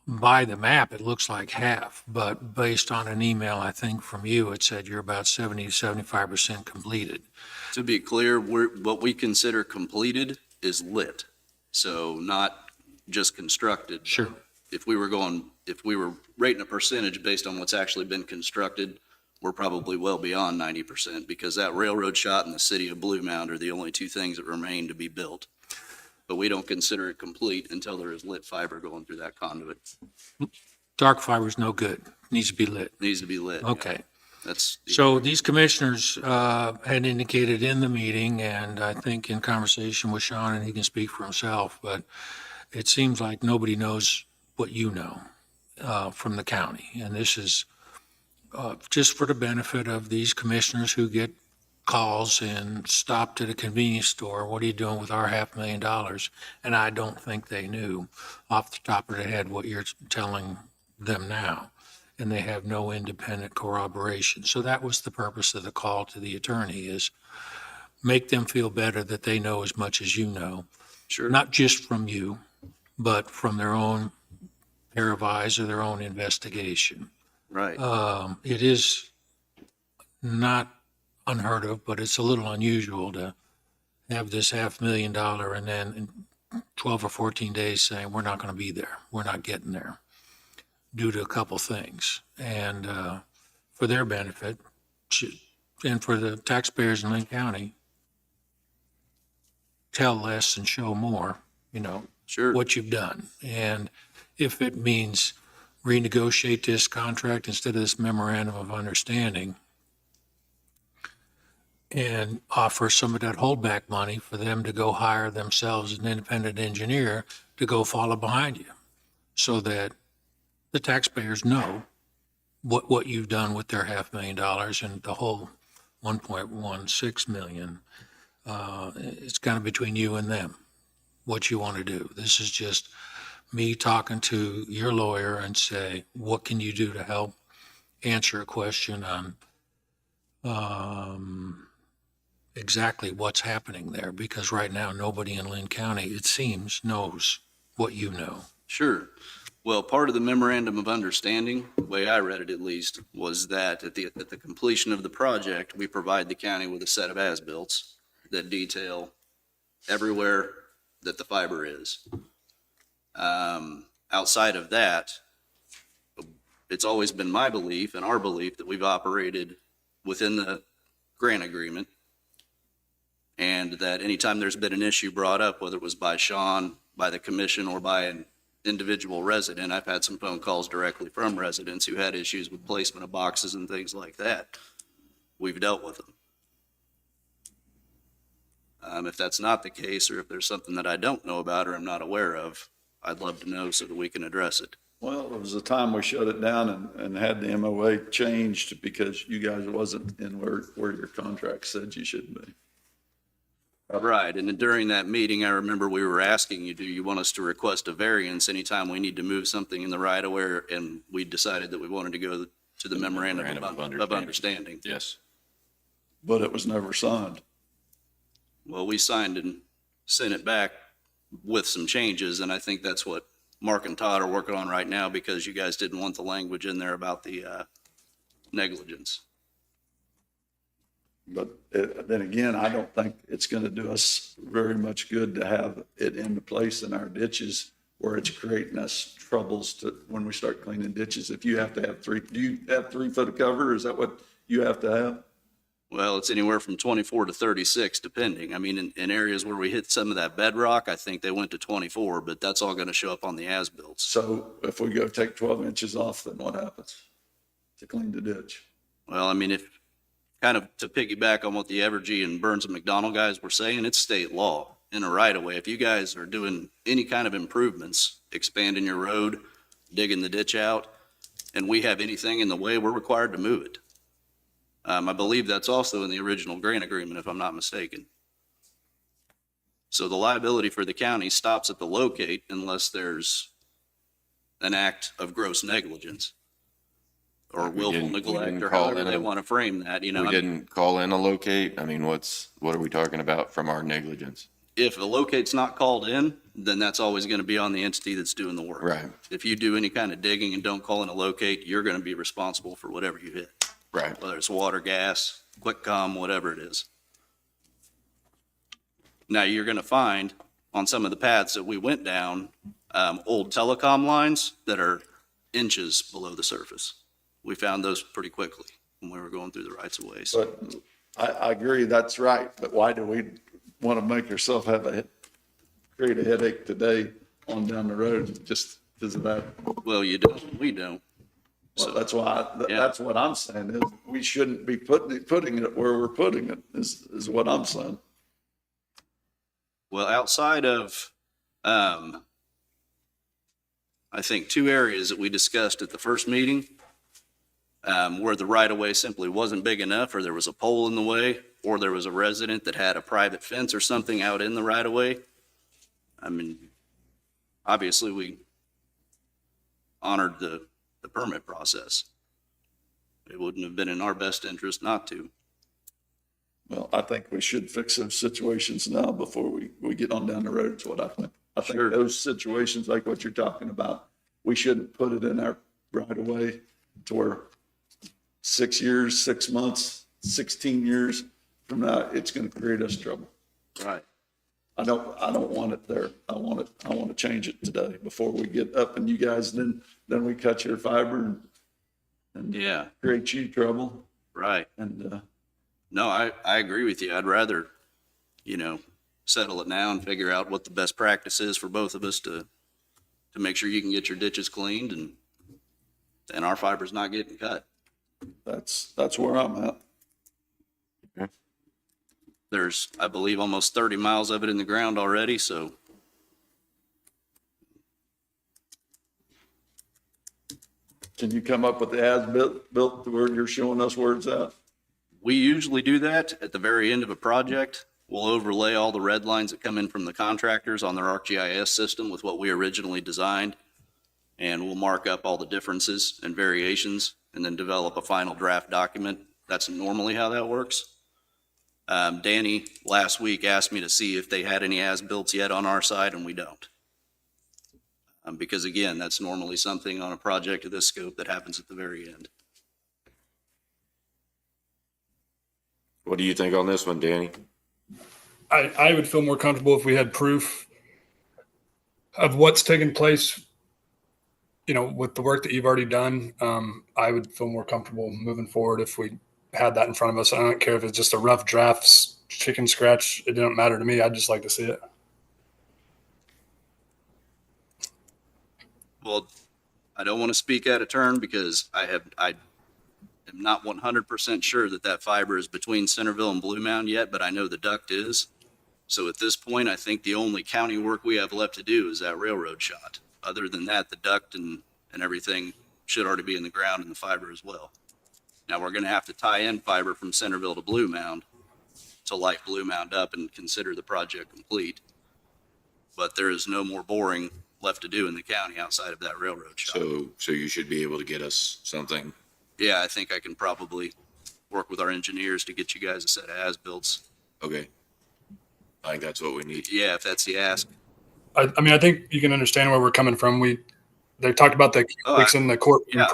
Speaker 10: by the map, it looks like half, but based on an email, I think from you, it said you're about 70, 75% completed.
Speaker 17: To be clear, what we consider completed is lit. So not just constructed.
Speaker 10: Sure.
Speaker 17: If we were rating a percentage based on what's actually been constructed, we're probably well beyond 90% because that railroad shot and the city of Blue Mound are the only two things that remain to be built. But we don't consider it complete until there is lit fiber going through that conduit.
Speaker 10: Dark fiber's no good. Needs to be lit.
Speaker 17: Needs to be lit. yeah.
Speaker 10: Okay.
Speaker 17: That's.
Speaker 10: So these commissioners had indicated in the meeting, and I think in conversation with Sean, and he can speak for himself, but it seems like nobody knows what you know from the county. And this is just for the benefit of these commissioners who get calls and stopped at a convenience store. What are you doing with our $500,000? And I don't think they knew off the top of their head what you're telling them now. And they have no independent corroboration. So that was the purpose of the call to the attorney, is make them feel better that they know as much as you know.
Speaker 17: Sure.
Speaker 10: Not just from you, but from their own pair of eyes or their own investigation.
Speaker 17: Right.
Speaker 10: It is not unheard of, but it's a little unusual to have this $500,000 and then in 12 or 14 days saying, we're not going to be there. We're not getting there due to a couple things. And for their benefit and for the taxpayers in Linn County, tell less and show more,
Speaker 17: Sure.
Speaker 10: what you've done. And if it means renegotiate this contract instead of this memorandum of understanding and offer some of that holdback money for them to go hire themselves an independent engineer to go follow behind you so that the taxpayers know what you've done with their $500,000 and the whole 1.16 million. It's kind of between you and them, what you want to do. This is just me talking to your lawyer and say, what can you do to help answer a question on exactly what's happening there? Because right now, nobody in Linn County, it seems, knows what you know.
Speaker 17: Sure. Well, part of the memorandum of understanding, the way I read it at least, was that at the completion of the project, we provide the county with a set of as-bills that detail everywhere that the fiber is. Outside of that, it's always been my belief and our belief that we've operated within the grant agreement, and that anytime there's been an issue brought up, whether it was by Sean, by the commission, or by an individual resident, I've had some phone calls directly from residents who had issues with placement of boxes and things like that. We've dealt with them. If that's not the case, or if there's something that I don't know about or I'm not aware of, I'd love to know so that we can address it.
Speaker 2: Well, there was a time we shut it down and had the MOA changed because you guys wasn't in where your contract said you should be.
Speaker 17: Right, and then during that meeting, I remember we were asking you, do you want us to request a variance anytime we need to move something in the right of way? And we decided that we wanted to go to the memorandum of understanding.
Speaker 3: Yes.
Speaker 2: But it was never signed.
Speaker 17: Well, we signed and sent it back with some changes, and I think that's what Mark and Todd are working on right now because you guys didn't want the language in there about the negligence.
Speaker 2: But then again, I don't think it's going to do us very much good to have it into place in our ditches where it's creating us troubles when we start cleaning ditches. If you have to have do you have 3 foot of cover? Is that what you have to have?
Speaker 17: Well, it's anywhere from 24 to 36, depending. I mean, in areas where we hit some of that bedrock, I think they went to 24, but that's all going to show up on the as-built.
Speaker 2: So if we go take 12 inches off, then what happens to clean the ditch?
Speaker 17: Well, I mean, if kind of to piggyback on what the Evergy and Burns and McDonald guys were saying, it's state law in a right of way. If you guys are doing any kind of improvements, expanding your road, digging the ditch out, and we have anything in the way, we're required to move it. I believe that's also in the original grant agreement, if I'm not mistaken. So the liability for the county stops at the locate unless there's an act of gross negligence or willful neglect, or however they want to frame that,
Speaker 3: We didn't call in a locate. I mean, what are we talking about from our negligence?
Speaker 17: if a locate's not called in, then that's always going to be on the entity that's doing the work.
Speaker 3: Right.
Speaker 17: If you do any kind of digging and don't call in a locate, you're going to be responsible for whatever you hit,
Speaker 3: Right.
Speaker 17: whether it's water, gas, quick comm, whatever it is. Now, you're going to find on some of the paths that we went down, old telecom lines that are inches below the surface. We found those pretty quickly when we were going through the rights of ways.
Speaker 2: But I agree, that's right, but why do we want to make ourselves create a headache today on down the road just because of that?
Speaker 17: Well, you don't, we don't.
Speaker 2: Well, that's why,
Speaker 17: Yeah.
Speaker 2: that's what I'm saying is we shouldn't be putting it where we're putting it is what I'm saying.
Speaker 17: Well, outside of, I think 2 areas that we discussed at the first meeting, where the right of way simply wasn't big enough, or there was a pole in the way, or there was a resident that had a private fence or something out in the right of way. I mean, obviously we honored the permit process. It wouldn't have been in our best interest not to.
Speaker 2: Well, I think we should fix those situations now before we get on down the road, is what I think. I think
Speaker 17: Sure.
Speaker 2: those situations like what you're talking about, we shouldn't put it in our right of way to where 6 years, 6 months, 16 years from now, it's going to create us trouble.
Speaker 17: Right.
Speaker 2: I don't want it there. I want to change it today before we get up and you guys, then we cut your fiber and
Speaker 17: Yeah,
Speaker 2: create you trouble.
Speaker 17: right.
Speaker 2: And,
Speaker 17: No, I agree with you. I'd rather, settle it now and figure out what the best practice is for both of us to make sure you can get your ditches cleaned and our fiber's not getting cut.
Speaker 2: that's where I'm at.
Speaker 17: There's, I believe, almost 30 miles of it in the ground already, so
Speaker 2: Can you come up with the as-built to where you're showing us where it's at?
Speaker 17: we usually do that at the very end of a project. We'll overlay all the red lines that come in from the contractors on their ArcGIS system with what we originally designed. And we'll mark up all the differences and variations and then develop a final draft document. That's normally how that works. Danny last week asked me to see if they had any as-built yet on our side, and we don't. Because again, that's normally something on a project of this scope that happens at the very end.
Speaker 3: What do you think on this one, Danny?
Speaker 9: I would feel more comfortable if we had proof of what's taken place, with the work that you've already done. I would feel more comfortable moving forward if we had that in front of us. I don't care if it's just a rough drafts, chicken scratch. It didn't matter to me. I'd just like to see it.
Speaker 17: Well, I don't want to speak out of turn because I am not 100% sure that fiber is between Centerville and Blue Mound yet, but I know the duct is. So at this point, I think the only county work we have left to do is that railroad shot. Other than that, the duct and everything should already be in the ground and the fiber as well. Now we're going to have to tie in fiber from Centerville to Blue Mound to light Blue Mound up and consider the project complete. But there is no more boring left to do in the county outside of that railroad shot.
Speaker 3: So you should be able to get us something.
Speaker 17: Yeah, I think I can probably work with our engineers to get you guys a set of as-builts.
Speaker 3: Okay. I think that's what we need.
Speaker 17: Yeah, if that's the ask.
Speaker 9: I think you can understand where we're coming from. They talked about the acoustics in the courtroom,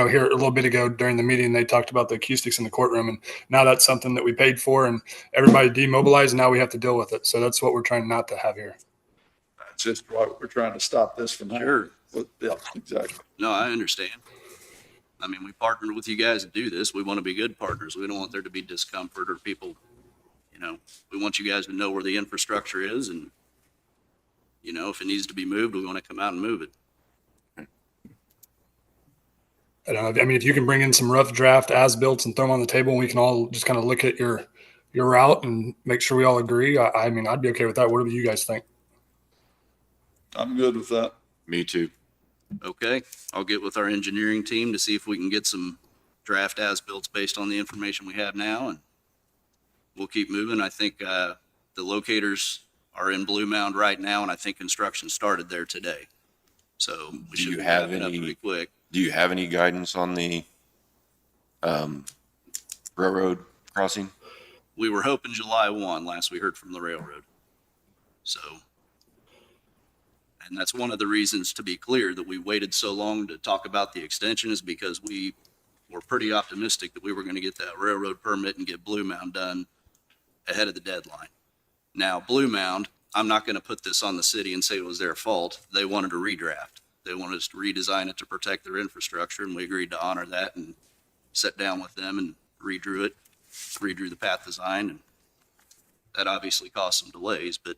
Speaker 9: here a little bit ago during the meeting. They talked about the acoustics in the courtroom, and now that's something that we paid for, and everybody demobilized. And now we have to deal with it. So that's what we're trying not to have here.
Speaker 2: That's just why we're trying to stop this from happening.
Speaker 17: Sure.
Speaker 2: Yeah, exactly.
Speaker 17: No, I understand. I mean, we partnered with you guys to do this. We want to be good partners. We don't want there to be discomfort or people, we want you guys to know where the infrastructure is, and, if it needs to be moved, we want to come out and move it.
Speaker 9: I don't know. I mean, if you can bring in some rough draft as-built and throw them on the table, and we can all just kind of look at your route and make sure we all agree. I mean, I'd be okay with that. What do you guys think?
Speaker 2: I'm good with that.
Speaker 3: Me too.
Speaker 17: Okay, I'll get with our engineering team to see if we can get some draft as-built based on the information we have now, and we'll keep moving. I think the locators are in Blue Mound right now, and I think construction started there today. So we should have it up pretty quick.
Speaker 3: Do you have any guidance on the railroad crossing?
Speaker 17: We were hoping July 1, last we heard from the railroad. So, and that's one of the reasons, to be clear, that we waited so long to talk about the extension, is because we were pretty optimistic that we were going to get that railroad permit and get Blue Mound done ahead of the deadline. Now, Blue Mound, I'm not going to put this on the city and say it was their fault. They wanted a redraft. They wanted us to redesign it to protect their infrastructure, and we agreed to honor that and sat down with them and redrew the path design, and that obviously caused some delays, but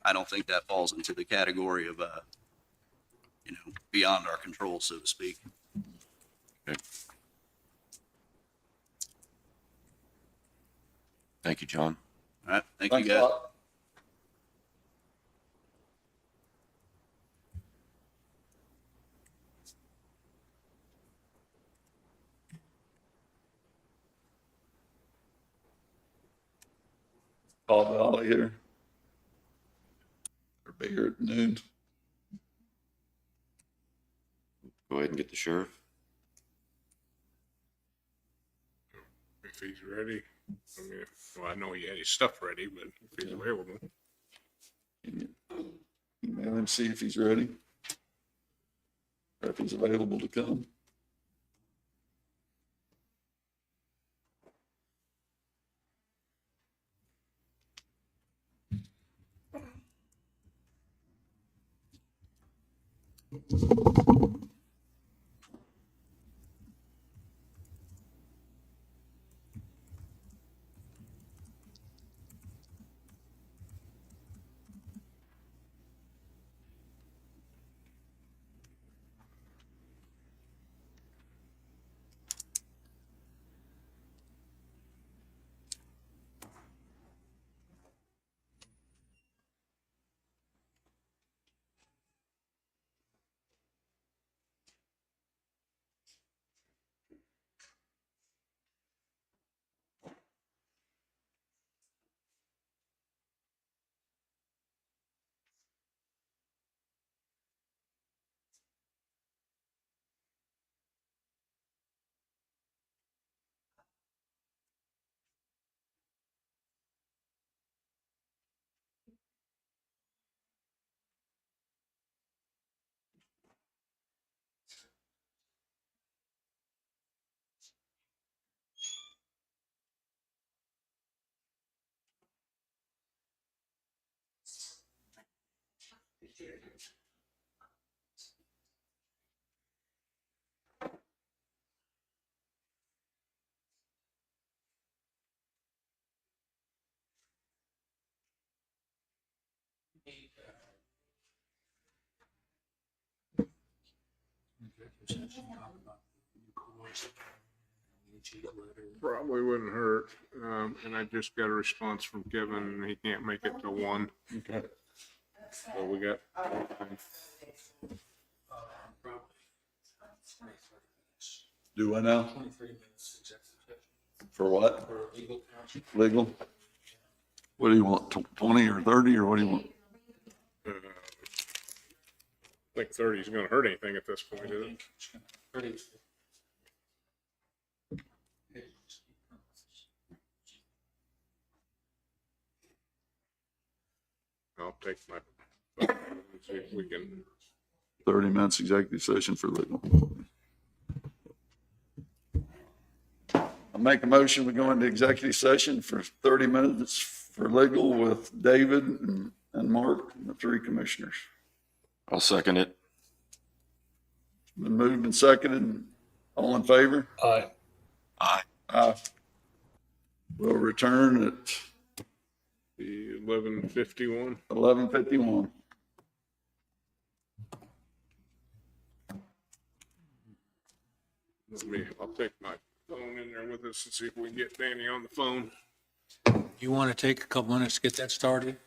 Speaker 17: I don't think that falls into the category of, beyond our control, so to speak.
Speaker 3: Thank you, John.
Speaker 17: All right, thank you,
Speaker 2: Thanks a
Speaker 17: guys.
Speaker 2: lot. Paul Valley here. Or be here at noon.
Speaker 3: Go ahead and get the sheriff.
Speaker 1: If he's ready. I mean, well, I know he had his stuff ready, but if he's available.
Speaker 2: Email him, see if he's ready. Or if he's available to come.
Speaker 1: Probably wouldn't hurt. And I just got a response from Kevin and he can't make it till 1.
Speaker 2: Okay.
Speaker 1: So we got time.
Speaker 2: Do I now? For what? Legal? What do you want, 20 or 30, or what do you want?
Speaker 1: I think 30 is going to hurt anything at this point, is it? I'll take my phone and see if we can.
Speaker 2: 30 minutes executive session for legal. I make a motion, we go into executive session for 30 minutes for legal with David and Mark, the 3 commissioners.
Speaker 3: I'll second it.
Speaker 2: Been moved and seconded. All in favor?
Speaker 9: Aye.
Speaker 3: Aye.
Speaker 2: Aye. We'll return at
Speaker 1: 11:51.
Speaker 2: 11:51.
Speaker 1: I'll take my phone in there with us and see if we can get Danny on the phone.
Speaker 10: You want to take a couple minutes to get that started?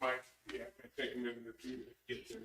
Speaker 1: Mike, yeah, I take a minute or 2 to get there.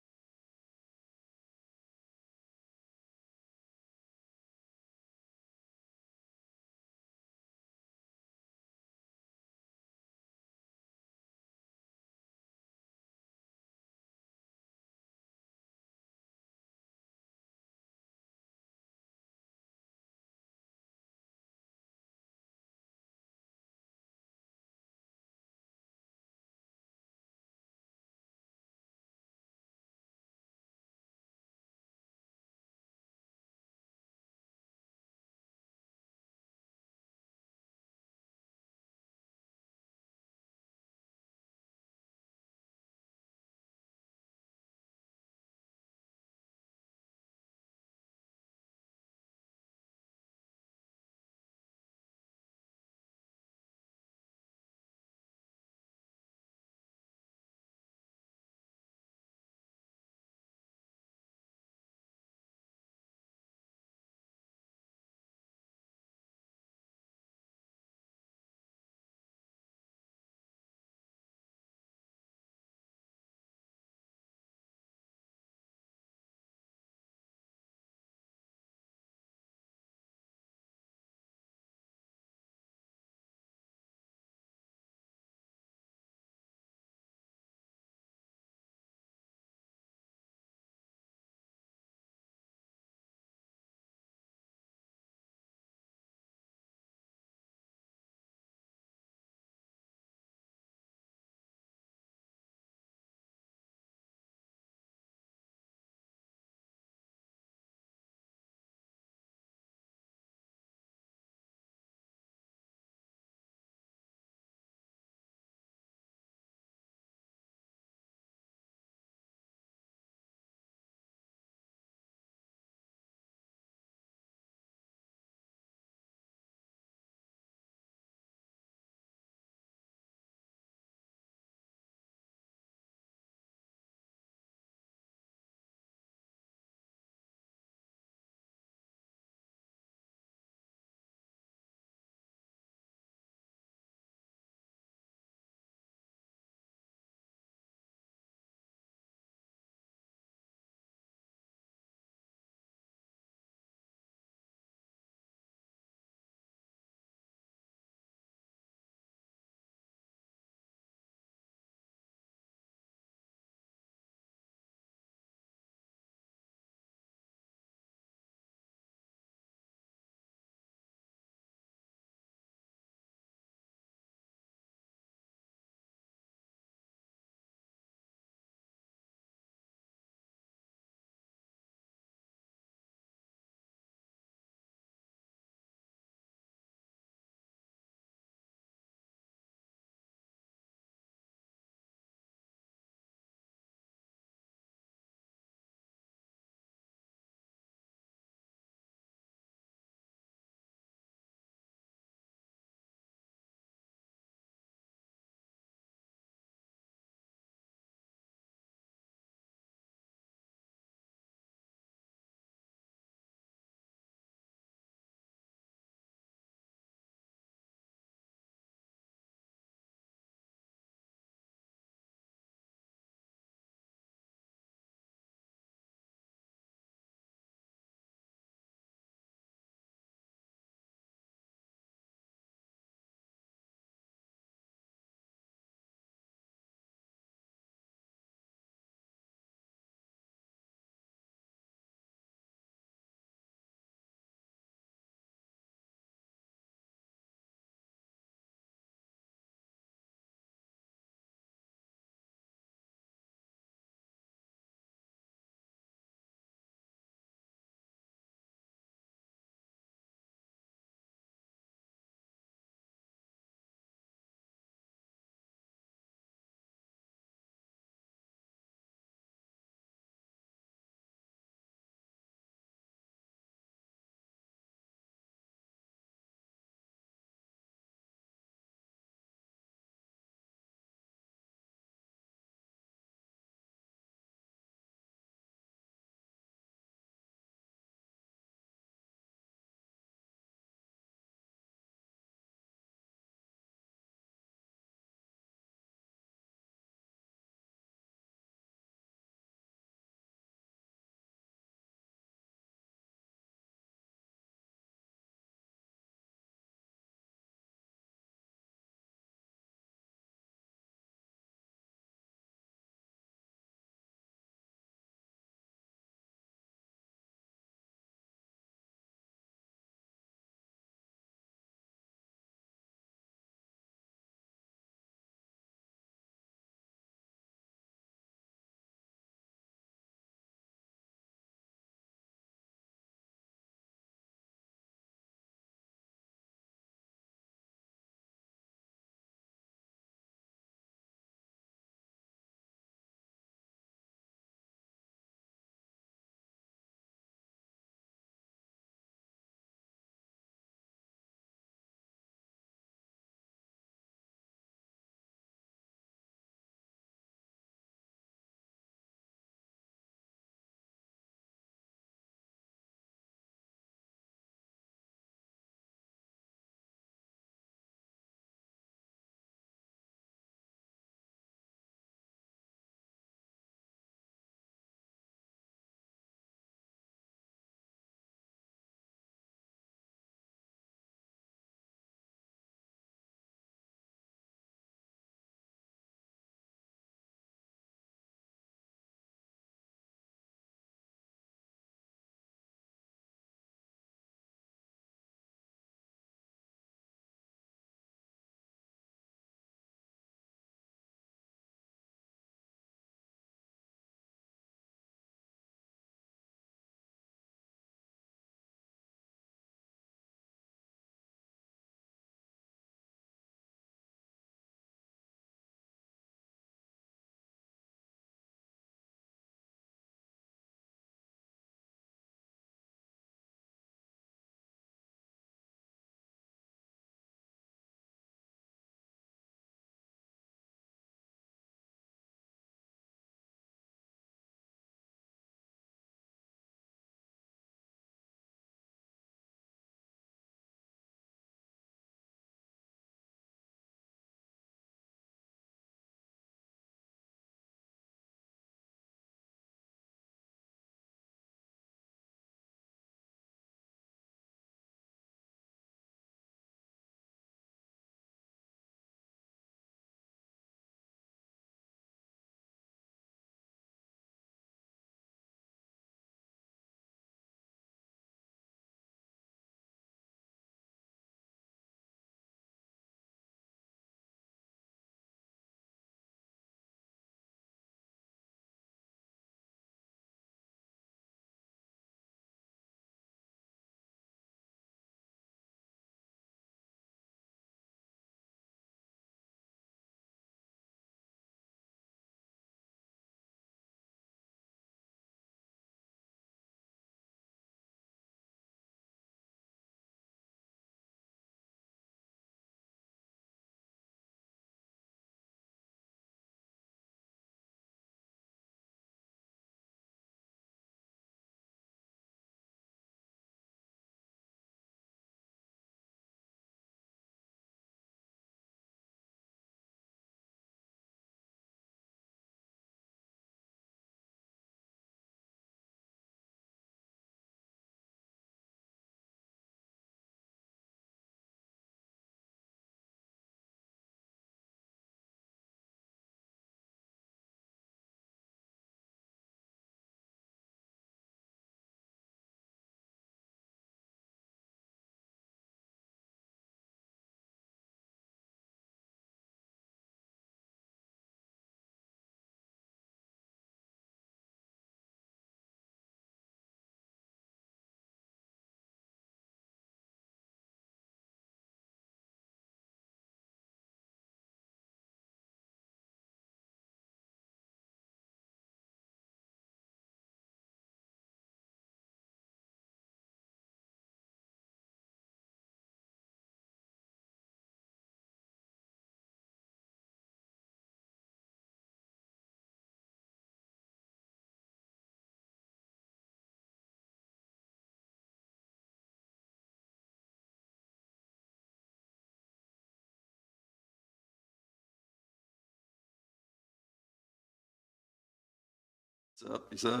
Speaker 2: What's up, you say?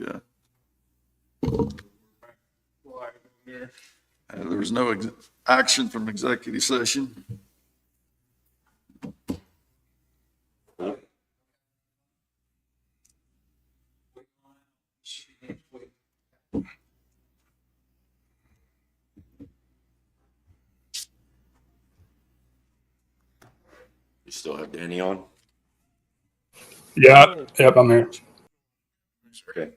Speaker 2: Okay. There was no action from executive session.
Speaker 3: You still have Danny on?
Speaker 9: Yeah, yep, I'm here.
Speaker 3: Okay.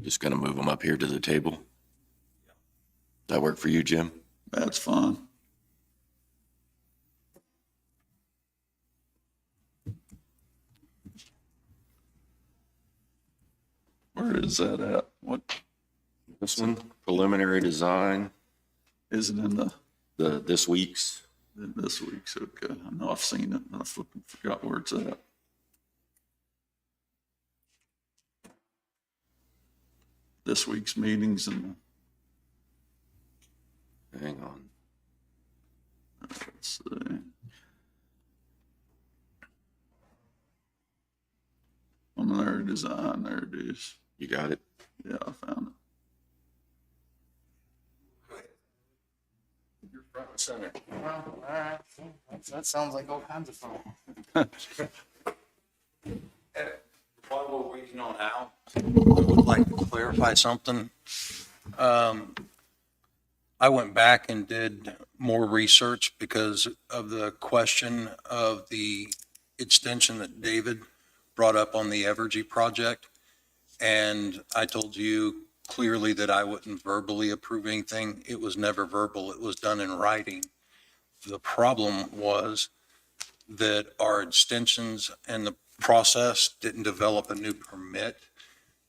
Speaker 3: Just gonna move them up here to the table. That work for you, Jim?
Speaker 2: That's fine. Where is that at? What
Speaker 3: This one, preliminary design,
Speaker 2: is it in
Speaker 3: this week's.
Speaker 2: this week's? Okay, I know I've seen it. I flipping forgot where it's at. This week's meetings and
Speaker 3: Hang on.
Speaker 2: let's see. Preliminary design, there it is.
Speaker 3: You got it?
Speaker 2: Yeah, I found
Speaker 4: You're front and center. Well, all right. That sounds like all kinds of fun.
Speaker 5: While we're waiting on Al, I would like to clarify something. I went back and did more research because of the question of the extension that David brought up on the Evergy project. And I told you clearly that I wouldn't verbally approve anything. It was never verbal. It was done in writing. The problem was that our extensions and the process didn't develop a new permit.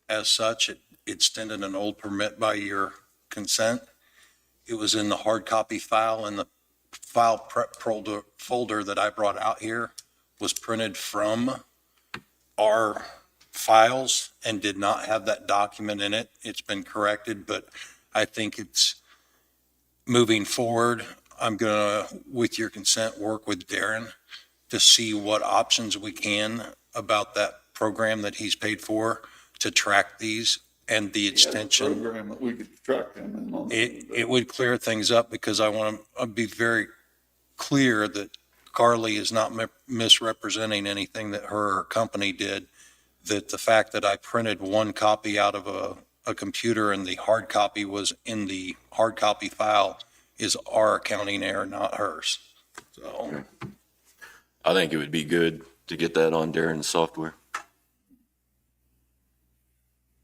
Speaker 5: As such, it extended an old permit by your consent. It was in the hard copy file, and the file prep folder that I brought out here was printed from our files and did not have that document in it. It's been corrected, but I think it's moving forward. I'm gonna, with your consent, work with Darren to see what options we can about that program that he's paid for to track these and the extension.
Speaker 2: program that we could track them in on.
Speaker 5: It would clear things up because I want to be very clear that Carly is not misrepresenting anything that her company did, that the fact that I printed one copy out of a computer and the hard copy was in the hard copy file is our accounting error, not hers. So
Speaker 3: I think it would be good to get that on Darren's software,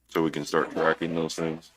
Speaker 3: so we can start tracking those things.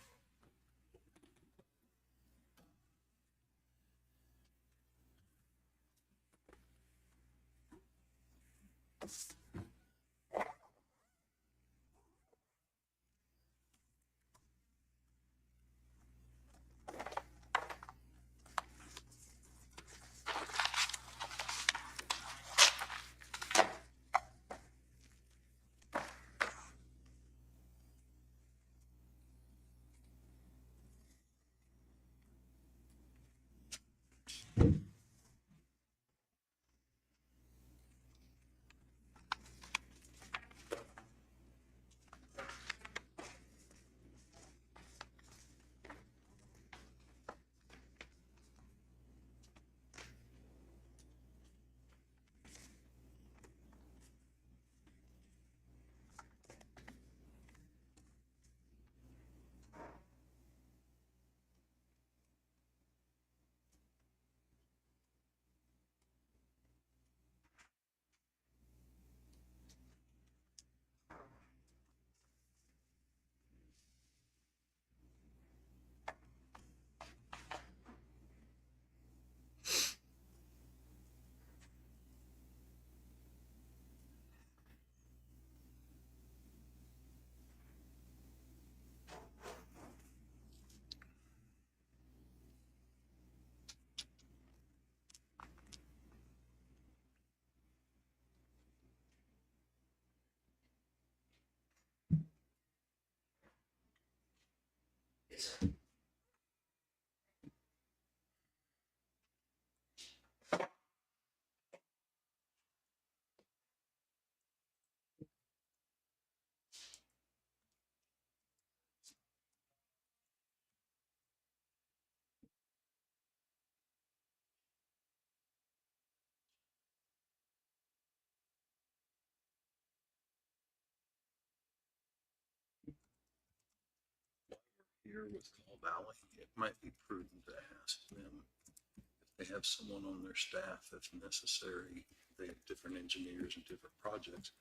Speaker 2: here with Call Valley, it might be prudent to ask them if they have someone on their staff, if necessary. They have different engineers and different projects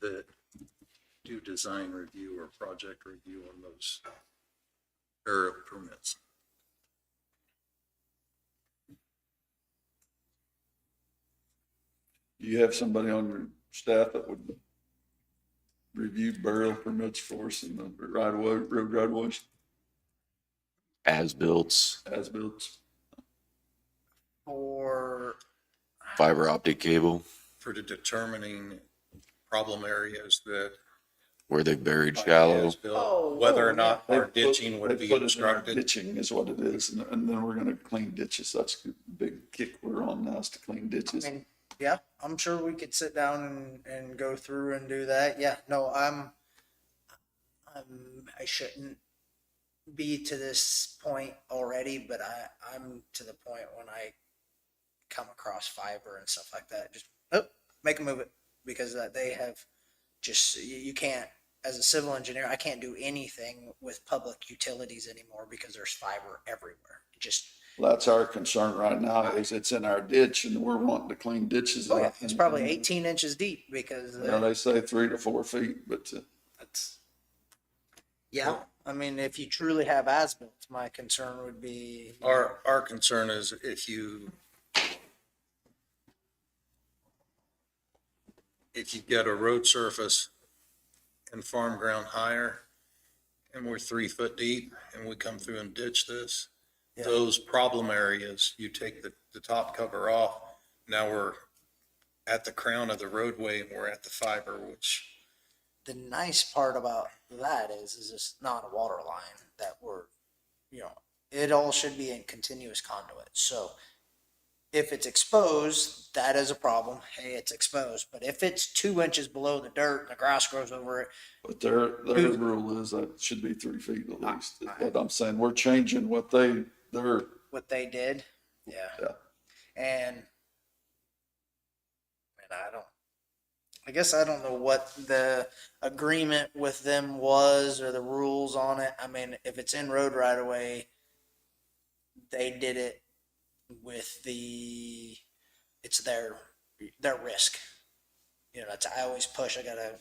Speaker 2: that do design review or project review on those aerial permits. Do you have somebody on your staff that would review burial permits for us in the road right of ways,
Speaker 3: As-built,
Speaker 2: as built?
Speaker 18: For
Speaker 3: fiber optic cable,
Speaker 2: For determining problem areas that.
Speaker 3: where they buried shallow.
Speaker 18: Oh,
Speaker 2: Whether or
Speaker 18: oh,
Speaker 2: not
Speaker 18: yeah.
Speaker 2: our ditching would be obstructed. Ditching is what it is, and then we're gonna clean ditches. That's the big kick we're on now, is to clean ditches.
Speaker 18: I mean, yeah, I'm sure we could sit down and go through and do that. Yeah, no, I shouldn't be to this point already, but I'm to the point when I come across fiber and stuff like that, just, make them move it, because they have just, you can't, as a civil engineer, I can't do anything with public utilities anymore because there's fiber everywhere. Just,
Speaker 2: That's our concern right now, is it's in our ditch and we're wanting to clean ditches
Speaker 18: oh yeah,
Speaker 2: out.
Speaker 18: it's probably 18 inches deep because
Speaker 2: They say 3 to 4 feet, but
Speaker 18: that's, yeah, I mean, if you truly have as-built, my concern would be.
Speaker 2: our concern is if you get a road surface and farm ground higher, and we're 3 foot deep, and we come through and ditch this,
Speaker 18: Yeah.
Speaker 2: those problem areas, you take the top cover off, now we're at the crown of the roadway and we're at the fiber, which.
Speaker 18: The nice part about that is it's not a water line that it all should be in continuous conduit. So if it's exposed, that is a problem. Hey, it's exposed. But if it's 2 inches below the dirt and the grass grows over it.
Speaker 2: But their rule is that it should be 3 feet at least, is what I'm saying. We're changing what they
Speaker 18: did. Yeah. And I guess I don't know what the agreement with them was or the rules on it. I mean, if it's in road right away, they did it with it's their risk. I always push. I got a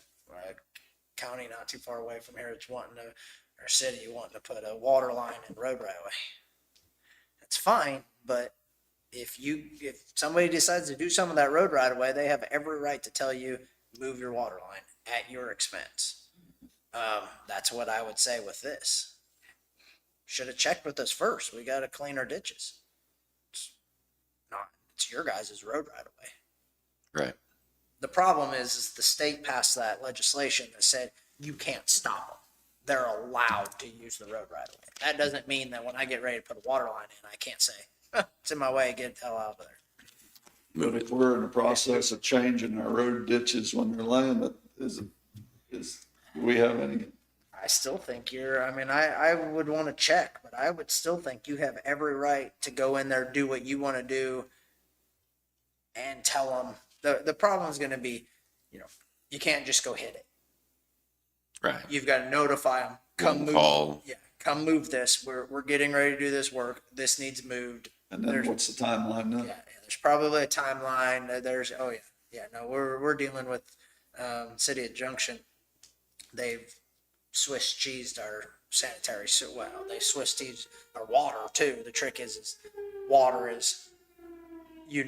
Speaker 18: county not too far away from here. It's or city wanting to put a water line in road right away. That's fine, but if somebody decides to do some of that road right away, they have every right to tell you, move your water line at your expense. That's what I would say with this. Should have checked with us first. We got to clean our ditches. It's your guys' road right away.
Speaker 3: Right.
Speaker 18: The problem is the state passed that legislation that said you can't stop them. They're allowed to use the road right away. That doesn't mean that when I get ready to put a water line in, I can't say, it's in my way, get the hell out of there.
Speaker 2: But if we're in the process of changing our road ditches when they're laying, do we have any?
Speaker 18: I still think I would want to check, but I would still think you have every right to go in there, do what you want to do, and tell them. The problem is going to be, you can't just go hit it.
Speaker 3: Right.
Speaker 18: You've got to notify them. Come move.
Speaker 3: Call.
Speaker 18: Yeah, come move this. We're getting ready to do this work. This needs moved.
Speaker 2: And then what's the timeline now?
Speaker 18: Yeah, there's probably a timeline. We're dealing with City of Junction. They've Swiss cheesed our sanitary. They Swiss cheesed our water too. The trick is water is, you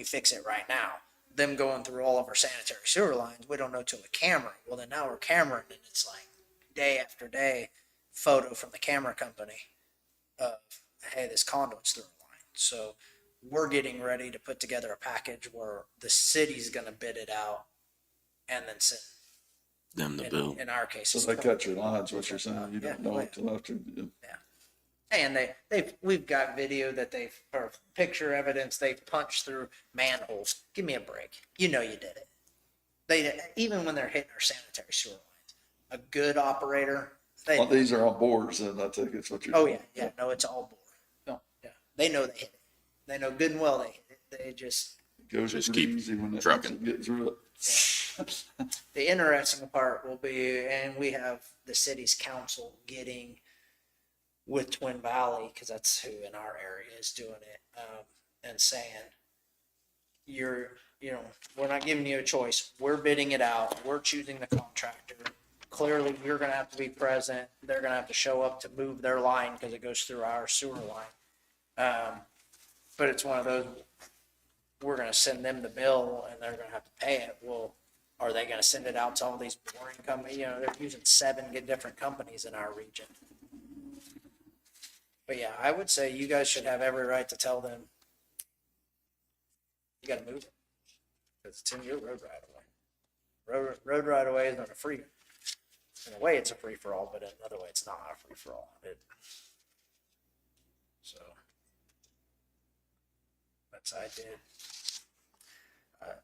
Speaker 18: fix it right now. Them going through all of our sanitary sewer lines, we don't know till the camera. Well, then now we're cameraing, and it's like day after day photo from the camera company of, hey, this conduit's through a line. So we're getting ready to put together a package where the city's going to bid it out and then send
Speaker 3: them the bill.
Speaker 18: In our case,
Speaker 2: So they cut your lines, what you're saying, you don't know until after.
Speaker 18: Yeah. And we've got video or picture evidence, they've punched through manholes. Give me a break. You did it. Even when they're hitting our sanitary sewer lines, a good operator.
Speaker 2: These are all bores, and I think it's what you're.
Speaker 18: Oh yeah. No, it's all bore. No, yeah. They know they hit it. They know good and well they hit it. They just
Speaker 2: keep easy when they get through it.
Speaker 18: Yeah. The interesting part will be, and we have the city's council getting with Twin Valley, because that's who in our area is doing it, and saying, we're not giving you a choice. We're bidding it out. We're choosing the contractor. Clearly, you're going to have to be present. They're going to have to show up to move their line because it goes through our sewer line. But it's one of those, we're going to send them the bill and they're going to have to pay it. Well, are they going to send it out to all these boring companies? They're using 7 different companies in our region. But yeah, I would say you guys should have every right to tell them, you got to move it. Because it's in your road right away. Road right away is not a free. In a way, it's a free for all, but in another way, it's not a free for all. So that's how I did.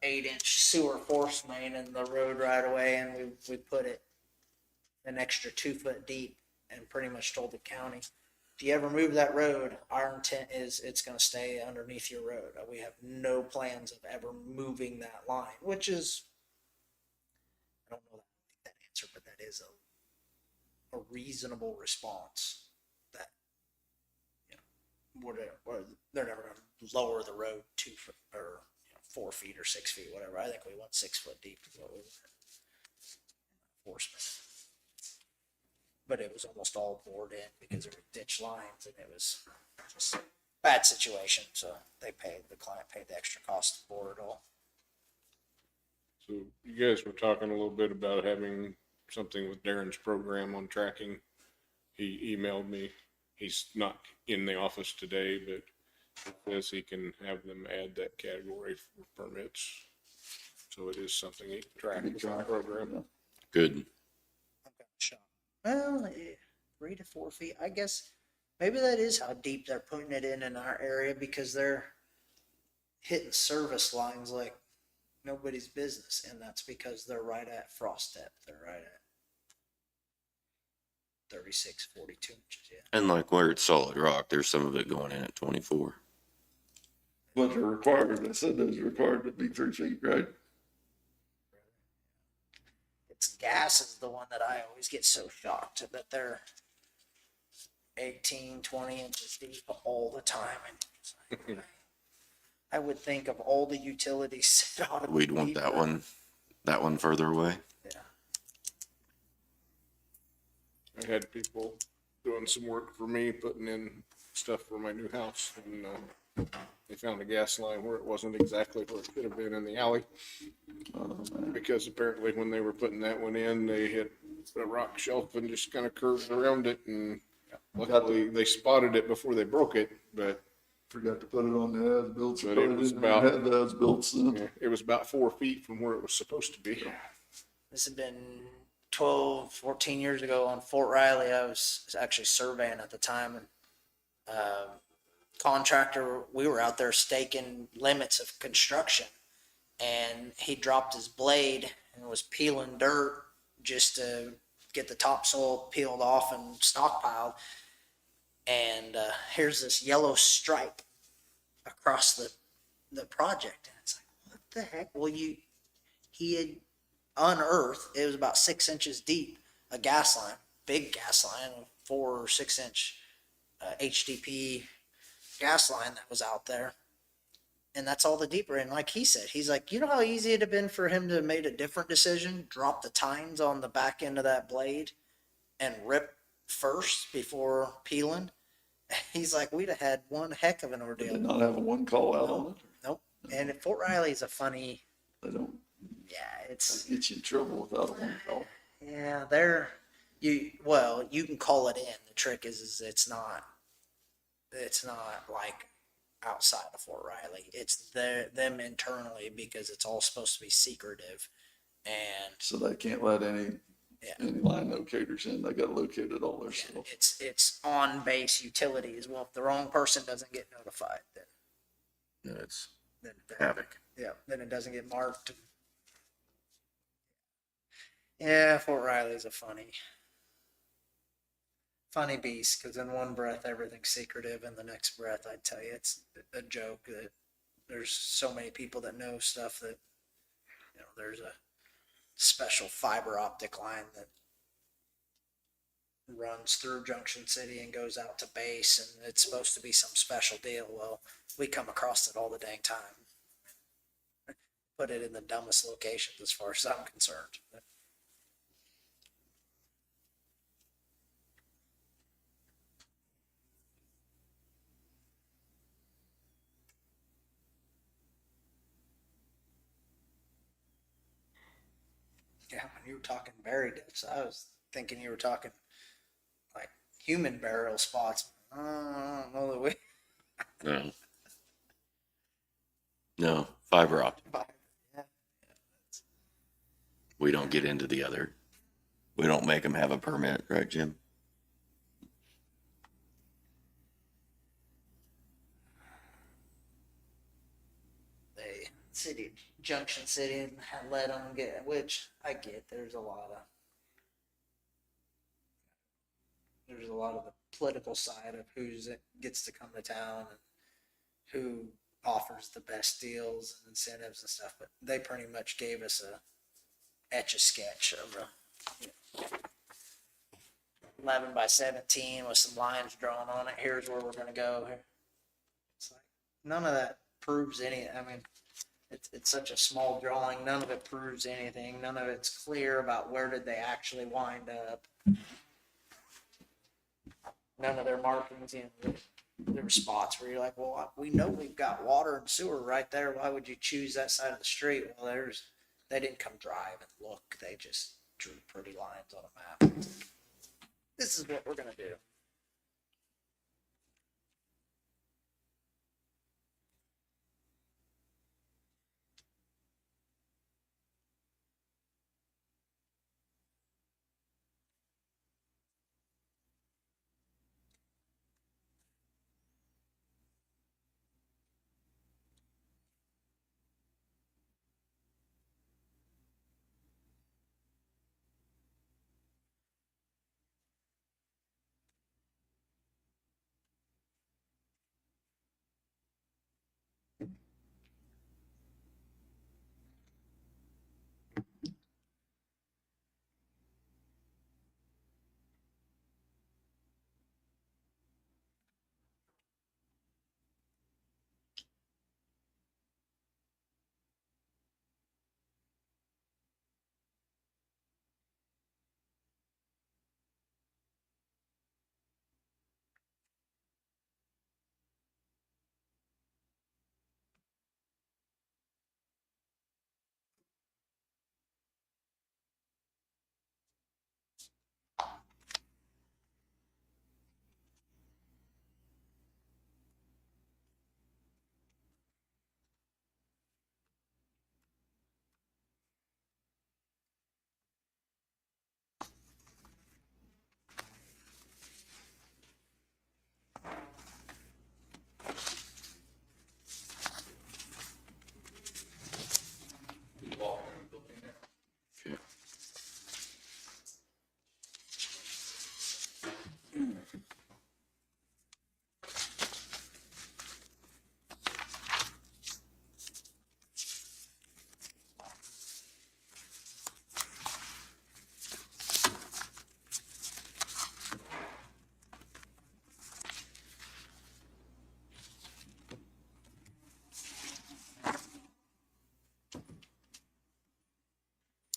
Speaker 18: 8-inch sewer force main in the road right away, and we put it an extra 2 foot deep, and pretty much told the county, if you ever move that road, our intent is it's going to stay underneath your road. We have no plans of ever moving that line, which is, I don't know that answer, but that is a reasonable response. That, they're never going to lower the road 2 foot or 4 feet or 6 feet, whatever. I think we went 6 foot deep is what we went. Enforcement. But it was almost all bored in because there were ditch lines, and it was just a bad situation. So the client paid the extra cost to bore it all.
Speaker 1: So you guys were talking a little bit about having something with Darren's program on tracking. He emailed me. He's not in the office today, but he says he can have them add that category for permits. So it is something he can track with our program.
Speaker 3: Good.
Speaker 18: Well, 3 to 4 feet. I guess maybe that is how deep they're putting it in our area, because they're hitting service lines like nobody's business, and that's because they're right at frost depth. They're right at 36, 42 inches. Yeah.
Speaker 3: And like where it's solid rock, there's some of it going in at 24.
Speaker 2: But they're required, I said those are required to be 3 feet, right?
Speaker 18: It's gas is the one that I always get so shocked that they're 18, 20 inches deep all the time. And I would think of all the utilities that ought to
Speaker 3: We'd
Speaker 18: be
Speaker 3: want
Speaker 18: deeper.
Speaker 3: that one further away.
Speaker 18: Yeah.
Speaker 1: I had people doing some work for me, putting in stuff for my new house, and they found a gas line where it wasn't exactly where it could have been in the alley. Because apparently when they were putting that one in, they hit a rock shelf and just kind of curved around it, and luckily they spotted it before they broke it, but
Speaker 2: Forgot to put it on the as-built.
Speaker 1: But it was about-
Speaker 2: Had the as-built.
Speaker 1: it was about 4 feet from where it was supposed to be.
Speaker 18: This had been 12, 14 years ago on Fort Riley. I was actually surveying at the time, and contractor, we were out there staking limits of construction, and he dropped his blade and was peeling dirt just to get the topsoil peeled off and stockpiled. And here's this yellow stripe across the project, and it's like, what the heck? Well, he had unearthed, it was about 6 inches deep, a gas line, big gas line, a 4 or 6 inch HDP gas line that was out there. And that's all the deeper. And like he said, he's like, you know how easy it'd have been for him to have made a different decision, drop the tines on the back end of that blade and rip first before peeling. He's like, we'd have had one heck of an ordeal.
Speaker 2: Did not have a one call out on it.
Speaker 18: Nope. And Fort Riley's a funny.
Speaker 2: They don't.
Speaker 18: Yeah, it's.
Speaker 2: Get you in trouble without a one call.
Speaker 18: Yeah, you can call it in. The trick is it's not like outside of Fort Riley. It's them internally, because it's all supposed to be secretive, and
Speaker 2: So they can't let any line locators in. They got to locate it all themselves.
Speaker 18: it's on base utilities. Well, if the wrong person doesn't get notified, then
Speaker 3: It's
Speaker 18: then
Speaker 3: havoc.
Speaker 18: yeah, then it doesn't get marked. Yeah, Fort Riley's a funny beast, because in one breath everything's secretive, and the next breath I tell you it's a joke that there's so many people that know stuff that there's a special fiber optic line that runs through Junction City and goes out to base, and it's supposed to be some special deal. Well, we come across it all the dang time. Put it in the dumbest locations as far as I'm concerned. Yeah, when you were talking buried dips, I was thinking you were talking like human burial spots. I don't know that we.
Speaker 3: No. No, fiber optic.
Speaker 18: Yeah.
Speaker 3: We don't get into the other. We don't make them have a permit, right, Jim?
Speaker 18: They city Junction City and let them get, which I get. There's a lot of the political side of who's gets to come to town and who offers the best deals and incentives and stuff. But they pretty much gave us a etch-a-sketch of a 11 by 17 with some lines drawn on it. Here's where we're going to go. It's like none of that proves any. I mean, it's such a small drawing. None of it proves anything. None of it's clear about where did they actually wind up. None of their markings, there were spots where you're like, well, we know we've got water and sewer right there. Why would you choose that side of the street? Well, they didn't come drive and look. They just drew pretty lines on a map. This is what we're going to do.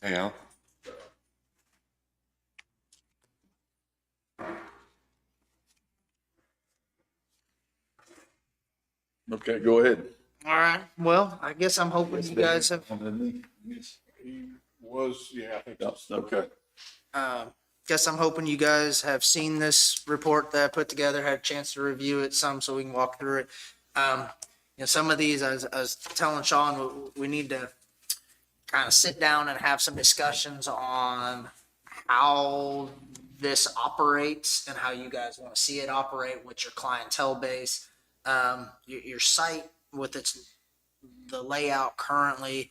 Speaker 3: Hey, Al.
Speaker 2: Okay, go ahead.
Speaker 18: All right. Well, I guess I'm hoping you guys have.
Speaker 1: He was, yeah, I think so.
Speaker 2: Okay.
Speaker 18: Guess I'm hoping you guys have seen this report that I put together, had a chance to review it some so we can walk through it. Some of these, I was telling Sean, we need to kind of sit down and have some discussions on how this operates and how you guys want to see it operate with your clientele base. Your site with the layout currently,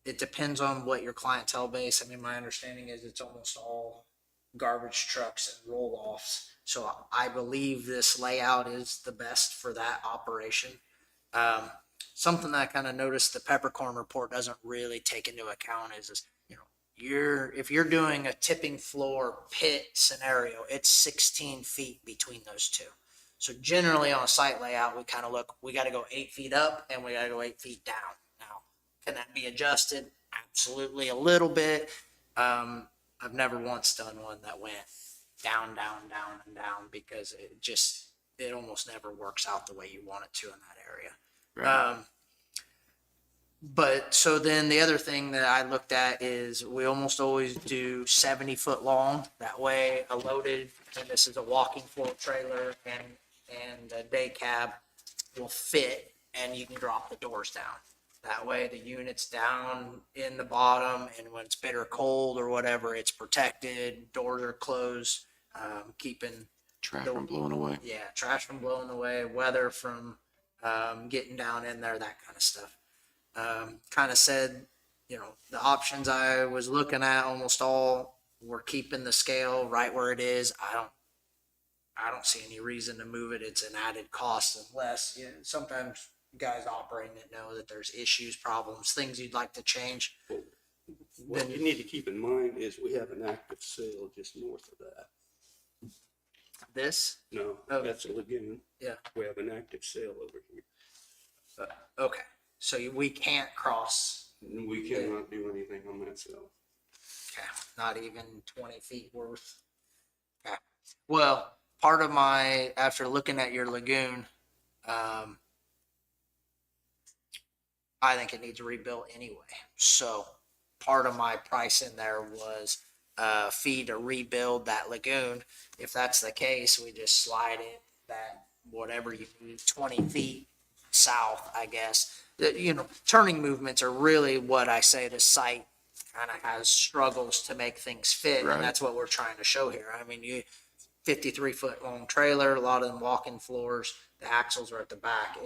Speaker 18: it depends on what your clientele base. I mean, my understanding is it's almost all garbage trucks and roll-offs. So I believe this layout is the best for that operation. Something that I kind of noticed the peppercorn report doesn't really take into account is if you're doing a tipping floor pit scenario, it's 16 feet between those two. So generally on a site layout, we kind of look, we got to go 8 feet up and we got to go 8 feet down. Now, can that be adjusted? Absolutely, a little bit. I've never once done one that went down, down, down, and down, because it almost never works out the way you want it to in that area.
Speaker 3: Right.
Speaker 18: But so then the other thing that I looked at is we almost always do 70-foot long. That way a loaded, and this is a walking floor trailer and a day cab, will fit, and you can drop the doors down. That way the unit's down in the bottom, and when it's bitter cold or whatever, it's protected, doors are closed, keeping
Speaker 3: Trash from blowing away.
Speaker 18: yeah, trash from blowing away, weather from getting down in there, that kind of stuff. Kind of said, the options I was looking at, almost all were keeping the scale right where it is. I don't see any reason to move it. It's an added cost unless, sometimes guys operating it know that there's issues, problems, things you'd like to change.
Speaker 19: What you need to keep in mind is we have an active sale just north of that.
Speaker 18: This?
Speaker 19: No,
Speaker 18: Oh.
Speaker 19: that's a lagoon.
Speaker 18: Yeah.
Speaker 19: We have an active sale over here.
Speaker 18: Okay. So we can't cross.
Speaker 19: We cannot do anything on that sale.
Speaker 18: Okay. Not even 20 feet worth. Okay. Well, part of after looking at your lagoon, I think it needs rebuilt anyway. So part of my price in there was a fee to rebuild that lagoon. If that's the case, we just slide it that whatever you need, 20 feet south, I guess. Turning movements are really what I say the site kind of has struggles to make things fit.
Speaker 3: Right.
Speaker 18: And that's what we're trying to show here. I mean, 53-foot long trailer, a lot of them walk-in floors, the axles are at the back.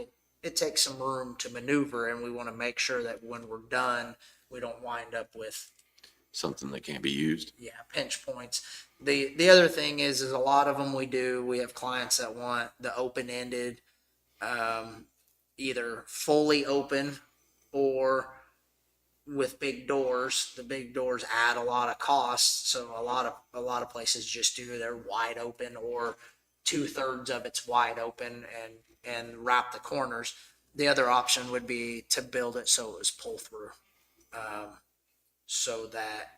Speaker 18: It takes some room to maneuver, and we want to make sure that when we're done, we don't wind up with
Speaker 3: Something that can't be used.
Speaker 18: pinch points. The other thing is a lot of them we have clients that want the open-ended, either fully open or with big doors. The big doors add a lot of costs, so a lot of places just do they're wide open, or 2/3 of it's wide open and wrap the corners. The other option would be to build it so it was pull through, so that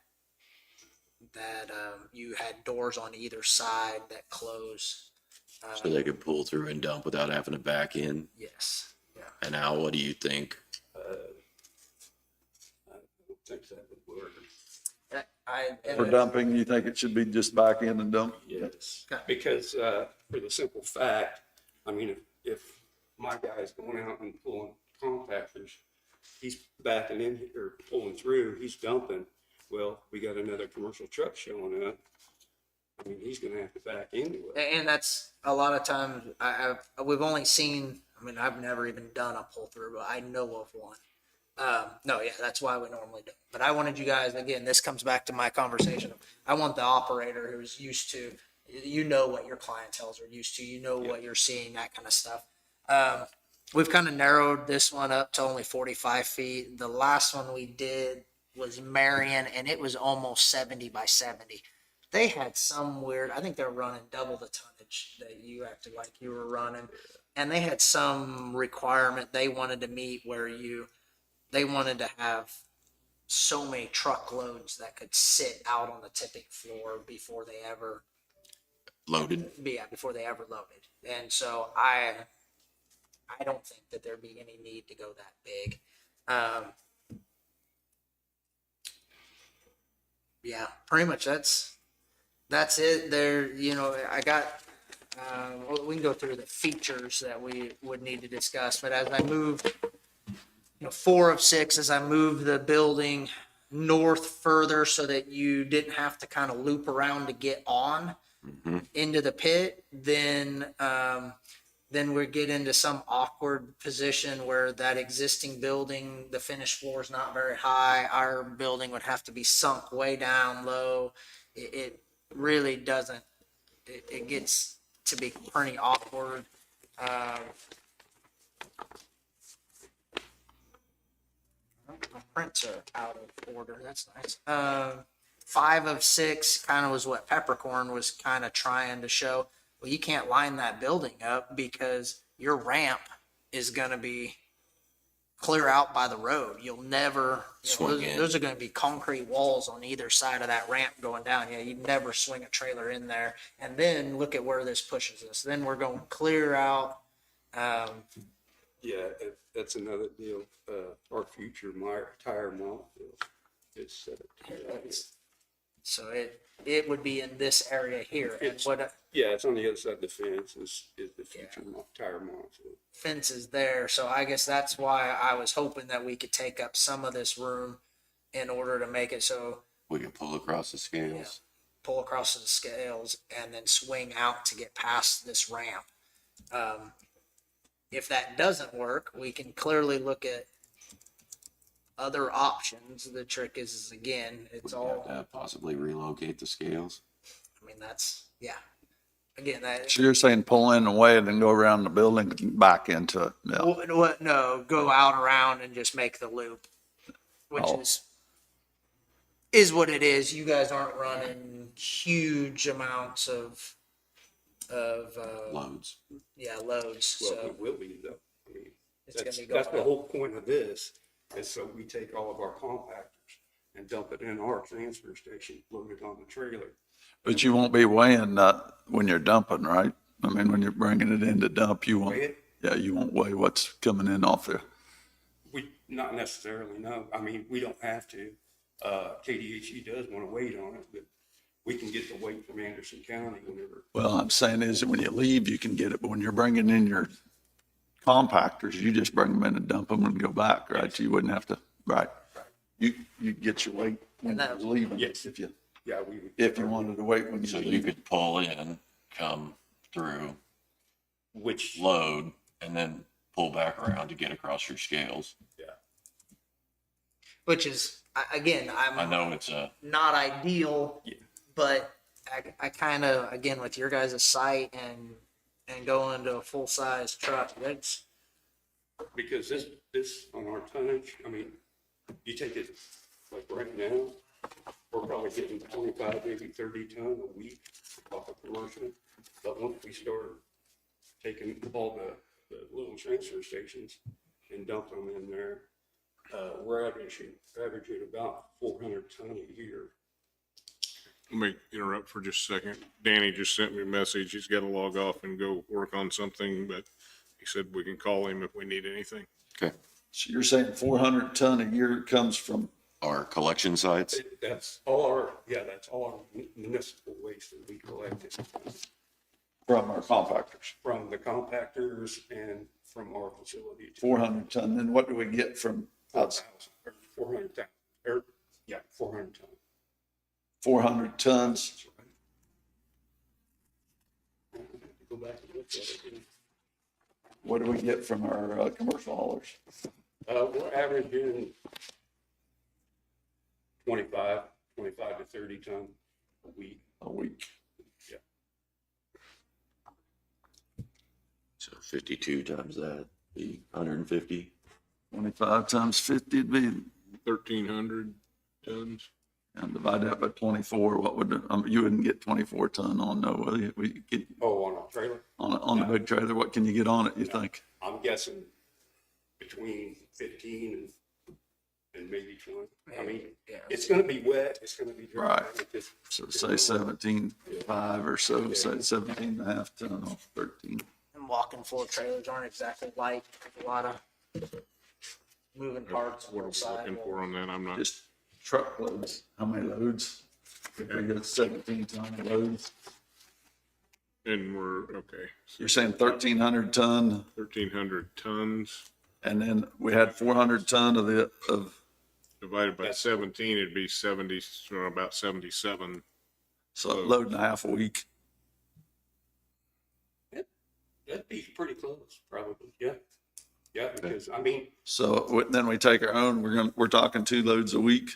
Speaker 18: you had doors on either side that close.
Speaker 3: So they could pull through and dump without having to back in.
Speaker 18: Yes. Yeah.
Speaker 3: And Al, what do you think?
Speaker 19: I don't think that would work.
Speaker 2: For dumping, you think it should be just back in and dump?
Speaker 19: Yes, because for the simple fact, I mean, if my guy's going out and pulling compactors, he's backing in or pulling through, he's dumping. Well, we got another commercial truck showing up. I mean, he's going to have to back into it.
Speaker 18: And that's a lot of times we've only seen. I mean, I've never even done a pull through, but I know of one. No, yeah, that's why we normally do. But I wanted you guys, again, this comes back to my conversation. I want the operator who's used to, what your clientels are used to, what you're seeing, that kind of stuff. We've kind of narrowed this one up to only 45 feet. The last one we did was Marion, and it was almost 70 by 70. They had some weird, I think they were running double the tonnage that you acted like you were running. And they had some requirement they wanted to meet where they wanted to have so many truckloads that could sit out on the tipping floor before they ever
Speaker 3: Loaded.
Speaker 18: Yeah, before they ever loaded. And so I don't think that there'd be any need to go that big. Yeah, pretty much that's it there. I got, we can go through the features that we would need to discuss, but as I moved, 4 of 6, as I moved the building north further so that you didn't have to kind of loop around to get on into the pit, then we get into some awkward position where that existing building, the finished floor is not very high. Our building would have to be sunk way down low. It really doesn't, it gets to be pretty awkward. My prints are out of order. That's nice. 5 of 6 kind of was what Peppercorn was kind of trying to show. Well, you can't line that building up because your ramp is going to be clear out by the road. You'll never,
Speaker 3: Swing in.
Speaker 18: those are going to be concrete walls on either side of that ramp going down. Yeah, you'd never swing a trailer in there. And then look at where this pushes us. Then we're going clear out.
Speaker 19: Yeah, that's another deal. Our future tire mount is
Speaker 18: So it would be in this area here. And what
Speaker 19: yeah, it's on the other side of the fence is the future tire mount.
Speaker 18: fence is there. So I guess that's why I was hoping that we could take up some of this room in order to make it so
Speaker 3: We can pull across the scales.
Speaker 18: pull across the scales and then swing out to get past this ramp. If that doesn't work, we can clearly look at other options. The trick is again, it's all,
Speaker 3: Possibly relocate the scales.
Speaker 18: I mean, that's, yeah. Again, that,
Speaker 2: So you're saying pull in the way and then go around the building and back into it? Yeah.
Speaker 18: no, go out around and just make the loop, which
Speaker 2: Oh.
Speaker 18: is what it is. You guys aren't running huge amounts of
Speaker 3: Loads.
Speaker 18: loads.
Speaker 19: Well,
Speaker 18: So
Speaker 19: it will be though. I mean,
Speaker 18: it's gonna
Speaker 19: that's
Speaker 18: be going
Speaker 19: the
Speaker 18: up.
Speaker 19: whole point of this, is so we take all of our compactors and dump it in our transfer station, load it on the trailer.
Speaker 2: But you won't be weighing that when you're dumping, right? I mean, when you're bringing it in to dump, you won't,
Speaker 19: Weigh it?
Speaker 2: yeah, you won't weigh what's coming in off there.
Speaker 19: We, not necessarily, no. I mean, we don't have to. KDHE does want to wait on it, but we can get the weight from Anderson County whenever.
Speaker 2: Well, I'm saying is that when you leave, you can get it, but when you're bringing in your compactors, you just bring them in and dump them and go back, right? You wouldn't have to, right? You get your weight when
Speaker 18: And that-
Speaker 2: you're leaving.
Speaker 19: Yes.
Speaker 2: If you,
Speaker 19: Yeah, we would.
Speaker 2: if you wanted to wait when
Speaker 3: So
Speaker 2: you're
Speaker 3: you
Speaker 2: leaving.
Speaker 3: could pull in, come through,
Speaker 19: Which,
Speaker 3: load, and then pull back around to get across your scales.
Speaker 19: yeah.
Speaker 18: Which is again,
Speaker 3: I know it's
Speaker 18: not ideal,
Speaker 19: Yeah.
Speaker 18: but I kind of, again, with your guys' site and going to a full size truck, that's,
Speaker 19: Because this on our tonnage, I mean, you take it like right now, we're probably getting 25, maybe 30 ton a week off of commercial. But once we start taking all the little transfer stations and dump them in there, we're averaging about 400 ton a year.
Speaker 1: Let me interrupt for just a second. Danny just sent me a message. He's got to log off and go work on something, but he said we can call him if we need anything.
Speaker 3: Okay.
Speaker 2: So you're saying 400 ton a year comes from,
Speaker 3: Our collection sites.
Speaker 19: That's all our municipal waste that we collected
Speaker 2: from our compactors?
Speaker 19: from the compactors and from our facility.
Speaker 2: 400 ton, then what do we get from outside?
Speaker 19: 400 ton, or, yeah, 400 ton.
Speaker 2: 400 tons?
Speaker 19: Go back and look at it.
Speaker 2: What do we get from our commercial haulers?
Speaker 19: We're averaging 25 to 30 ton a week.
Speaker 2: A week.
Speaker 19: Yeah.
Speaker 3: So 52 times that, be 150.
Speaker 2: 25 times 50 would be,
Speaker 1: 1,300 tons.
Speaker 2: and divide that by 24, what would, you wouldn't get 24 ton on, no, will you? We get,
Speaker 19: Oh, on a trailer?
Speaker 2: on a big trailer, what can you get on it, you think?
Speaker 19: I'm guessing between 15 and maybe 20. I mean, it's gonna be wet, it's gonna be dry.
Speaker 2: Right.
Speaker 19: It just-
Speaker 2: So say 17.5 or so, say 17 and a half ton off 13.
Speaker 18: and walking floor trailers aren't exactly light. There's a lot of moving parts on
Speaker 1: What are
Speaker 18: the
Speaker 1: we
Speaker 18: side.
Speaker 1: looking for on that? I'm not.
Speaker 2: Just truckloads, how many loads? We got 17 ton loads.
Speaker 1: And we're, okay.
Speaker 2: You're saying 1,300 ton,
Speaker 1: 1,300 tons
Speaker 2: and then we had 400 ton of
Speaker 1: divided by 17, it'd be 70, or about 77.
Speaker 2: so a load and a half a week.
Speaker 19: That'd be pretty close, probably, yeah. Yeah, because, I mean,
Speaker 2: So then we take our own, we're talking 2 loads a week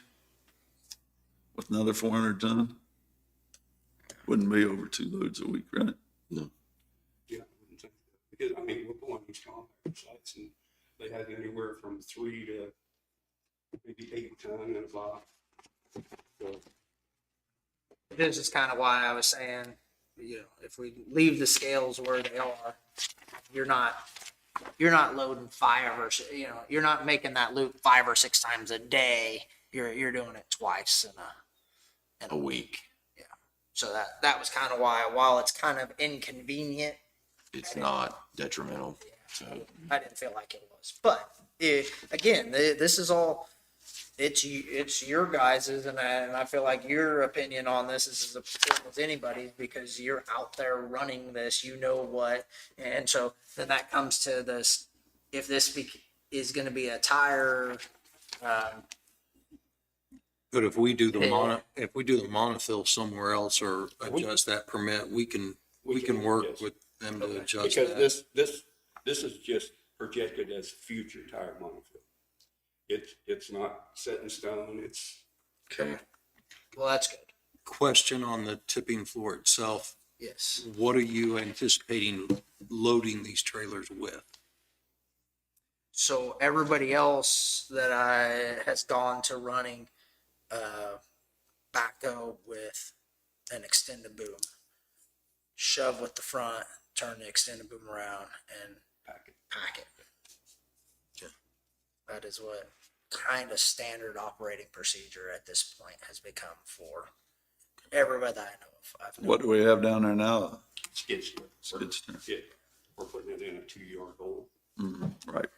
Speaker 2: with another 400 ton. Wouldn't be over 2 loads a week, right?
Speaker 3: No.
Speaker 19: yeah, I wouldn't think that. Because, I mean, we're pulling these compact sites and they have anywhere from 3 to maybe 8 ton in a box. So,
Speaker 18: This is kind of why I was saying, if we leave the scales where they are, you're not loading you're not making that loop 5 or 6 times a day. You're doing it twice in
Speaker 3: A week.
Speaker 18: Yeah. So that was kind of why, while it's kind of inconvenient,
Speaker 3: It's not detrimental. So
Speaker 18: I didn't feel like it was. But again, this is all, it's your guys's, and I feel like your opinion on this is as important as anybody's, because you're out there running this, what, and so then that comes to this, if this is going to be a tire,
Speaker 10: But if we do the
Speaker 18: Yeah.
Speaker 10: monofill somewhere else or adjust that permit, we can work
Speaker 19: yes.
Speaker 10: with them to adjust
Speaker 19: Because
Speaker 10: that.
Speaker 19: this is just projected as future tire monofill. It's not set in stone. It's
Speaker 18: Okay. Well, that's good.
Speaker 10: Question on the tipping floor itself.
Speaker 18: Yes.
Speaker 10: What are you anticipating loading these trailers with?
Speaker 18: So everybody else that has gone to running backhoe with an extended boom, shove with the front, turn the extended boom around, and pack it.
Speaker 10: Okay.
Speaker 18: That is what kind of standard operating procedure at this point has become for everybody that I know of.
Speaker 2: What do we have down there now?
Speaker 19: skid steer.
Speaker 2: Skid steer.
Speaker 19: Yeah, we're putting it in a 2-yard hole.
Speaker 2: Right.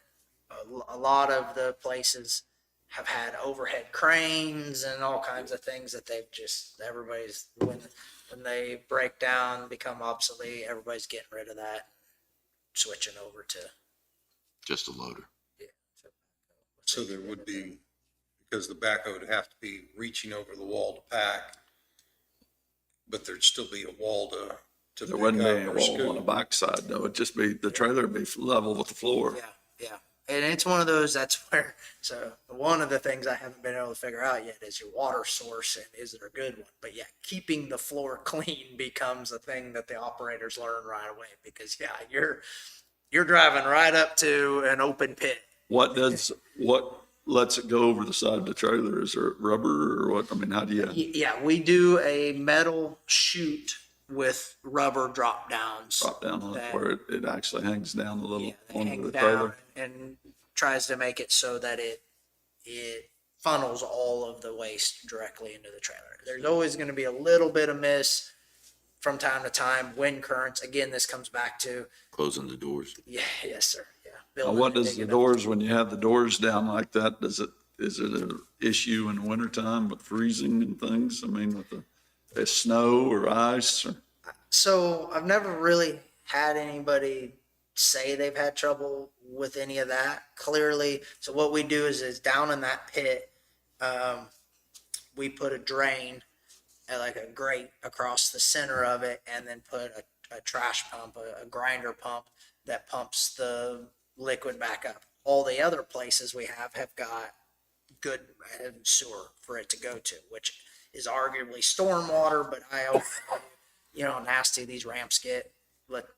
Speaker 18: A lot of the places have had overhead cranes and all kinds of things that everybody's, when they break down, become obsolete, everybody's getting rid of that, switching over to.
Speaker 3: just a loader.
Speaker 10: So there would be, because the backhoe would have to be reaching over the wall to pack, but there'd still be a wall to
Speaker 2: There
Speaker 10: pick
Speaker 2: wouldn't be
Speaker 10: up
Speaker 2: a
Speaker 10: or
Speaker 2: wall
Speaker 10: scoot.
Speaker 2: on the backside though. It'd just be, the trailer would be level with the floor.
Speaker 18: Yeah. And it's one of those, that's where, so one of the things I haven't been able to figure out yet is your water source, and is it a good one? But yeah, keeping the floor clean becomes a thing that the operators learn right away, because you're driving right up to an open pit.
Speaker 2: What lets it go over the side of the trailer? Is there rubber or what? I mean, how do you?
Speaker 18: Yeah, we do a metal chute with rubber drop downs.
Speaker 2: Drop down on it
Speaker 18: that-
Speaker 2: where it actually hangs down a little onto
Speaker 18: hang
Speaker 2: the
Speaker 18: down
Speaker 2: trailer.
Speaker 18: and tries to make it so that it funnels all of the waste directly into the trailer. There's always going to be a little bit of miss from time to time. Wind currents. Again, this comes back to
Speaker 3: Closing the doors.
Speaker 18: yes, sir. Yeah.
Speaker 2: Now,
Speaker 18: Building
Speaker 2: what
Speaker 18: and
Speaker 2: does the
Speaker 18: digging up.
Speaker 2: doors, when you have the doors down like that, is it an issue in the wintertime with freezing and things? I mean, with the snow or ice or?
Speaker 18: So I've never really had anybody say they've had trouble with any of that. Clearly, so what we do is down in that pit, we put a drain, like a grate across the center of it, and then put a trash pump, a grinder pump that pumps the liquid back up. All the other places we have got good sewer for it to go to, which is arguably stormwater, but I always, nasty these ramps get.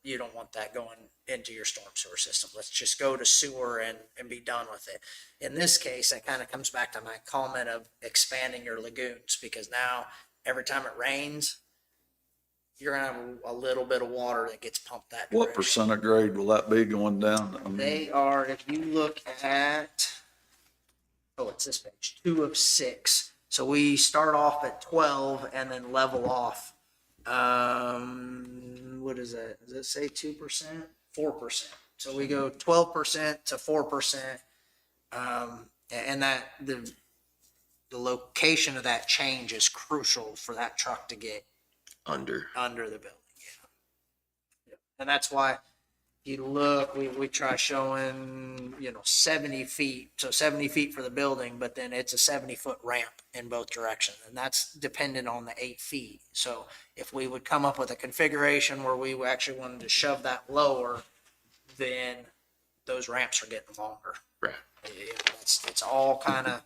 Speaker 18: You don't want that going into your storm sewer system. Let's just go to sewer and be done with it. In this case, it kind of comes back to my comment of expanding your lagoons, because now every time it rains, you're gonna have a little bit of water that gets pumped that
Speaker 2: What
Speaker 18: direction.
Speaker 2: percent of grade will that be going down? I mean,
Speaker 18: They are, if you look at, it's this page, 2 of 6. So we start off at 12 and then level off. What is that? Does it say 2%? 4%. So we go 12% to 4%. And that the location of that change is crucial for that truck to get
Speaker 3: Under
Speaker 18: the building. Yeah. And that's why you look, we try showing, 70 feet. So 70 feet for the building, but then it's a 70-foot ramp in both directions. And that's dependent on the 8 feet. So if we would come up with a configuration where we actually wanted to shove that lower, then those ramps are getting longer.
Speaker 3: Right.
Speaker 18: It's all kind of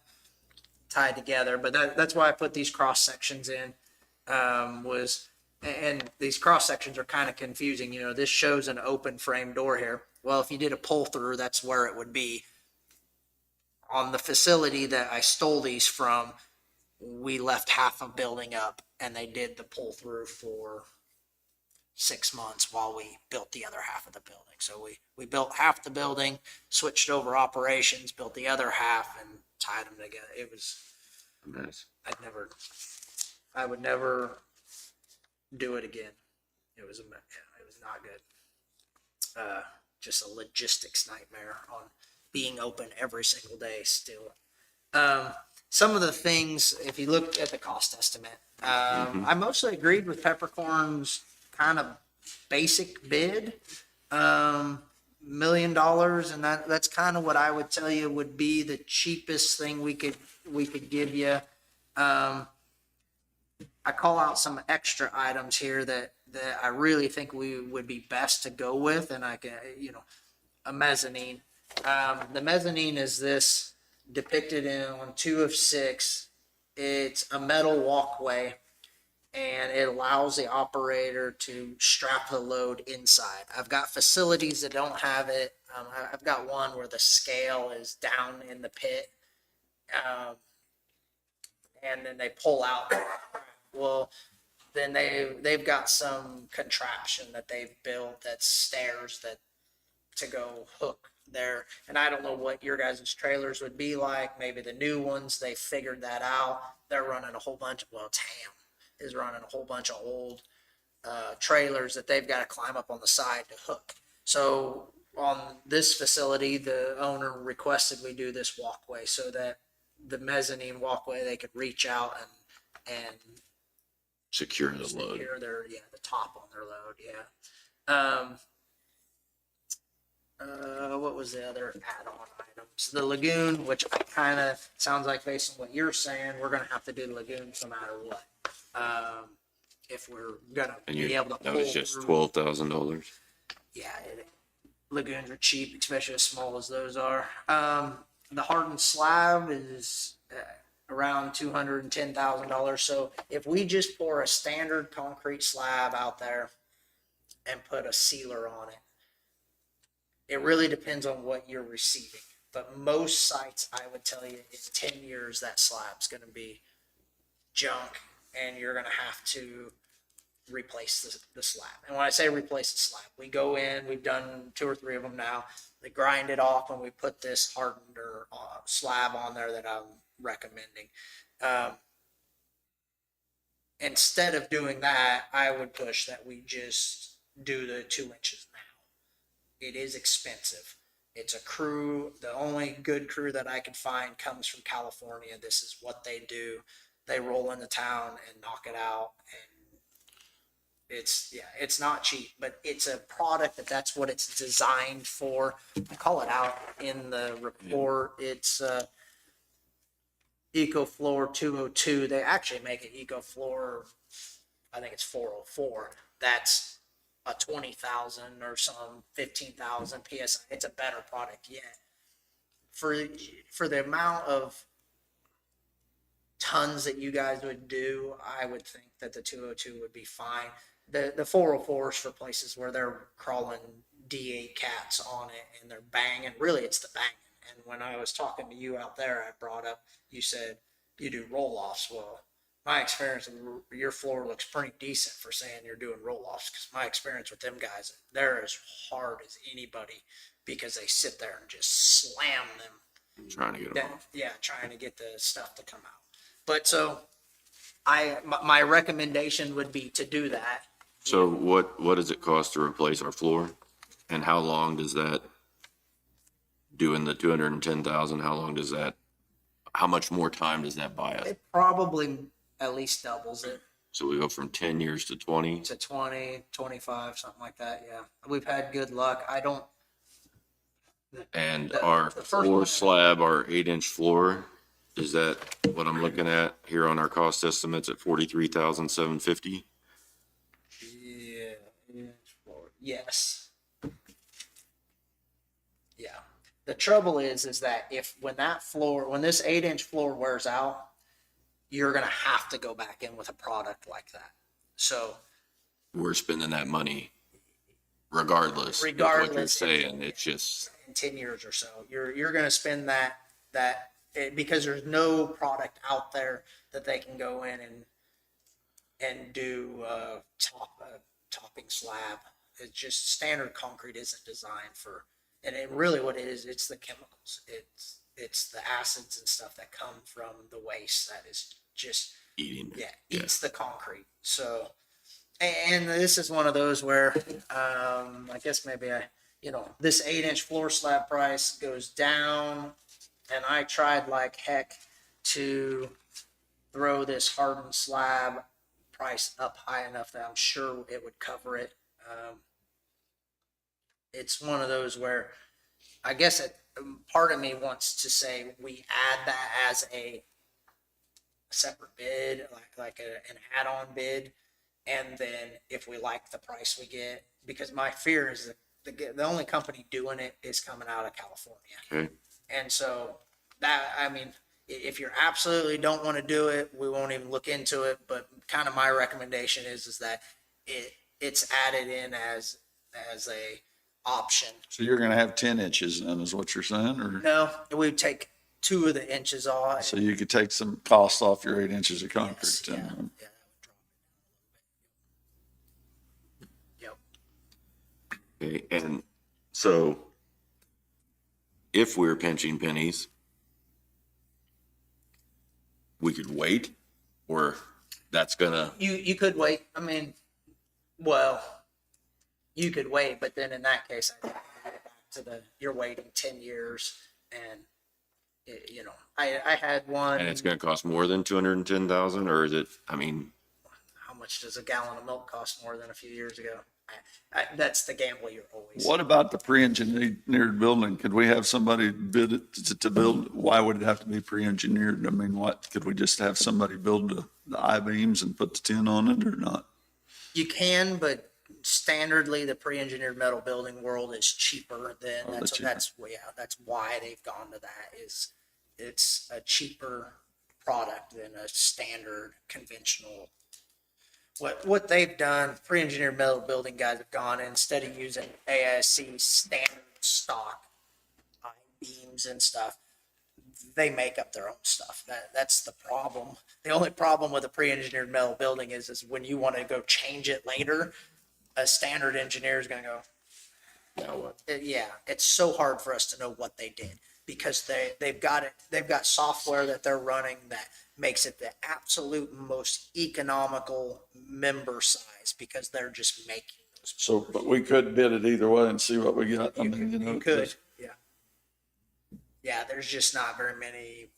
Speaker 18: tied together, but that's why I put these cross sections in, and these cross sections are kind of confusing. This shows an open frame door here. Well, if you did a pull through, that's where it would be. on the facility that I stole these from, we left half a building up and they did the pull through for 6 months while we built the other half of the building. So we built half the building, switched over operations, built the other half, and tied them together. It was,
Speaker 3: Nice.
Speaker 18: I would never do it again. It was not good. Just a logistics nightmare on being open every single day still. Some of the things, if you look at the cost estimate, I mostly agreed with Peppercorn's kind of basic bid, $1 million, and that's kind of what I would tell you would be the cheapest thing we could give you. I call out some extra items here that I really think we would be best to go with, and I can, a mezzanine. The mezzanine is this depicted on 2 of 6. It's a metal walkway, and it allows the operator to strap the load inside. I've got facilities that don't have it. I've got one where the scale is down in the pit, and then they pull out. Well, then they've got some contraption that they've built that's stairs that to go hook there. And I don't know what your guys' trailers would be like. Maybe the new ones, they figured that out. They're running a whole bunch of, TAM is running a whole bunch of old trailers that they've got to climb up on the side to hook. So on this facility, the owner requested we do this walkway so that the mezzanine walkway, they could reach out and
Speaker 3: Secure the load.
Speaker 18: secure their, the top on their load. What was the other add-on items? The lagoon, which I kind of sounds like based on what you're saying, we're going to have to do the lagoon no matter what. If we're going to be able to
Speaker 3: That
Speaker 18: pull
Speaker 3: was just
Speaker 18: through.
Speaker 3: $12,000.
Speaker 18: Yeah, lagoons are cheap, especially as small as those are. The hardened slab is around $210,000. So if we just pour a standard concrete slab out there and put a sealer on it, it really depends on what you're receiving. But most sites, I would tell you, in 10 years, that slab's going to be junk, and you're going to have to replace the slab. And when I say replace the slab, we go in, we've done 2 or 3 of them now. They grind it off, and we put this hardened or slab on there that I'm recommending. Instead of doing that, I would push that we just do the 2 inches now. It is expensive. It's a crew. The only good crew that I could find comes from California. This is what they do. They roll into town and knock it out. And it's not cheap, but it's a product that's what it's designed for. I call it out in the report. It's EcoFloor 202. They actually make an EcoFloor, I think it's 404. That's a 20,000 or some 15,000 PSI. It's a better product yet. For the amount of tons that you guys would do, I would think that the 202 would be fine. The 404 is for places where they're crawling D8 cats on it and they're banging. Really, it's the banging. And when I was talking to you out there, I brought up, you said you do roll-offs. Well, my experience, your floor looks pretty decent for saying you're doing roll-offs, because my experience with them guys, they're as hard as anybody because they sit there and just slam them.
Speaker 3: Trying to get them off.
Speaker 18: Yeah, trying to get the stuff to come out. But so my recommendation would be to do that.
Speaker 3: So what does it cost to replace our floor? And how long does that, doing the 210,000, how much more time does that buy us?
Speaker 18: It probably at least doubles it.
Speaker 3: So we go from 10 years to 20?
Speaker 18: To 20, 25, something like that, yeah. We've had good luck.
Speaker 3: And our floor slab, our 8-inch floor, is that what I'm looking at here on our cost estimates at $43,750?
Speaker 18: Yeah, yes. Yeah. The trouble is that when this 8-inch floor wears out, you're going to have to go back in with a product like that. So
Speaker 3: We're spending that money regardless. Of what you're saying, it's just
Speaker 18: in 10 years or so, you're going to spend that because there's no product out there that they can go in and do topping slab. It's just standard concrete isn't designed for, and it really what it is, it's the chemicals. It's the acids and stuff that come from the waste that is just eats the concrete. So, and this is one of those where I guess maybe this 8-inch floor slab price goes down, and I tried like heck to throw this hardened slab price up high enough that I'm sure it would cover it. It's one of those where I guess part of me wants to say we add that as a separate bid, like an add-on bid, and then if we like the price we get, because my fear is that the only company doing it is coming out of California.
Speaker 3: Okay.
Speaker 18: And so if you absolutely don't want to do it, we won't even look into it. But kind of my recommendation is that it's added in as a option.
Speaker 2: So you're gonna have 10 inches then, is what you're saying, or?
Speaker 18: No, we would take 2 of the inches off.
Speaker 2: So you could take some costs off your 8 inches of concrete.
Speaker 18: Yes,
Speaker 2: then.
Speaker 18: Yep.
Speaker 3: Okay, and so if we're pinching pennies, we could wait, or that's gonna,
Speaker 18: You could wait. I mean, well, you could wait, but then in that case, I think you go back to you're waiting 10 years, and I had one.
Speaker 3: and it's gonna cost more than 210,000, or is it, I mean,
Speaker 18: How much does a gallon of milk cost more than a few years ago? That's the gamble you're always.
Speaker 2: What about the pre-engineered building? Could we have somebody bid it to build? Why would it have to be pre-engineered? I mean, could we just have somebody build the I-beams and put the tin on it or not?
Speaker 18: You can, but standardly, the pre-engineered metal building world is cheaper than that's why they've gone to that. It's a cheaper product than a standard conventional. What they've done, pre-engineered metal building guys have gone in, instead of using ASC standard stock I-beams and stuff, they make up their own stuff. That's the problem. The only problem with a pre-engineered metal building is when you want to go change it later, a standard engineer is going to go,
Speaker 3: now what?
Speaker 18: yeah, it's so hard for us to know what they did because they've got software that they're running that makes it the absolute most economical member size because they're just making those.
Speaker 2: So, but we could bid it either way and see what we got.
Speaker 18: You could, yeah. Yeah, there's just not very many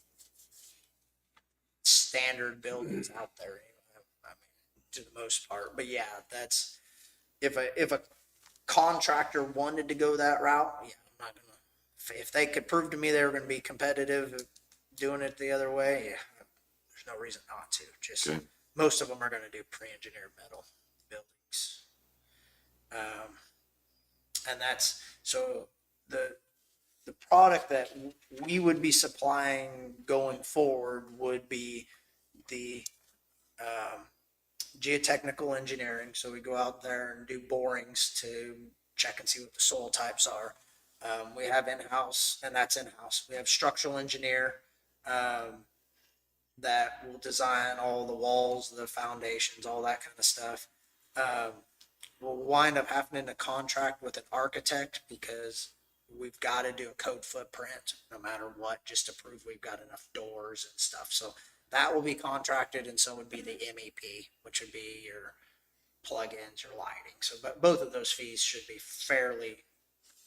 Speaker 18: standard buildings out there, I mean, to the most part. But yeah, that's if a contractor wanted to go that route, yeah, I'm not gonna. If they could prove to me they were going to be competitive doing it the other way, yeah, there's no reason not to. Just most of them are going to do pre-engineered metal buildings, and that's so the product that we would be supplying going forward would be the geotechnical engineering. So we go out there and do borings to check and see what the soil types are. We have in-house, and that's in-house. We have structural engineer that will design all the walls, the foundations, all that kind of stuff. We'll wind up having to contract with an architect because we've got to do a code footprint no matter what, just to prove we've got enough doors and stuff. So that will be contracted, and so would be the MEP, which would be your plugins, your lighting. So, but both of those fees should be fairly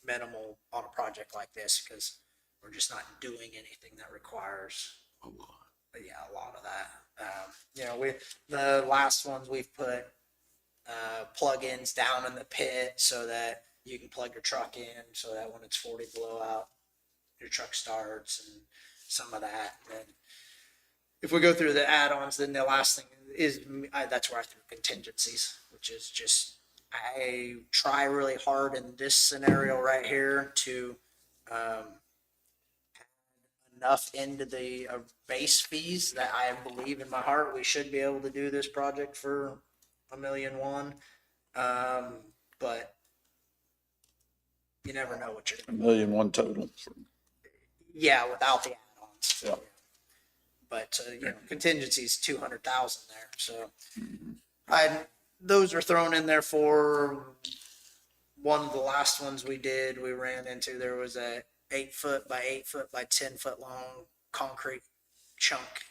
Speaker 18: minimal on a project like this because we're just not doing anything that requires a lot. But yeah, a lot of that. The last ones we've put plugins down in the pit so that you can plug your truck in, so that when it's 40 below out, your truck starts and some of that. And then if we go through the add-ons, then the last thing is that's where I threw contingencies, which is just I try really hard in this scenario right here to add enough into the base fees that I believe in my heart we should be able to do this project for $1.1 million. But you never know what you're
Speaker 2: $1.1 million total.
Speaker 18: Yeah, without the add-ons. balance.
Speaker 2: Yeah.
Speaker 18: But, contingency is 200,000 there, so. Those are thrown in there for one of the last ones we did, we ran into, there was a 8 foot by 8 foot by 10 foot long concrete chunk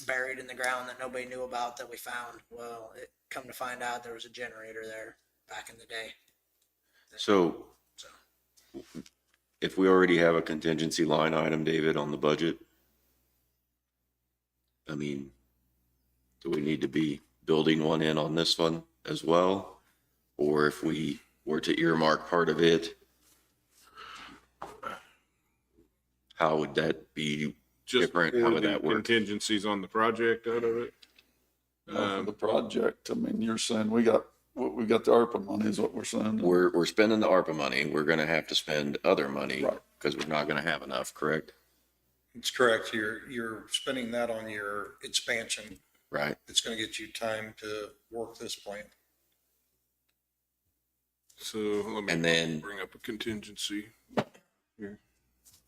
Speaker 18: buried in the ground that nobody knew about that we found. Well, it come to find out there was a generator there back in the day.
Speaker 3: So if we already have a contingency line item, David, on the budget, I mean, do we need to be building one in on this one as well? Or if we were to earmark part of it, how would that be
Speaker 1: Just
Speaker 3: different?
Speaker 1: for
Speaker 3: How would
Speaker 1: the
Speaker 3: that work?
Speaker 1: contingencies on the project out of it.
Speaker 2: For the project, I mean, you're saying we got the ARPA money is what we're saying.
Speaker 3: We're spending the ARPA money. We're gonna have to spend other money
Speaker 2: Right.
Speaker 3: because we're not gonna have enough, correct?
Speaker 6: It's correct. You're spending that on your expansion.
Speaker 3: Right.
Speaker 6: It's going to get you time to work this plan.
Speaker 1: So let me
Speaker 3: And then
Speaker 1: bring up a contingency here.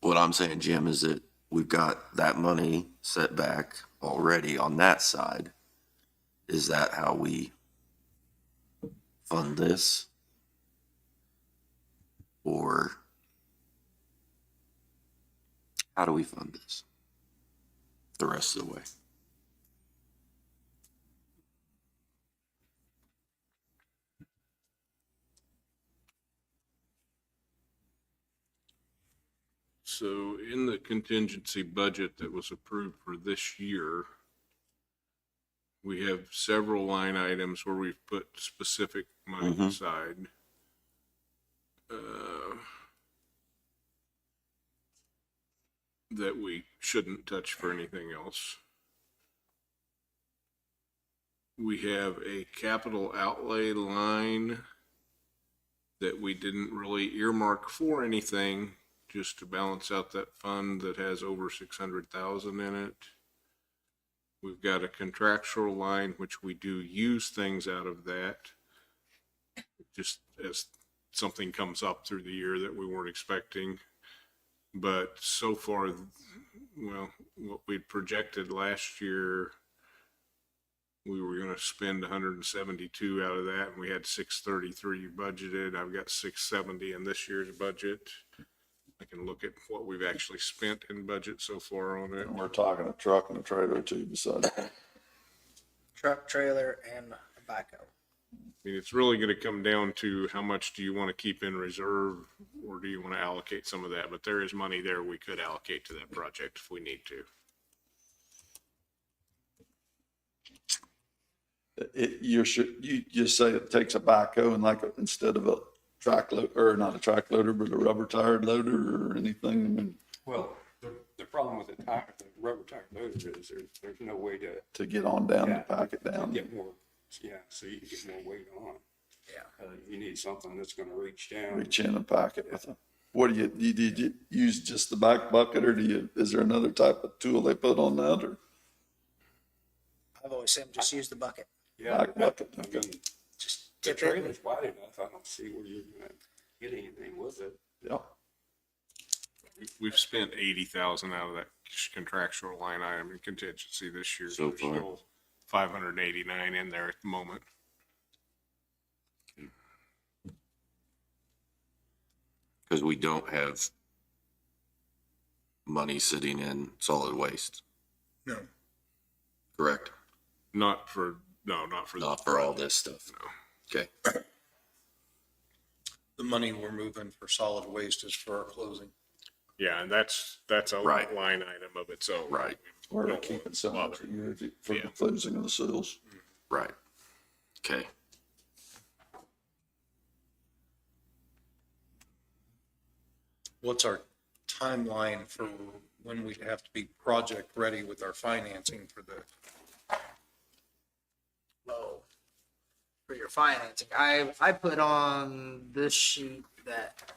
Speaker 3: what I'm saying, Jim, is that we've got that money set back already on that side. Is that how we fund this? Or how do we fund this the rest of the way?
Speaker 1: So in the contingency budget that was approved for this year, we have several line items where we've put specific money aside. That we shouldn't touch for anything else. We have a capital outlay line that we didn't really earmark for anything, just to balance out that fund that has over 600,000 in it. We've got a contractual line, which we do use things out of that, just as something comes up through the year that we weren't expecting. But so far, well, what we projected last year, we were going to spend 172 out of that, and we had 633 budgeted. I've got 670 in this year's budget. I can look at what we've actually spent in budget so far on it.
Speaker 2: And we're talking a truck and a trailer too besides.
Speaker 18: Truck, trailer, and a backhoe.
Speaker 1: I mean, it's really going to come down to how much do you want to keep in reserve, or do you want to allocate some of that? But there is money there we could allocate to that project if we need to.
Speaker 2: You just say it takes a backhoe and instead of a track load, or not a track loader, but a rubber tired loader or anything. I mean,
Speaker 19: Well, the problem with the rubber tire loader is there's no way
Speaker 2: to get on down to pack it down.
Speaker 19: get more, so you can get more weight on.
Speaker 18: Yeah.
Speaker 19: You need something that's gonna reach down.
Speaker 2: Reach in and pack it with a. What do you use just the back bucket, or is there another type of tool they put on that, or?
Speaker 18: I've always said just use the bucket.
Speaker 19: Yeah,
Speaker 2: Back bucket,
Speaker 19: I
Speaker 2: okay.
Speaker 19: mean,
Speaker 18: Just
Speaker 19: the
Speaker 18: tip it.
Speaker 19: trailer's wide enough. I don't see where you're gonna get anything with it.
Speaker 2: Yeah.
Speaker 1: We've spent 80,000 out of that contractual line item in contingency this year.
Speaker 3: So
Speaker 1: There's
Speaker 3: far.
Speaker 1: still 589 in there at the moment.
Speaker 3: Because we don't have money sitting in solid waste,
Speaker 6: No.
Speaker 3: correct?
Speaker 1: Not for
Speaker 3: All this stuff.
Speaker 1: No.
Speaker 3: Okay.
Speaker 6: The money we're moving for solid waste is for our closing.
Speaker 1: Yeah, and that's a
Speaker 3: Right.
Speaker 1: line item of its own.
Speaker 3: Right.
Speaker 2: We're
Speaker 1: Don't
Speaker 2: keeping so much
Speaker 1: bother.
Speaker 2: a year for
Speaker 1: Yeah.
Speaker 2: the closing of the seals.
Speaker 3: Right. Okay.
Speaker 6: What's our timeline for when we have to be project ready with our financing for the,
Speaker 18: Oh, for your financing. I put on this sheet that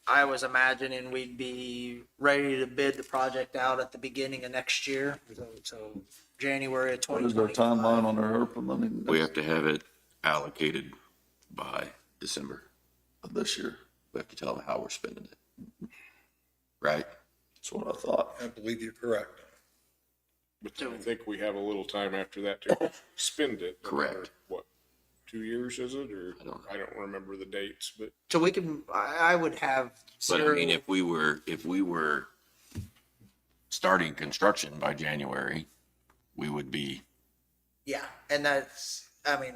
Speaker 18: I was imagining we'd be ready to bid the project out at the beginning of next year. So January of
Speaker 2: What is our
Speaker 18: 2025.
Speaker 2: timeline on our ARPA money
Speaker 3: We have to have it allocated by December.
Speaker 2: this year?
Speaker 3: We have to tell them how we're spending it. Right?
Speaker 2: That's what I thought.
Speaker 11: I believe you're correct.
Speaker 1: But I think we have a little time after that to spend it.
Speaker 3: Correct.
Speaker 1: Another, what, 2 years is it? Or
Speaker 3: I don't know.
Speaker 1: I don't remember the dates, but
Speaker 18: So we can, I would have
Speaker 3: But I
Speaker 18: zero.
Speaker 3: mean, if we were starting construction by January, we would be,
Speaker 18: Yeah, and that's, I mean,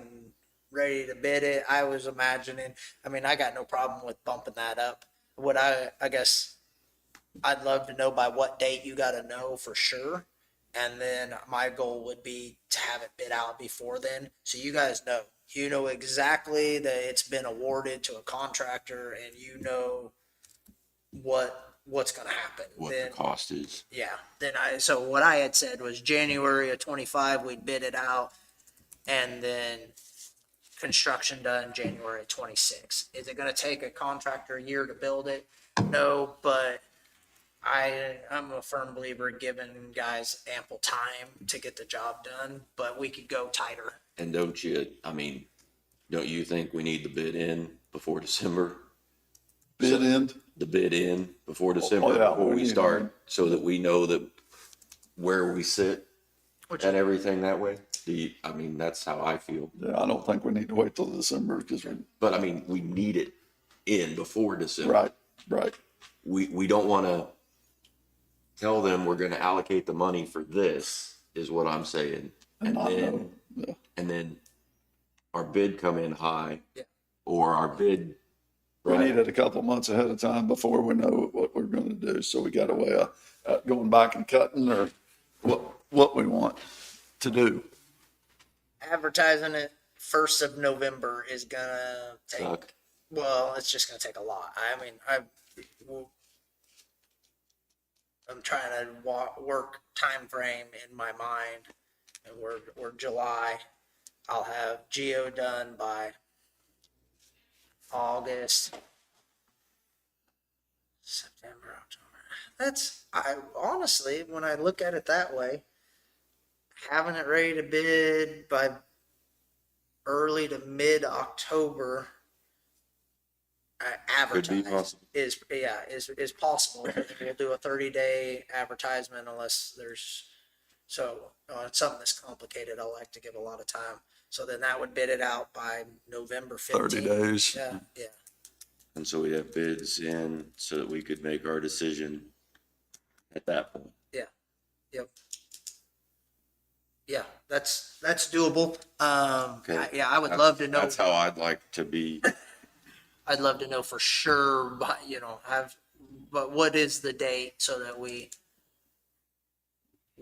Speaker 18: ready to bid it. I was imagining, I mean, I got no problem with bumping that up. What I guess I'd love to know by what date you got to know for sure. And then my goal would be to have it bid out before then. So you guys know, you know exactly that it's been awarded to a contractor and you know what's going to happen.
Speaker 3: what
Speaker 18: Then,
Speaker 3: the cost is.
Speaker 18: yeah. So what I had said was January of 25, we'd bid it out and then construction done January 26. Is it going to take a contractor a year to build it? No, but I'm a firm believer in giving guys ample time to get the job done, but we could go tighter.
Speaker 3: And don't you think we need the bid in before December?
Speaker 2: Bid in?
Speaker 3: The bid in before December,
Speaker 2: yeah,
Speaker 3: before
Speaker 2: we
Speaker 3: we
Speaker 2: need
Speaker 3: start, so that we know that where we sit and everything that way? I mean, that's how I feel.
Speaker 2: Yeah, I don't think we need to wait till December because
Speaker 3: But I mean, we need it in before December.
Speaker 2: right, right.
Speaker 3: We don't want to tell them we're going to allocate the money for this, is what I'm saying.
Speaker 2: And not know. Yeah.
Speaker 3: And then our bid come in high,
Speaker 18: Yeah.
Speaker 3: or our bid,
Speaker 2: We
Speaker 3: right?
Speaker 2: need it a couple months ahead of time before we know what we're going to do. So we got a way of going back and cutting or what we want to do.
Speaker 18: Advertising it 1st of November is gonna take,
Speaker 3: Suck.
Speaker 18: well, it's just gonna take a lot. I mean, I'm trying to work time frame in my mind, and we're July. I'll have Geo done by August, September, October. I honestly, when I look at it that way, having it ready to bid by early to mid October,
Speaker 3: Could be
Speaker 18: advertise
Speaker 3: possible.
Speaker 18: is possible. We'll do a 30-day advertisement unless there's, so it's something that's complicated. I like to give a lot of time. So then that would bid it out by November 15th.
Speaker 2: 30 days.
Speaker 18: Yeah.
Speaker 3: And so we have bids in so that we could make our decision at that point.
Speaker 18: Yep. Yeah, that's doable.
Speaker 3: Okay.
Speaker 18: I would love to know.
Speaker 3: That's how I'd like to be.
Speaker 18: I'd love to know for sure, but but what is the date so that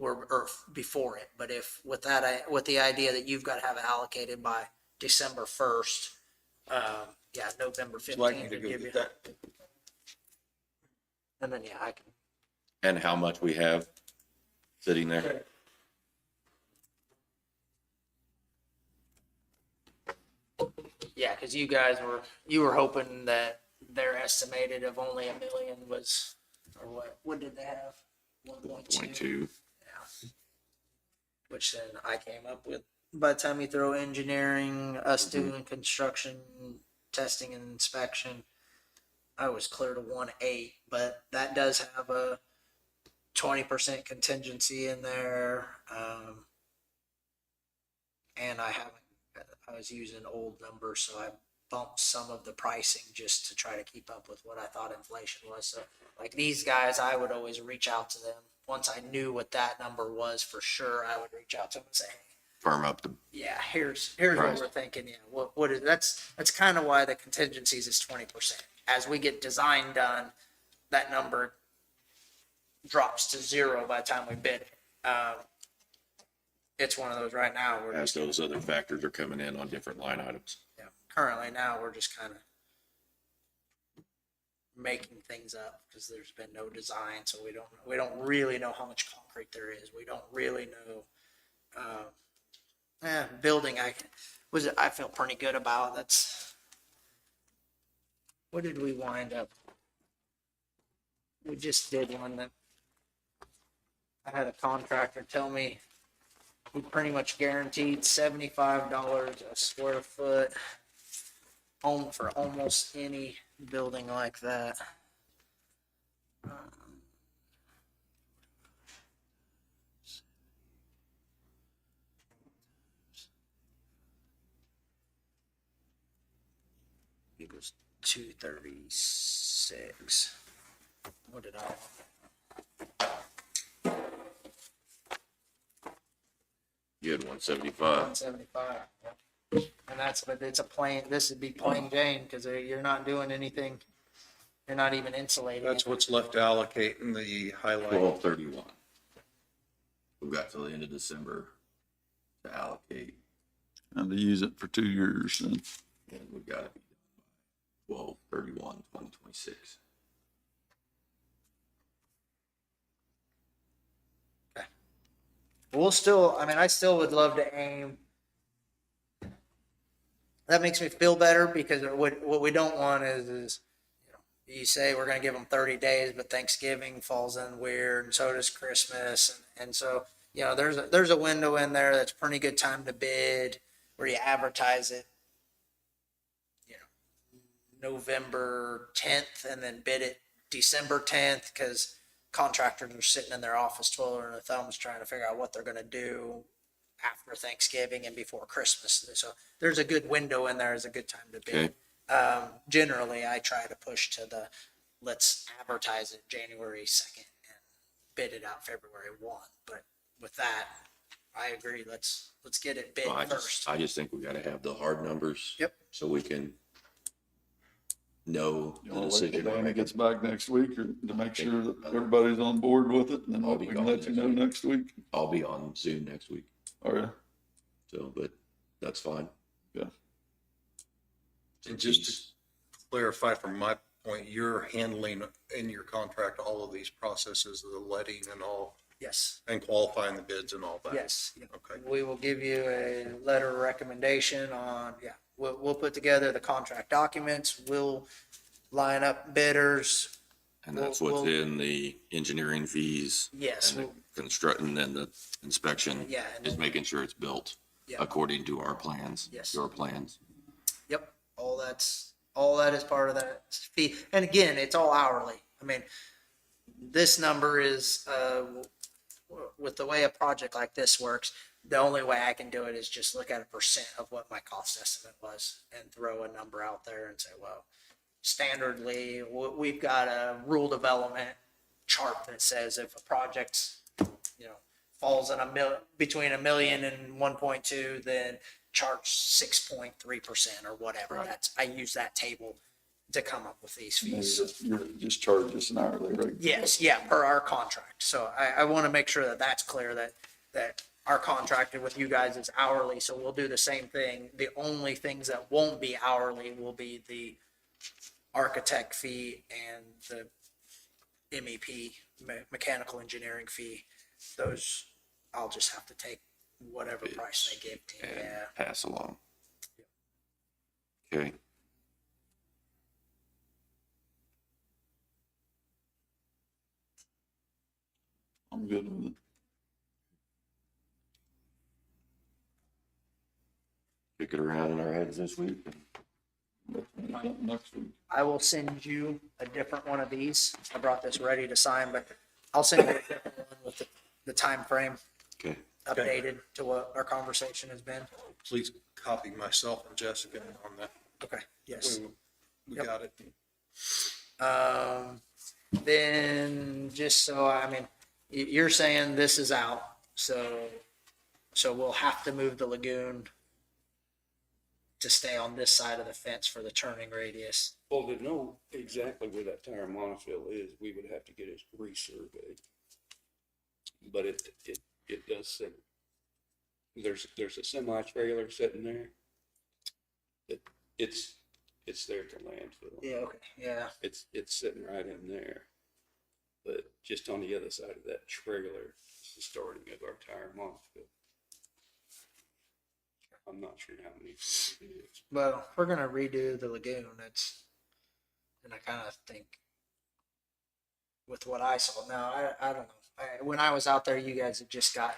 Speaker 18: or before it. But if with the idea that you've got to have it allocated by December 1st, November 15th.
Speaker 11: Like to
Speaker 18: would
Speaker 11: go
Speaker 18: give
Speaker 11: get
Speaker 18: you-
Speaker 11: that.
Speaker 18: And then, I can.
Speaker 3: And how much we have sitting there.
Speaker 18: Yeah, because you were hoping that their estimated of only $1 million was, or what did they have? 1.2.
Speaker 3: 22.
Speaker 18: Yeah. Which then I came up with, by the time you throw engineering, us doing construction, testing and inspection, I was clear to 1.8, but that does have a 20% contingency in there. And I was using old numbers, so I bumped some of the pricing just to try to keep up with what I thought inflation was. So like these guys, I would always reach out to them. Once I knew what that number was for sure, I would reach out to them and say, hey,
Speaker 3: Firm up the,
Speaker 18: yeah, here's what
Speaker 3: Price.
Speaker 18: we're thinking. Yeah, what is that's kind of why the contingencies is 20%. As we get design done, that number drops to 0 by the time we bid it. It's one of those right now. We're
Speaker 3: as
Speaker 18: just
Speaker 3: those other factors are coming in on different line items.
Speaker 18: currently now we're just kind of making things up because there's been no design, so we don't really know how much concrete there is. We don't really know. Building I feel pretty good about. That's what did we wind up? We just did one that I had a contractor tell me we pretty much guaranteed $75 a square foot for almost any building like that. think it was 236. What did I?
Speaker 3: You had 175.
Speaker 18: 175. And that's, but it's a plain, this would be plain Jane, because you're not doing anything, you're not even insulating
Speaker 5: That's
Speaker 18: it.
Speaker 5: what's left to allocate in the highlight.
Speaker 3: 1231. We've got till the end of December to allocate,
Speaker 2: And to use it for 2 years. And
Speaker 3: and we've got to be done by 12/31/2026.
Speaker 18: We'll still, I mean, I still would love to aim. That makes me feel better, because what we don't want is, you say we're going to give them 30 days, but Thanksgiving falls in weird, and so does Christmas. And so, there's a window in there that's pretty good time to bid, where you advertise it, November 10th, and then bid it December 10th, because contractors are sitting in their office twiddling their thumbs trying to figure out what they're going to do after Thanksgiving and before Christmas. So there's a good window in there, is a good time to bid. Generally, I try to push to let's advertise it January 2nd and bid it out February 1. But with that, I agree. Let's get it bid first.
Speaker 3: I just think we got to have the hard numbers.
Speaker 18: Yep.
Speaker 3: So we can know the
Speaker 2: wait till
Speaker 3: decision.
Speaker 2: Danny gets back next week, or to make sure that everybody's on board with it, and then we can let you know next week.
Speaker 3: I'll be on Zoom next week.
Speaker 2: All right.
Speaker 3: So, but that's fine.
Speaker 2: Yeah.
Speaker 5: And just to clarify from my point, you're handling in your contract all of these processes, the letting and all,
Speaker 18: Yes.
Speaker 5: and qualifying the bids and all that?
Speaker 18: Yes.
Speaker 5: Okay.
Speaker 18: We will give you a letter of recommendation on, we'll put together the contract documents. We'll line up bidders.
Speaker 3: And that's what's in the engineering fees.
Speaker 18: Yes.
Speaker 3: And the construction and the inspection.
Speaker 18: Yeah, and
Speaker 3: Is
Speaker 18: then-
Speaker 3: making sure it's built according to our plans.
Speaker 18: Yes.
Speaker 3: Your plans.
Speaker 18: Yep. All that is part of that fee. And again, it's all hourly. I mean, this number is, with the way a project like this works, the only way I can do it is just look at a percent of what my cost estimate was and throw a number out there and say, well, standardly, we've got a rule development chart that says if a project's, falls in between $1 million and 1.2, then charge 6.3% or whatever.
Speaker 3: Right.
Speaker 18: I use that table to come up with these fees.
Speaker 2: You're just charge us an hourly rate.
Speaker 18: Yes, yeah, per our contract. So I want to make sure that that's clear, that our contract with you guys is hourly, so we'll do the same thing. The only things that won't be hourly will be the architect fee and the MEP, mechanical engineering fee. Those, I'll just have to take whatever price they give me.
Speaker 3: And
Speaker 18: Yeah.
Speaker 3: pass along. Okay.
Speaker 2: I'm good with it.
Speaker 3: Kick it around in our heads this week.
Speaker 2: Next week.
Speaker 18: I will send you a different one of these. I brought this ready to sign, but I'll send you a different one with the time frame
Speaker 3: Okay.
Speaker 18: updated to what our conversation has been.
Speaker 5: Please copy myself and Jessica on that.
Speaker 18: Okay, yes.
Speaker 5: We
Speaker 18: Yep.
Speaker 5: got it.
Speaker 18: Then just so, you're saying this is out, so we'll have to move the lagoon to stay on this side of the fence for the turning radius.
Speaker 19: Well, to know exactly where that tire monofil is, we would have to get it resurveyed. But it does say, there's a semi trailer sitting there. It's there for landfill.
Speaker 18: Yeah, okay, yeah.
Speaker 19: It's sitting right in there. But just on the other side of that trailer is the starting of our tire monofil. I'm not sure how many it is.
Speaker 18: Well, if we're gonna redo the lagoon, and I kind of think with what I saw, now, I don't know. When I was out there, you guys had just got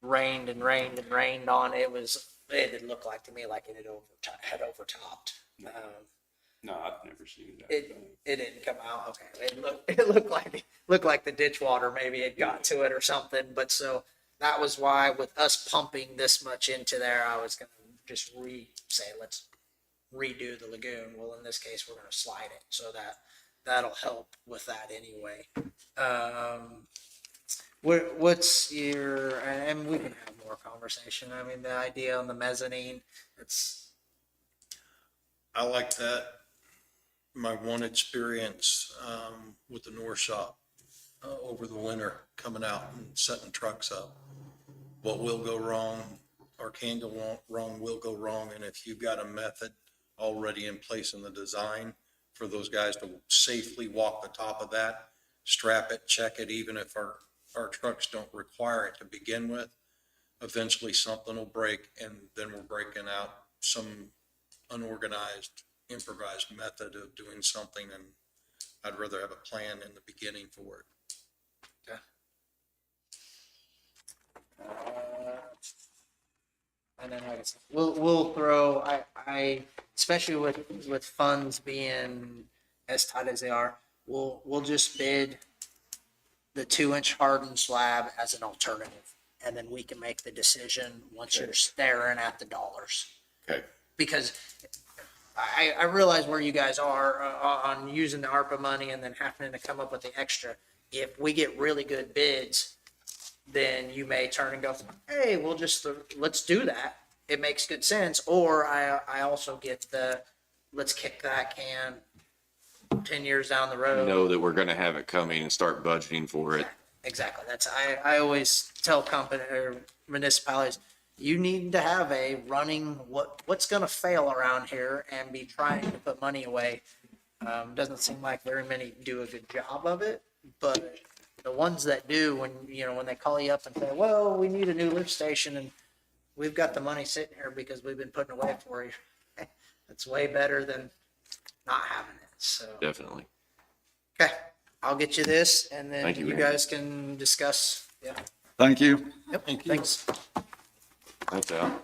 Speaker 18: rained and rained and rained on. It didn't look like to me like it had overtopped.
Speaker 19: No, I've never seen that.
Speaker 18: It didn't come out. Okay, it looked like the ditch water maybe had got to it or something. But so that was why, with us pumping this much into there, I was gonna just say let's redo the lagoon. Well, in this case, we're going to slide it, so that'll help with that anyway. What's your, and we can have more conversation. I mean, the idea on the mezzanine,
Speaker 20: I like that. My one experience with the North Shop over the winter, coming out and setting trucks up. What will go wrong or can go wrong will go wrong. And if you've got a method already in place in the design for those guys to safely walk the top of that, strap it, check it, even if our trucks don't require it to begin with, eventually something will break, and then we're breaking out some unorganized, improvised method of doing something, and I'd rather have a plan in the beginning for it.
Speaker 18: and then like I said, we'll throw, I especially with funds being as tight as they are, we'll just bid the 2-inch hardened slab as an alternative, and then we can make the decision once you're staring at the dollars.
Speaker 4: Okay.
Speaker 18: Because I realize where you guys are on using the ARPA money and then having to come up with the extra. If we get really good bids, then you may turn and go, hey, we'll just, let's do that. It makes good sense. Or I also get let's kick that can 10 years down the road.
Speaker 3: Know that we're going to have it coming and start budgeting for it.
Speaker 18: Exactly. I always tell company or municipalities, you need to have a running what's going to fail around here and be trying to put money away. Doesn't seem like very many do a good job of it, but the ones that do, when they call you up and say, well, we need a new lift station and we've got the money sitting here because we've been putting away for you. That's way better than not having it. So
Speaker 3: Definitely.
Speaker 18: okay, I'll get you this, and then
Speaker 3: Thank you,
Speaker 18: you
Speaker 3: Randy.
Speaker 18: guys can discuss. Yeah.
Speaker 2: Thank you.
Speaker 18: Yep. Thanks.
Speaker 3: That's Al.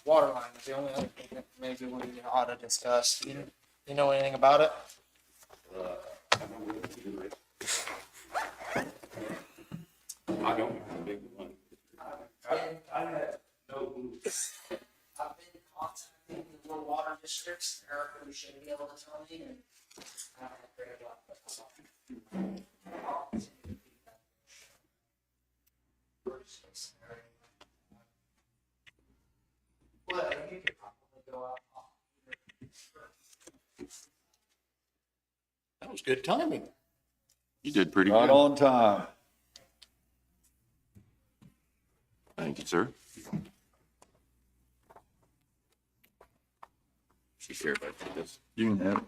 Speaker 18: Water line is the only other thing that maybe we ought to discuss. You know anything about it?
Speaker 19: I don't have a big one.
Speaker 18: I have no. I've been contacting the rural water districts. Erica, we should be able to tell me, and I don't have very luck, but I'll continue to keep that. Worst case scenario. Well, you could probably go out.
Speaker 20: That was good timing.
Speaker 3: You did pretty
Speaker 2: Right
Speaker 3: good.
Speaker 2: on time.
Speaker 3: Thank you, sir. She care if I take this?
Speaker 2: You can have it.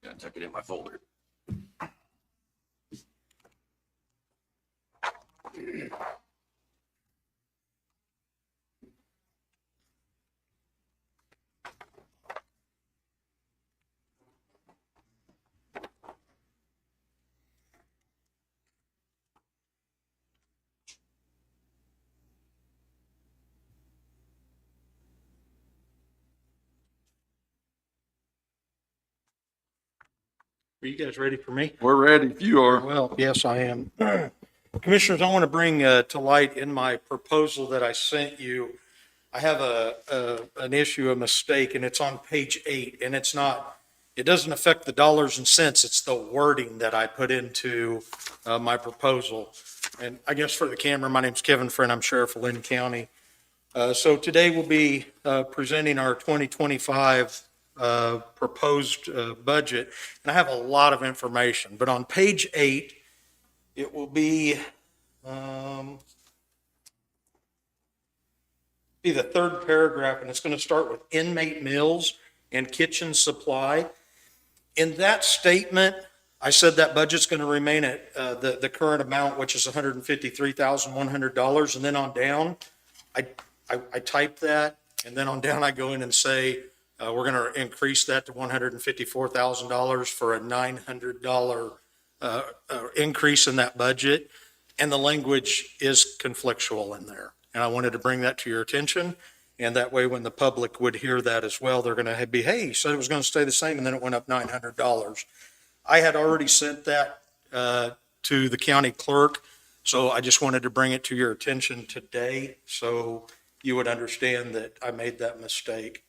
Speaker 3: Gotta tuck it in my folder.
Speaker 11: Are you guys ready for me?
Speaker 2: We're ready if you are.
Speaker 11: Well, yes, I am. Commissioners, I want to bring to light in my proposal that I sent you, I have an issue, a mistake, and it's on page 8, and it doesn't affect the dollars and cents. It's the wording that I put into my proposal. And I guess for the camera, my name's Kevin Friend. I'm Sheriff of Linn County. So today we'll be presenting our 2025 proposed budget, and I have a lot of information, but on page 8, it will be the third paragraph, and it's going to start with inmate meals and kitchen supply. In that statement, I said that budget's going to remain at the current amount, which is $153,100, and then on down, I type that, and then on down I go in and say, we're going to increase that to $154,000 for a $900 increase in that budget. And the language is conflictual in there. And I wanted to bring that to your attention. And that way, when the public would hear that as well, they're going to be, hey, you said it was going to stay the same, and then it went up $900. I had already sent that to the county clerk. So I just wanted to bring it to your attention today so you would understand that I made that mistake.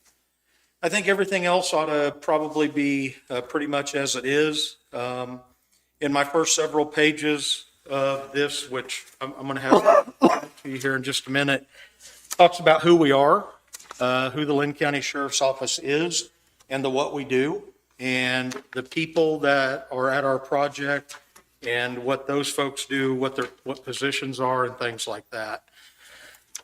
Speaker 11: I think everything else ought to probably be pretty much as it is. In my first several pages of this, which I'm going to have to you here in just a minute, talks about who we are, who the Linn County Sheriff's Office is, and the what we do, and the people that are at our project, and what those folks do, what positions are, and things like that.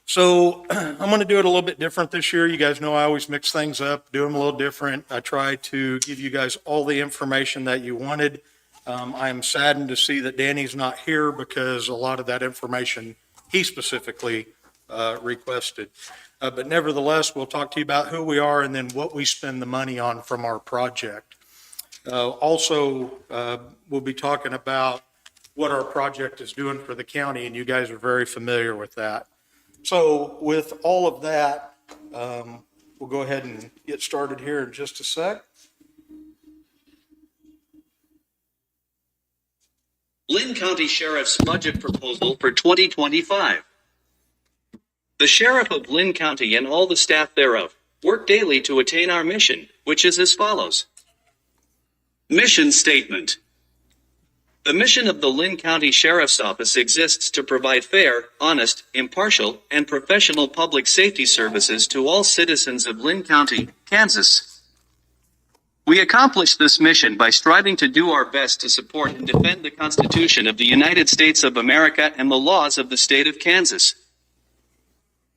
Speaker 11: So I'm going to do it a little bit different this year. You guys know I always mix things up, do them a little different. I try to give you guys all the information that you wanted. I am saddened to see that Danny's not here because a lot of that information he specifically requested. But nevertheless, we'll talk to you about who we are and then what we spend the money on from our project. Also, we'll be talking about what our project is doing for the county, and you guys are very familiar with that. So with all of that, we'll go ahead and get started here in just a sec.
Speaker 21: Linn County Sheriff's Budget Proposal for 2025. The Sheriff of Linn County and all the staff thereof work daily to attain our mission, which is as follows. Mission Statement. The mission of the Linn County Sheriff's Office exists to provide fair, honest, impartial, and professional public safety services to all citizens of Linn County, Kansas. We accomplish this mission by striving to do our best to support and defend the Constitution of the United States of America and the laws of the state of Kansas.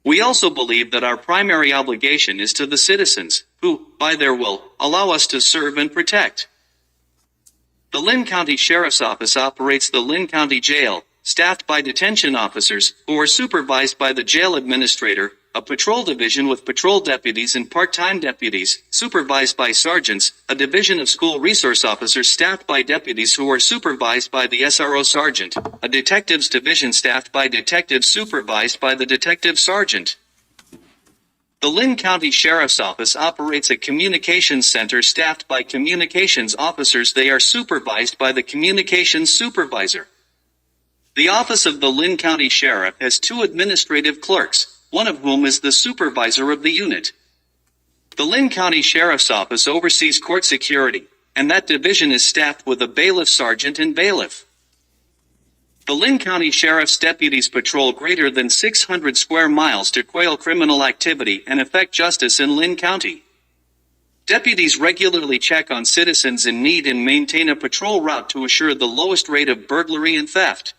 Speaker 21: We also believe that our primary obligation is to the citizens, who, by their will, allow us to serve and protect. The Linn County Sheriff's Office operates the Linn County Jail, staffed by detention officers, who are supervised by the jail administrator, a patrol division with patrol deputies and part-time deputies, supervised by sergeants, a division of school resource officers staffed by deputies who are supervised by the SRO sergeant, a detectives division staffed by detectives supervised by the detective sergeant. The Linn County Sheriff's Office operates a communications center staffed by communications officers. They are supervised by the communications supervisor. The office of the Linn County Sheriff has 2 administrative clerks, one of whom is the supervisor of the unit. The Linn County Sheriff's Office oversees court security, and that division is staffed with a bailiff sergeant and bailiff. The Linn County Sheriff's deputies patrol greater than 600 square miles to quell criminal activity and effect justice in Linn County. Deputies regularly check on citizens in need and maintain a patrol route to assure the lowest rate of burglary and theft.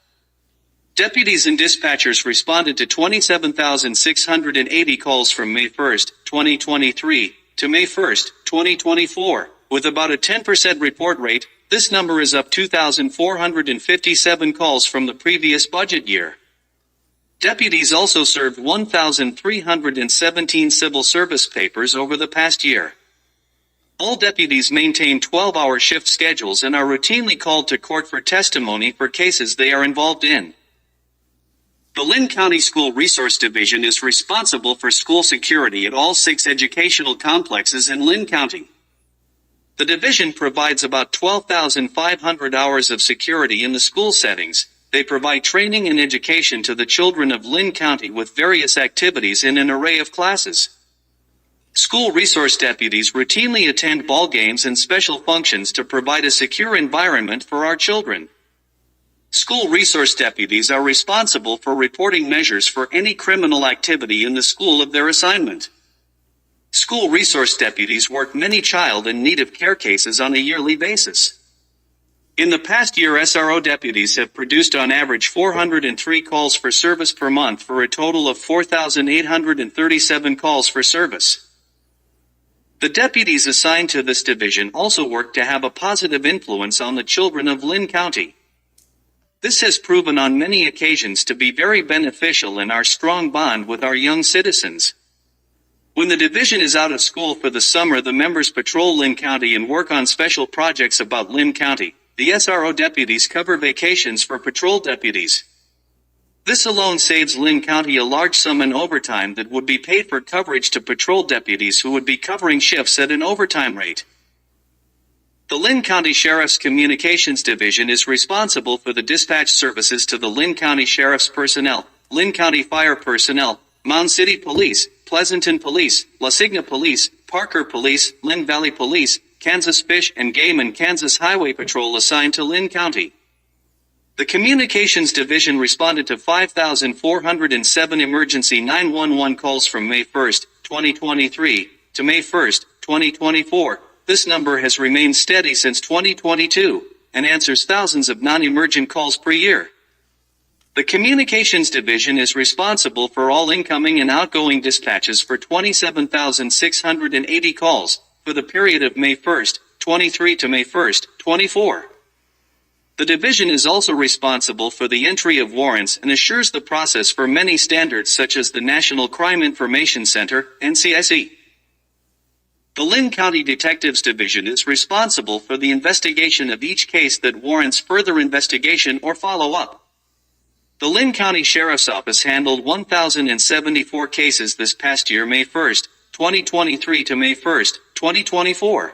Speaker 21: Deputies and dispatchers responded to 27,680 calls from May 1, 2023, to May 1, 2024, with about a 10% report rate. This number is up 2,457 calls from the previous budget year. Deputies also served 1,317 civil service papers over the past year. All deputies maintain 12-hour shift schedules and are routinely called to court for testimony for cases they are involved in. The Linn County School Resource Division is responsible for school security at all 6 educational complexes in Linn County. The division provides about 12,500 hours of security in the school settings. They provide training and education to the children of Linn County with various activities in an array of classes. School resource deputies routinely attend ball games and special functions to provide a secure environment for our children. School resource deputies are responsible for reporting measures for any criminal activity in the school of their assignment. School resource deputies work many child in need of care cases on a yearly basis. In the past year, SRO deputies have produced on average 403 calls for service per month for a total of 4,837 calls for service. The deputies assigned to this division also work to have a positive influence on the children of Linn County. This has proven on many occasions to be very beneficial in our strong bond with our young citizens. When the division is out of school for the summer, the members patrol Linn County and work on special projects about Linn County. The SRO deputies cover vacations for patrol deputies. This alone saves Linn County a large sum in overtime that would be paid for coverage to patrol deputies who would be covering shifts at an overtime rate. The Linn County Sheriff's Communications Division is responsible for the dispatch services to the Linn County Sheriff's personnel, Linn County Fire personnel, Mound City Police, Pleasanton Police, La Signa Police, Parker Police, Lynn Valley Police, Kansas Fish and Game, and Kansas Highway Patrol assigned to Linn County. The Communications Division responded to 5,407 emergency 911 calls from May 1st, 2023 to May 1st, 2024. This number has remained steady since 2022 and answers thousands of non-emergent calls per year. The Communications Division is responsible for all incoming and outgoing dispatches for 27,680 calls for the period of May 1st, 23 to May 1st, 24. The division is also responsible for the entry of warrants and assures the process for many standards such as the National Crime Information Center, NCIC. The Linn County Detectives Division is responsible for the investigation of each case that warrants further investigation or follow-up. The Linn County Sheriff's Office handled 1,074 cases this past year, May 1st, 2023 to May 1st, 2024.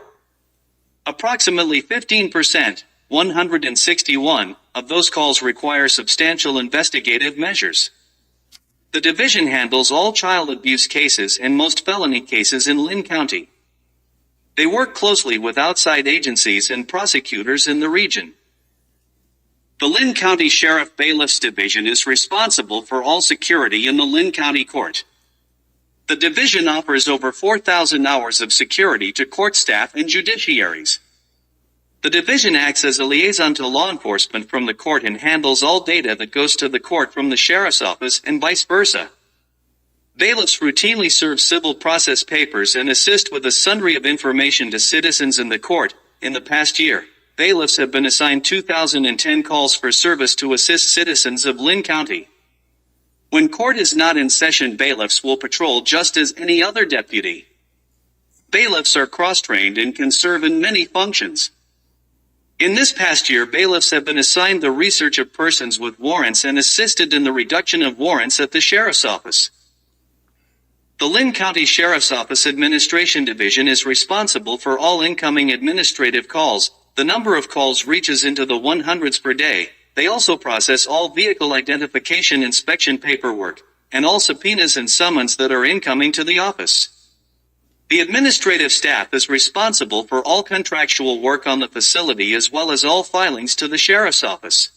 Speaker 21: Approximately 15%, 161, of those calls require substantial investigative measures. The division handles all child abuse cases and most felony cases in Linn County. They work closely with outside agencies and prosecutors in the region. The Linn County Sheriff Bailiffs Division is responsible for all security in the Linn County Court. The division offers over 4,000 hours of security to court staff and judiciaries. The division acts as a liaison to law enforcement from the court and handles all data that goes to the court from the sheriff's office and vice versa. Bailiffs routinely serve civil process papers and assist with a sundry of information to citizens in the court. In the past year, bailiffs have been assigned 2,010 calls for service to assist citizens of Linn County. When court is not in session, bailiffs will patrol just as any other deputy. Bailiffs are cross-trained and can serve in many functions. In this past year, bailiffs have been assigned the research of persons with warrants and assisted in the reduction of warrants at the sheriff's office. The Linn County Sheriff's Office Administration Division is responsible for all incoming administrative calls. The number of calls reaches into the 100s per day. They also process all vehicle identification inspection paperwork, and all subpoenas and summons that are incoming to the office. The administrative staff is responsible for all contractual work on the facility as well as all filings to the sheriff's office.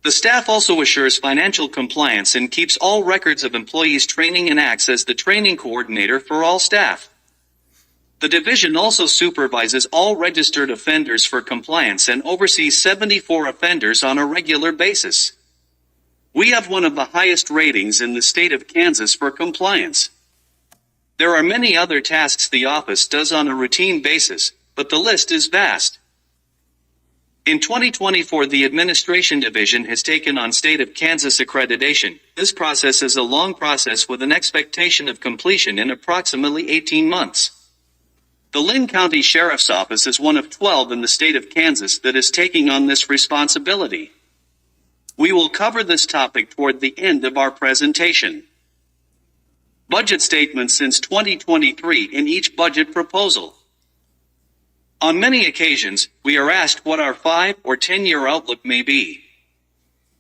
Speaker 21: The staff also assures financial compliance and keeps all records of employees' training and acts as the training coordinator for all staff. The division also supervises all registered offenders for compliance and oversees 74 offenders on a regular basis. We have one of the highest ratings in the state of Kansas for compliance. There are many other tasks the office does on a routine basis, but the list is vast. In 2024, the Administration Division has taken on State of Kansas accreditation. This process is a long process with an expectation of completion in approximately 18 months. The Linn County Sheriff's Office is one of 12 in the state of Kansas that is taking on this responsibility. We will cover this topic toward the end of our presentation. Budget statements since 2023 in each budget proposal. On many occasions, we are asked what our 5 or 10-year outlook may be.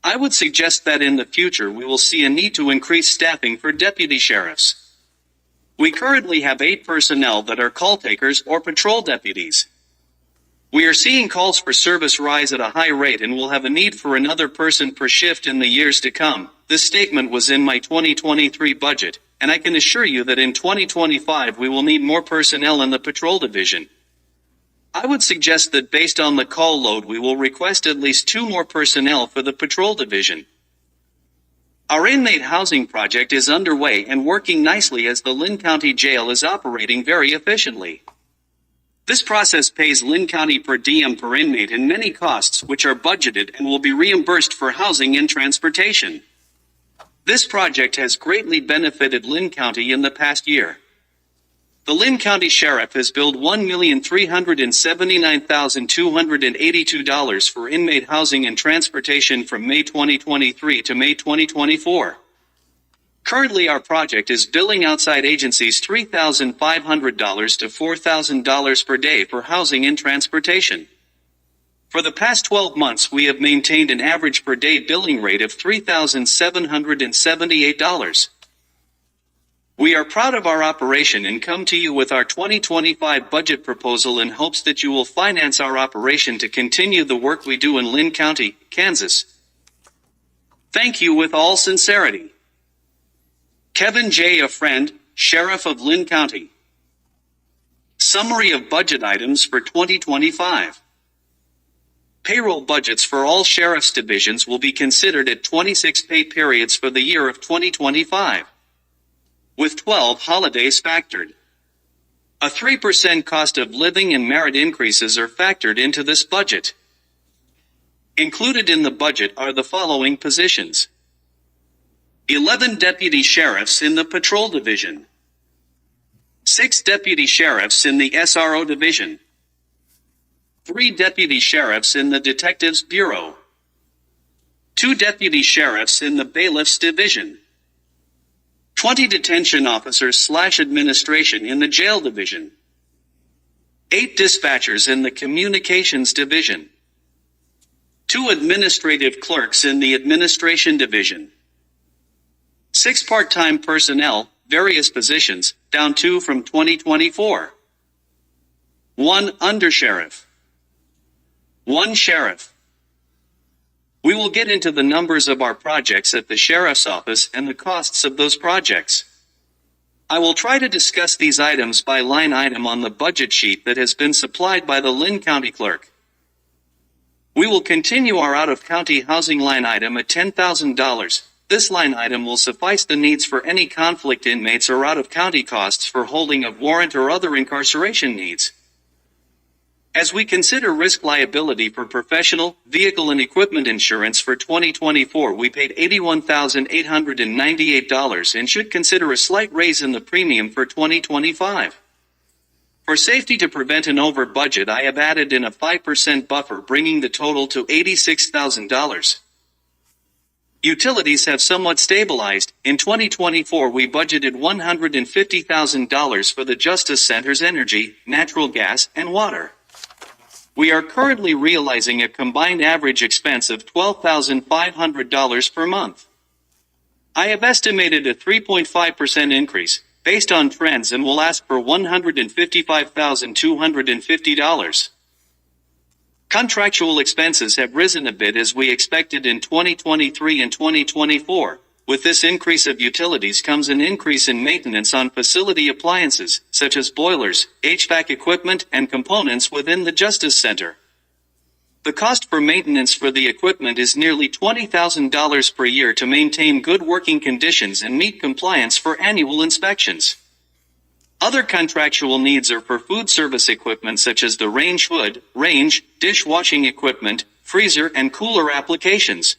Speaker 21: I would suggest that in the future we will see a need to increase staffing for deputy sheriffs. We currently have 8 personnel that are call takers or patrol deputies. We are seeing calls for service rise at a high rate and will have a need for another person per shift in the years to come. This statement was in my 2023 budget, and I can assure you that in 2025 we will need more personnel in the patrol division. I would suggest that based on the call load we will request at least 2 more personnel for the patrol division. Our inmate housing project is underway and working nicely as the Linn County Jail is operating very efficiently. This process pays Linn County per diem per inmate and many costs which are budgeted and will be reimbursed for housing and transportation. This project has greatly benefited Linn County in the past year. The Linn County Sheriff has billed $1,379,282 for inmate housing and transportation from May 2023 to May 2024. Currently, our project is billing outside agencies $3,500 to $4,000 per day for housing and transportation. For the past 12 months, we have maintained an average per day billing rate of $3,778. We are proud of our operation and come to you with our 2025 budget proposal in hopes that you will finance our operation to continue the work we do in Linn County, Kansas. Thank you with all sincerity. Kevin J. A Friend, Sheriff of Linn County. Summary of budget items for 2025. Payroll budgets for all sheriff's divisions will be considered at 26 pay periods for the year of 2025, with 12 holidays factored. A 3% cost of living and merit increases are factored into this budget. Included in the budget are the following positions: 11 deputy sheriffs in the patrol division, 6 deputy sheriffs in the SRO division, 3 deputy sheriffs in the detectives bureau, 2 deputy sheriffs in the bailiffs division, 20 detention officers/administration in the jail division, 8 dispatchers in the communications division, 2 administrative clerks in the administration division, 6 part-time personnel, various positions, down 2 from 2024, 1 undersheriff, 1 sheriff. We will get into the numbers of our projects at the sheriff's office and the costs of those projects. I will try to discuss these items by line item on the budget sheet that has been supplied by the Linn County Clerk. We will continue our out-of-county housing line item at $10,000. This line item will suffice the needs for any conflict inmates or out-of-county costs for holding of warrant or other incarceration needs. As we consider risk liability for professional, vehicle and equipment insurance for 2024, we paid $81,898 and should consider a slight raise in the premium for 2025. For safety to prevent an over budget, I have added in a 5% buffer, bringing the total to $86,000. Utilities have somewhat stabilized. In 2024, we budgeted $150,000 for the Justice Center's energy, natural gas, and water. We are currently realizing a combined average expense of $12,500 per month. I have estimated a 3.5% increase, based on trends, and will ask for $155,250. Contractual expenses have risen a bit as we expected in 2023 and 2024. With this increase of utilities comes an increase in maintenance on facility appliances, such as boilers, HVAC equipment, and components within the Justice Center. The cost for maintenance for the equipment is nearly $20,000 per year to maintain good working conditions and meet compliance for annual inspections. Other contractual needs are for food service equipment such as the range hood, range, dishwashing equipment, freezer, and cooler applications.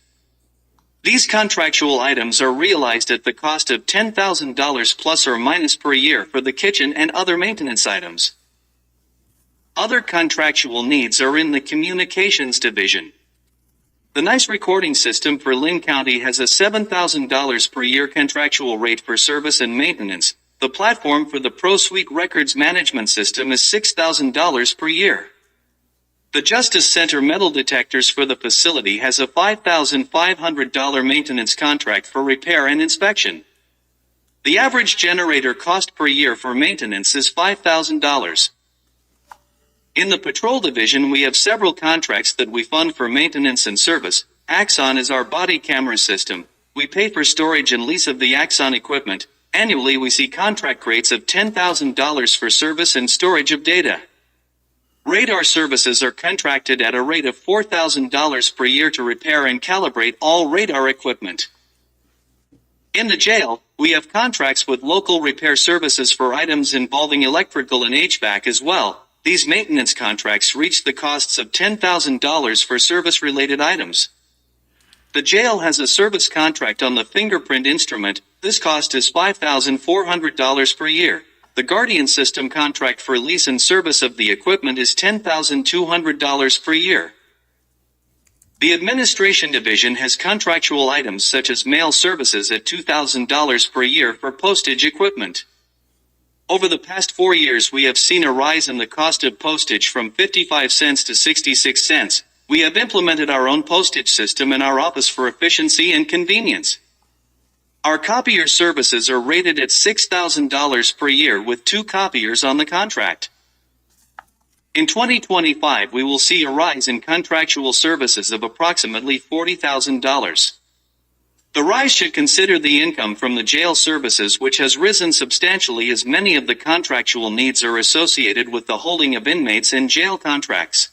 Speaker 21: These contractual items are realized at the cost of $10,000 plus or minus per year for the kitchen and other maintenance items. Other contractual needs are in the communications division. The NICE recording system for Linn County has a $7,000 per year contractual rate for service and maintenance. The platform for the ProSuite records management system is $6,000 per year. The Justice Center metal detectors for the facility has a $5,500 maintenance contract for repair and inspection. The average generator cost per year for maintenance is $5,000. In the patrol division, we have several contracts that we fund for maintenance and service. Axon is our body camera system. We pay for storage and lease of the Axon equipment. Annually, we see contract rates of $10,000 for service and storage of data. Radar services are contracted at a rate of $4,000 per year to repair and calibrate all radar equipment. In the jail, we have contracts with local repair services for items involving electrical and HVAC as well. These maintenance contracts reach the costs of $10,000 for service-related items. The jail has a service contract on the fingerprint instrument. This cost is $5,400 per year. The Guardian System contract for lease and service of the equipment is $10,200 per year. The Administration Division has contractual items such as mail services at $2,000 per year for postage equipment. Over the past 4 years, we have seen a rise in the cost of postage from 55 cents to 66 cents. We have implemented our own postage system in our office for efficiency and convenience. Our copier services are rated at $6,000 per year with 2 copiers on the contract. In 2025, we will see a rise in contractual services of approximately $40,000. The rise should consider the income from the jail services, which has risen substantially as many of the contractual needs are associated with the holding of inmates in jail contracts.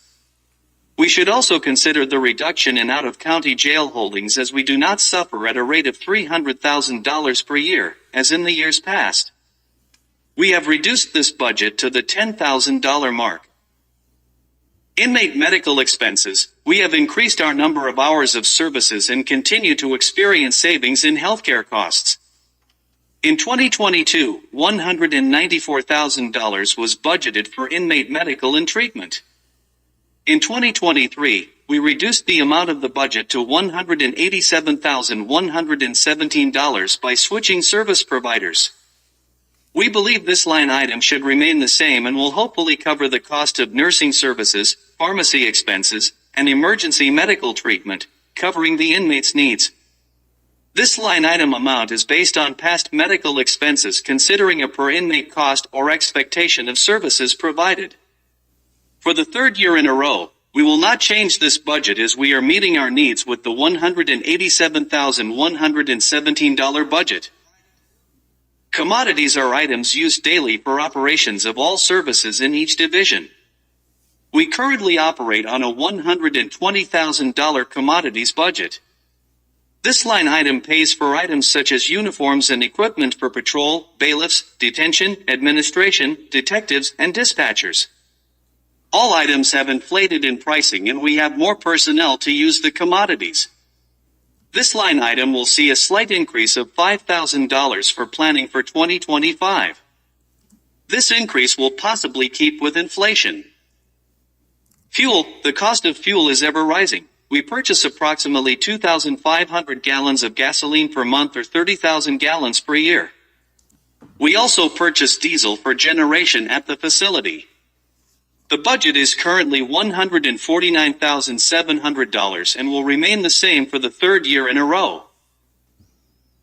Speaker 21: We should also consider the reduction in out-of-county jail holdings, as we do not suffer at a rate of $300,000 per year, as in the years past. We have reduced this budget to the $10,000 mark. Inmate medical expenses. We have increased our number of hours of services and continue to experience savings in healthcare costs. In 2022, $194,000 was budgeted for inmate medical and treatment. In 2023, we reduced the amount of the budget to $187,117 by switching service providers. We believe this line item should remain the same and will hopefully cover the cost of nursing services, pharmacy expenses, and emergency medical treatment, covering the inmates' needs. This line item amount is based on past medical expenses, considering a per inmate cost or expectation of services provided. For the 3rd year in a row, we will not change this budget, as we are meeting our needs with the $187,117 budget. Commodities are items used daily for operations of all services in each division. We currently operate on a $120,000 commodities budget. This line item pays for items such as uniforms and equipment for patrol, bailiffs, detention, administration, detectives, and dispatchers. All items have inflated in pricing, and we have more personnel to use the commodities. This line item will see a slight increase of $5,000 for planning for 2025. This increase will possibly keep with inflation. Fuel. The cost of fuel is ever rising. We purchase approximately 2,500 gallons of gasoline per month, or 30,000 gallons per year. We also purchase diesel for generation at the facility. The budget is currently $149,700 and will remain the same for the 3rd year in a row.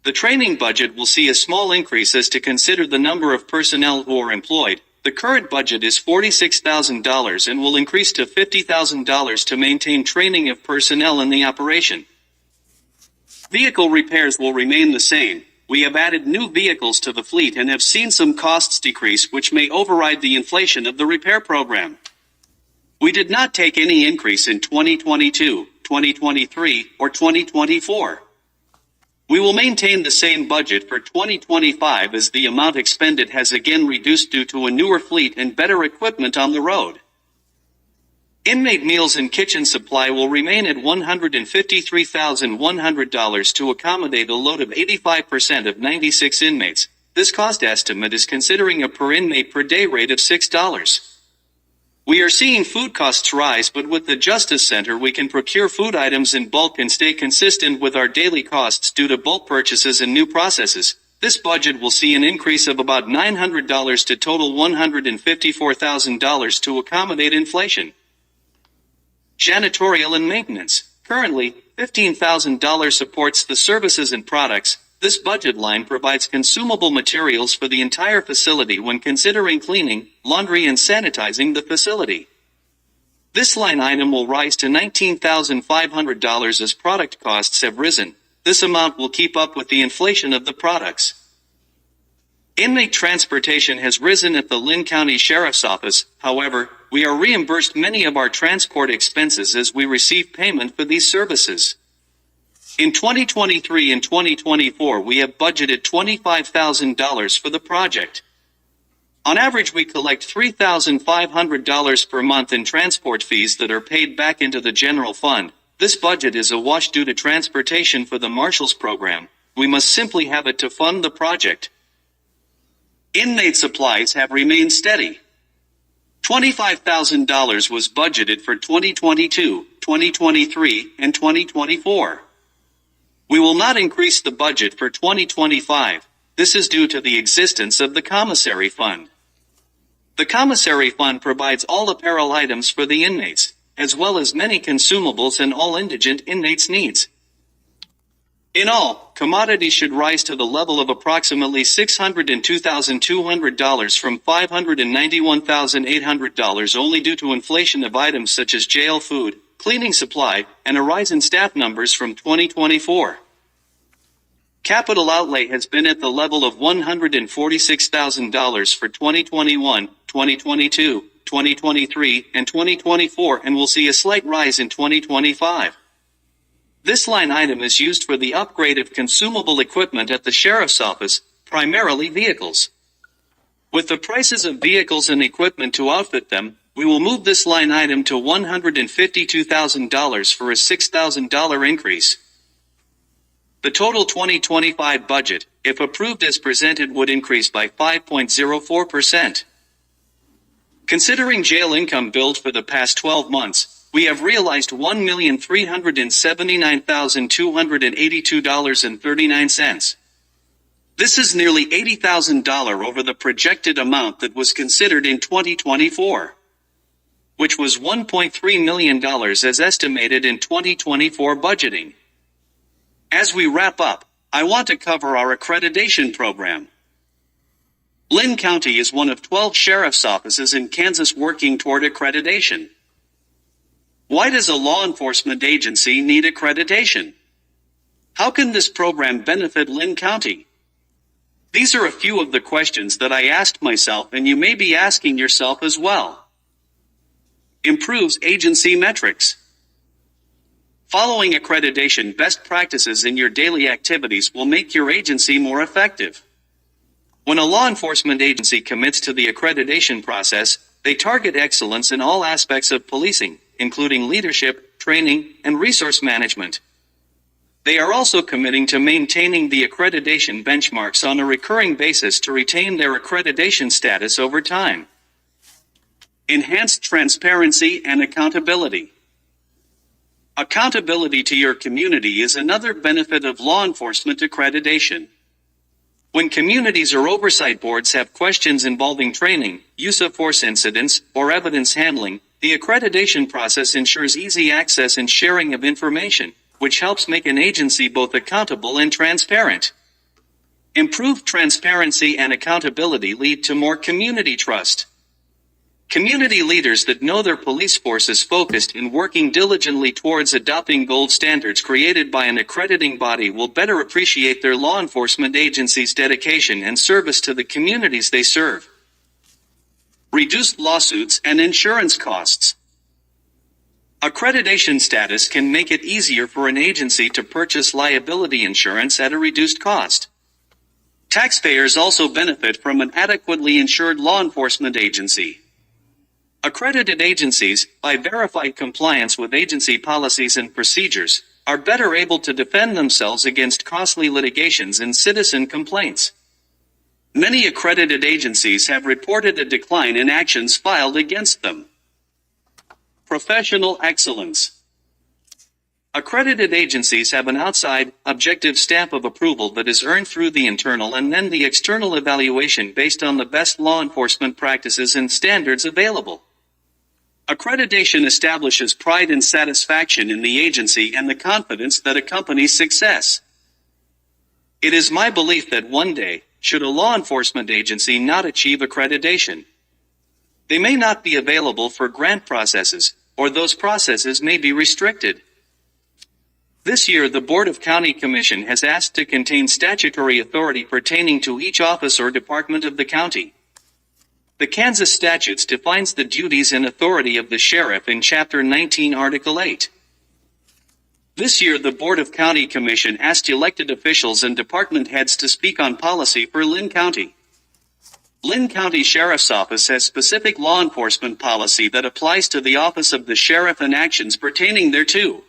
Speaker 21: The training budget will see a small increase as to consider the number of personnel who are employed. The current budget is $46,000 and will increase to $50,000 to maintain training of personnel in the operation. Vehicle repairs will remain the same. We have added new vehicles to the fleet and have seen some costs decrease, which may override the inflation of the repair program. We did not take any increase in 2022, 2023, or 2024. We will maintain the same budget for 2025, as the amount expended has again reduced due to a newer fleet and better equipment on the road. Inmate meals and kitchen supply will remain at $153,100 to accommodate a load of 85% of 96 inmates. This cost estimate is considering a per inmate per day rate of $6. We are seeing food costs rise, but with the Justice Center we can procure food items in bulk and stay consistent with our daily costs due to bulk purchases and new processes. This budget will see an increase of about $900 to total $154,000 to accommodate inflation. Janitorial and maintenance. Currently, $15,000 supports the services and products. This budget line provides consumable materials for the entire facility when considering cleaning, laundry, and sanitizing the facility. This line item will rise to $19,500 as product costs have risen. This amount will keep up with the inflation of the products. Inmate transportation has risen at the Linn County Sheriff's Office. However, we are reimbursed many of our transport expenses as we receive payment for these services. In 2023 and 2024, we have budgeted $25,000 for the project. On average, we collect $3,500 per month in transport fees that are paid back into the general fund. This budget is a wash due to transportation for the Marshals program. We must simply have it to fund the project. Inmate supplies have remained steady. $25,000 was budgeted for 2022, 2023, and 2024. We will not increase the budget for 2025. This is due to the existence of the commissary fund. The commissary fund provides all apparel items for the inmates, as well as many consumables and all indigent inmates' needs. In all, commodities should rise to the level of approximately $602,200 from $591,800 only due to inflation of items such as jail food, cleaning supply, and a rise in staff numbers from 2024. Capital outlay has been at the level of $146,000 for 2021, 2022, 2023, and 2024 and will see a slight rise in 2025. This line item is used for the upgrade of consumable equipment at the Sheriff's Office, primarily vehicles. With the prices of vehicles and equipment to outfit them, we will move this line item to $152,000 for a $6,000 increase. The total 2025 budget, if approved as presented, would increase by 5.04%. Considering jail income billed for the past 12 months, we have realized $1,379,282.39. This is nearly $80,000 over the projected amount that was considered in 2024, which was $1.3 million as estimated in 2024 budgeting. As we wrap up, I want to cover our accreditation program. Linn County is one of 12 sheriff's offices in Kansas working toward accreditation. Why does a law enforcement agency need accreditation? How can this program benefit Linn County? These are a few of the questions that I asked myself, and you may be asking yourself as well. Improves agency metrics. Following accreditation best practices in your daily activities will make your agency more effective. When a law enforcement agency commits to the accreditation process, they target excellence in all aspects of policing, including leadership, training, and resource management. They are also committing to maintaining the accreditation benchmarks on a recurring basis to retain their accreditation status over time. Enhanced transparency and accountability. Accountability to your community is another benefit of law enforcement accreditation. When communities or oversight boards have questions involving training, use of force incidents, or evidence handling, the accreditation process ensures easy access and sharing of information, which helps make an agency both accountable and transparent. Improved transparency and accountability lead to more community trust. Community leaders that know their police force is focused in working diligently towards adopting gold standards created by an accrediting body will better appreciate their law enforcement agency's dedication and service to the communities they serve. Reduced lawsuits and insurance costs. Accreditation status can make it easier for an agency to purchase liability insurance at a reduced cost. Taxpayers also benefit from an adequately insured law enforcement agency. Accredited agencies, by verified compliance with agency policies and procedures, are better able to defend themselves against costly litigations and citizen complaints. Many accredited agencies have reported a decline in actions filed against them. Professional excellence. Accredited agencies have an outside, objective stamp of approval that is earned through the internal and then the external evaluation based on the best law enforcement practices and standards available. Accreditation establishes pride and satisfaction in the agency and the confidence that accompanies success. It is my belief that one day, should a law enforcement agency not achieve accreditation, they may not be available for grant processes, or those processes may be restricted. This year, the Board of County Commission has asked to contain statutory authority pertaining to each office or department of the county. The Kansas statutes defines the duties and authority of the sheriff in Chapter 19, Article 8. This year, the Board of County Commission asked elected officials and department heads to speak on policy for Linn County. Linn County Sheriff's Office has specific law enforcement policy that applies to the office of the sheriff and actions pertaining thereto.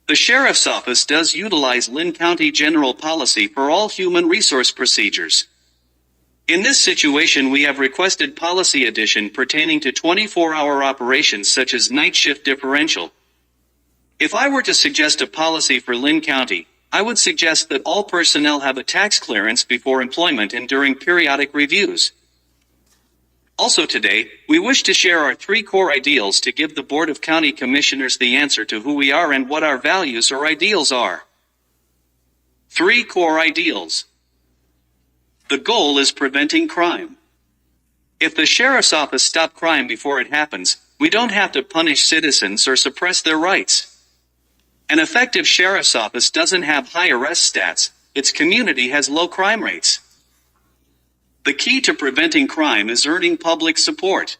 Speaker 21: The Sheriff's Office does utilize Linn County general policy for all human resource procedures. In this situation, we have requested policy addition pertaining to 24-hour operations such as night shift differential, If I were to suggest a policy for Linn County, I would suggest that all personnel have a tax clearance before employment and during periodic reviews. Also today, we wish to share our 3 core ideals to give the Board of County Commissioners the answer to who we are and what our values or ideals are. 3 core ideals. The goal is preventing crime. If the sheriff's office stopped crime before it happens, we don't have to punish citizens or suppress their rights. An effective sheriff's office doesn't have high arrest stats, its community has low crime rates. The key to preventing crime is earning public support.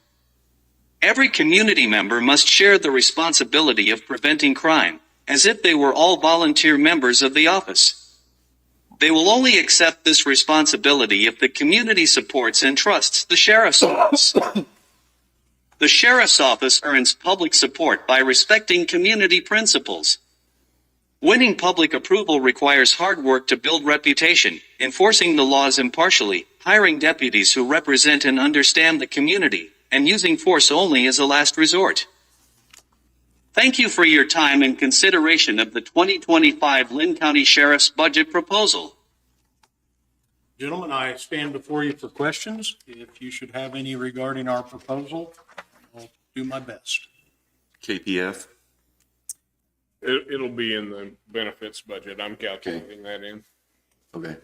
Speaker 21: Every community member must share the responsibility of preventing crime, as if they were all volunteer members of the office. They will only accept this responsibility if the community supports and trusts the sheriff's office. The sheriff's office earns public support by respecting community principles. Winning public approval requires hard work to build reputation, enforcing the laws impartially, hiring deputies who represent and understand the community, and using force only as a last resort. Thank you for your time and consideration of the 2025 Linn County Sheriff's Budget Proposal.
Speaker 11: Gentlemen, I stand before you for questions. If you should have any regarding our proposal, I'll do my best.
Speaker 3: KPF?
Speaker 1: It'll be in the benefits budget. I'm calculating that in.
Speaker 3: Okay.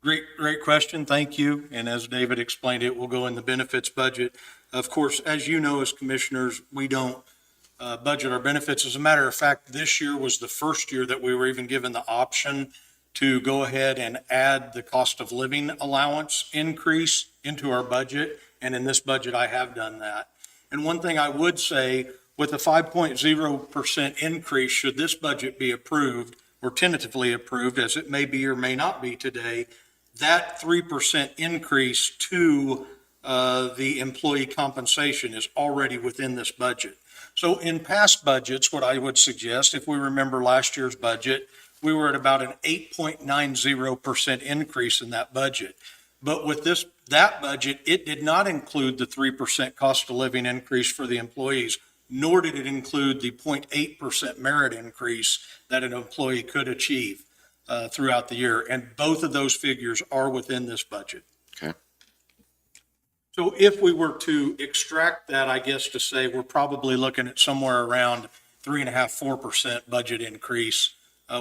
Speaker 11: Great question. Thank you. And as David explained, it will go in the benefits budget. Of course, as you know, as commissioners, we don't budget our benefits. As a matter of fact, this year was the first year that we were even given the option to go ahead and add the cost of living allowance increase into our budget. And in this budget, I have done that. And one thing I would say, with a 5.0% increase, should this budget be approved or tentatively approved, as it may be or may not be today, that 3% increase to the employee compensation is already within this budget. So in past budgets, what I would suggest, if we remember last year's budget, we were at about an 8.90% increase in that budget. But with that budget, it did not include the 3% cost of living increase for the employees, nor did it include the 0.8% merit increase that an employee could achieve throughout the year. And both of those figures are within this budget.
Speaker 3: Okay.
Speaker 11: So if we were to extract that, I guess to say we're probably looking at somewhere around 3.5%, 4% budget increase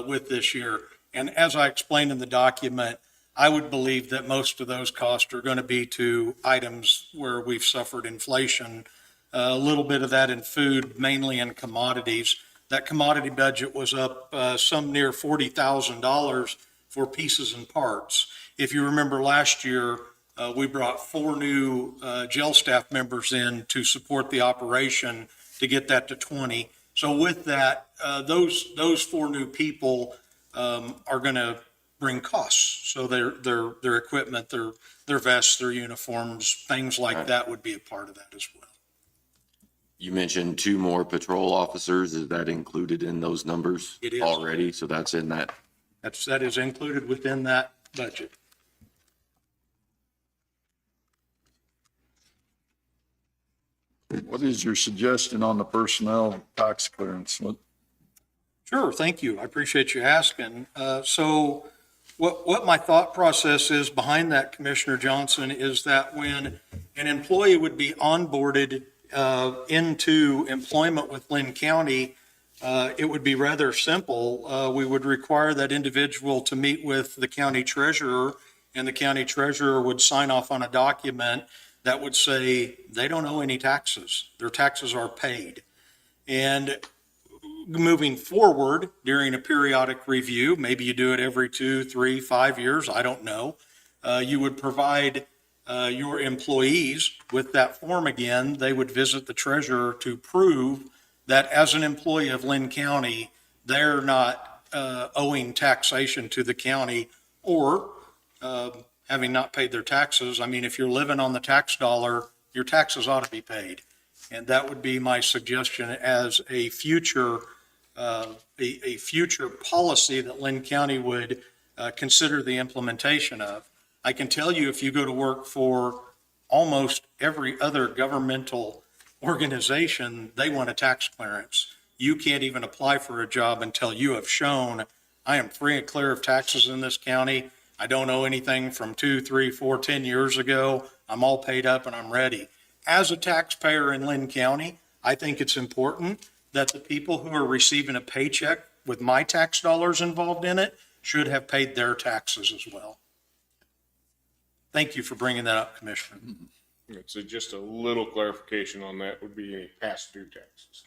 Speaker 11: with this year. And as I explained in the document, I would believe that most of those costs are going to be to items where we've suffered inflation. A little bit of that in food, mainly in commodities. That commodity budget was up some near $40,000 for pieces and parts. If you remember last year, we brought 4 new jail staff members in to support the operation to get that to 20. So with that, those 4 new people are going to bring costs. So their equipment, their vests, their uniforms, things like that would be a part of that as well.
Speaker 3: You mentioned 2 more patrol officers. Is that included in those numbers?
Speaker 11: It is.
Speaker 3: Already? So that's in that?
Speaker 11: That is included within that budget.
Speaker 2: What is your suggestion on the personnel tax clearance?
Speaker 11: Sure, thank you. I appreciate you asking. So what my thought process is behind that, Commissioner Johnson, is that when an employee would be onboarded into employment with Linn County, it would be rather simple. We would require that individual to meet with the county treasurer, and the county treasurer would sign off on a document that would say they don't owe any taxes. Their taxes are paid. And moving forward during a periodic review, maybe you do it every 2, 3, 5 years, I don't know, you would provide your employees with that form again. They would visit the treasurer to prove that as an employee of Linn County, they're not owing taxation to the county or having not paid their taxes. I mean, if you're living on the tax dollar, your taxes ought to be paid. And that would be my suggestion as a future policy that Linn County would consider the implementation of. I can tell you, if you go to work for almost every other governmental organization, they want a tax clearance.
Speaker 6: you can't even apply for a job until you have shown, I am free and clear of taxes in this county. I don't owe anything from 2, 3, 4, 10 years ago. I'm all paid up and I'm ready. As a taxpayer in Linn County, I think it's important that the people who are receiving a paycheck with my tax dollars involved in it should have paid their taxes as well. Thank you for bringing that up, Commissioner.
Speaker 1: So just a little clarification on that would be any past due taxes.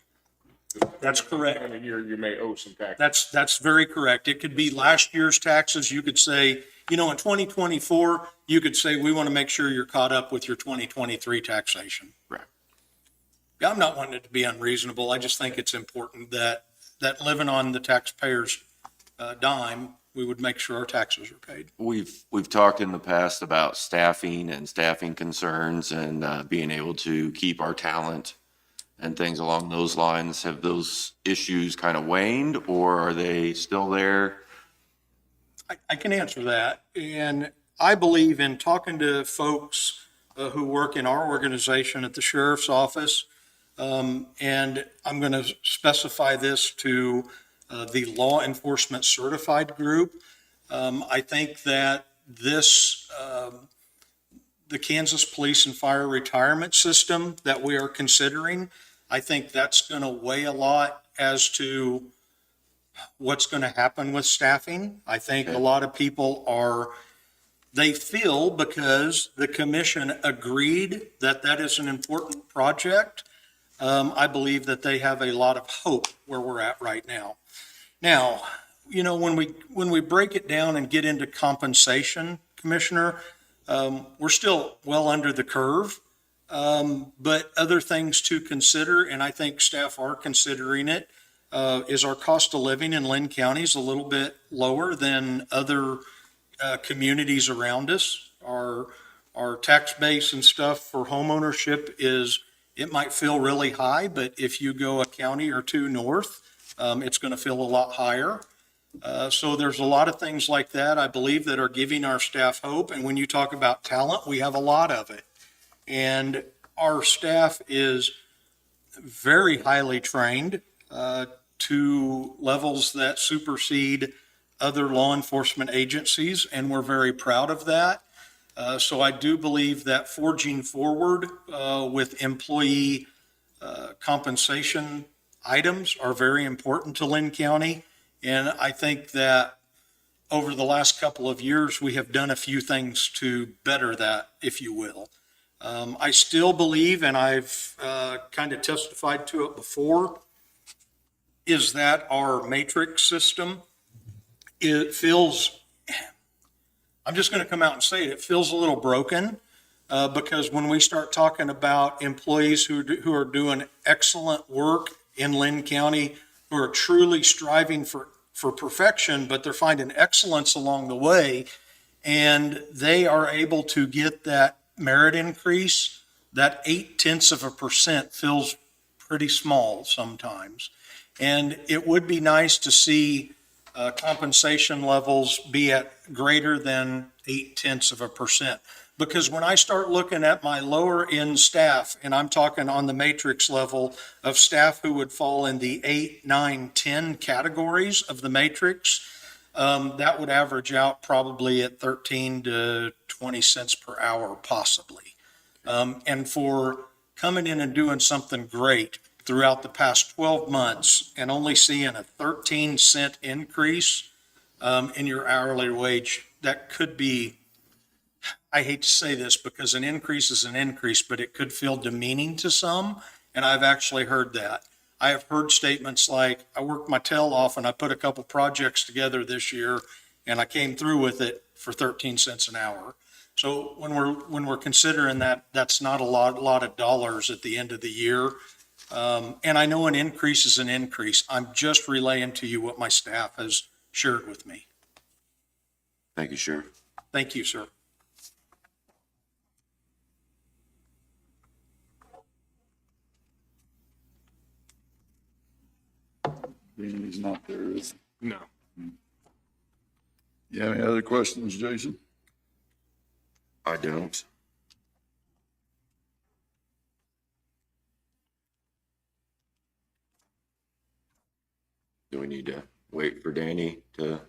Speaker 6: That's correct.
Speaker 1: In a year, you may owe some taxes.
Speaker 6: That's very correct. It could be last year's taxes. You could say, in 2024, you could say, we want to make sure you're caught up with your 2023 taxation.
Speaker 1: Right.
Speaker 6: Yeah, I'm not wanting it to be unreasonable. I just think it's important that living on the taxpayer's dime, we would make sure our taxes are paid.
Speaker 3: We've talked in the past about staffing and staffing concerns and being able to keep our talent and things along those lines. Have those issues kind of waned, or are they still there?
Speaker 6: I can answer that. And I believe in talking to folks who work in our organization at the sheriff's office. And I'm going to specify this to the law enforcement certified group. I think that the Kansas Police and Fire Retirement System that we are considering, I think that's going to weigh a lot as to what's going to happen with staffing. I think a lot of people they feel, because the commission agreed that that is an important project, I believe that they have a lot of hope where we're at right now. Now, when we break it down and get into compensation, Commissioner, we're still well under the curve. But other things to consider, and I think staff are considering it, is our cost of living in Linn County is a little bit lower than other communities around us. Our tax base and stuff for home ownership it might feel really high, but if you go a county or two north, it's going to feel a lot higher. So there's a lot of things like that, I believe, that are giving our staff hope. And when you talk about talent, we have a lot of it. And our staff is very highly trained to levels that supersede other law enforcement agencies, and we're very proud of that. So I do believe that forging forward with employee compensation items are very important to Linn County. And I think that over the last couple of years, we have done a few things to better that, if you will. I still believe, and I've kind of testified to it before, is that our matrix system, it feels, I'm just going to come out and say it feels a little broken because when we start talking about employees who are doing excellent work in Linn County, who are truly striving for perfection, but they're finding excellence along the way, and they are able to get that merit increase, that 0.8% feels pretty small sometimes. And it would be nice to see compensation levels be at greater than 0.8%. Because when I start looking at my lower end staff, and I'm talking on the matrix level of staff who would fall in the 8, 9, 10 categories of the matrix, that would average out probably at 13 to 20 cents per hour, possibly. And for coming in and doing something great throughout the past 12 months and only seeing a 13-cent increase in your hourly wage, that could be, I hate to say this because an increase is an increase, but it could feel demeaning to some. And I've actually heard that. I have heard statements like, I worked my tail off and I put a couple projects together this year and I came through with it for 13 cents an hour. So when we're considering that, that's not a lot of dollars at the end of the year. And I know an increase is an increase. I'm just relaying to you what my staff has shared with me.
Speaker 3: Thank you, Sheriff.
Speaker 6: Thank you, sir.
Speaker 2: He's not there, is he?
Speaker 1: No.
Speaker 2: You have any other questions, Jason?
Speaker 3: I don't. need to wait for Danny to?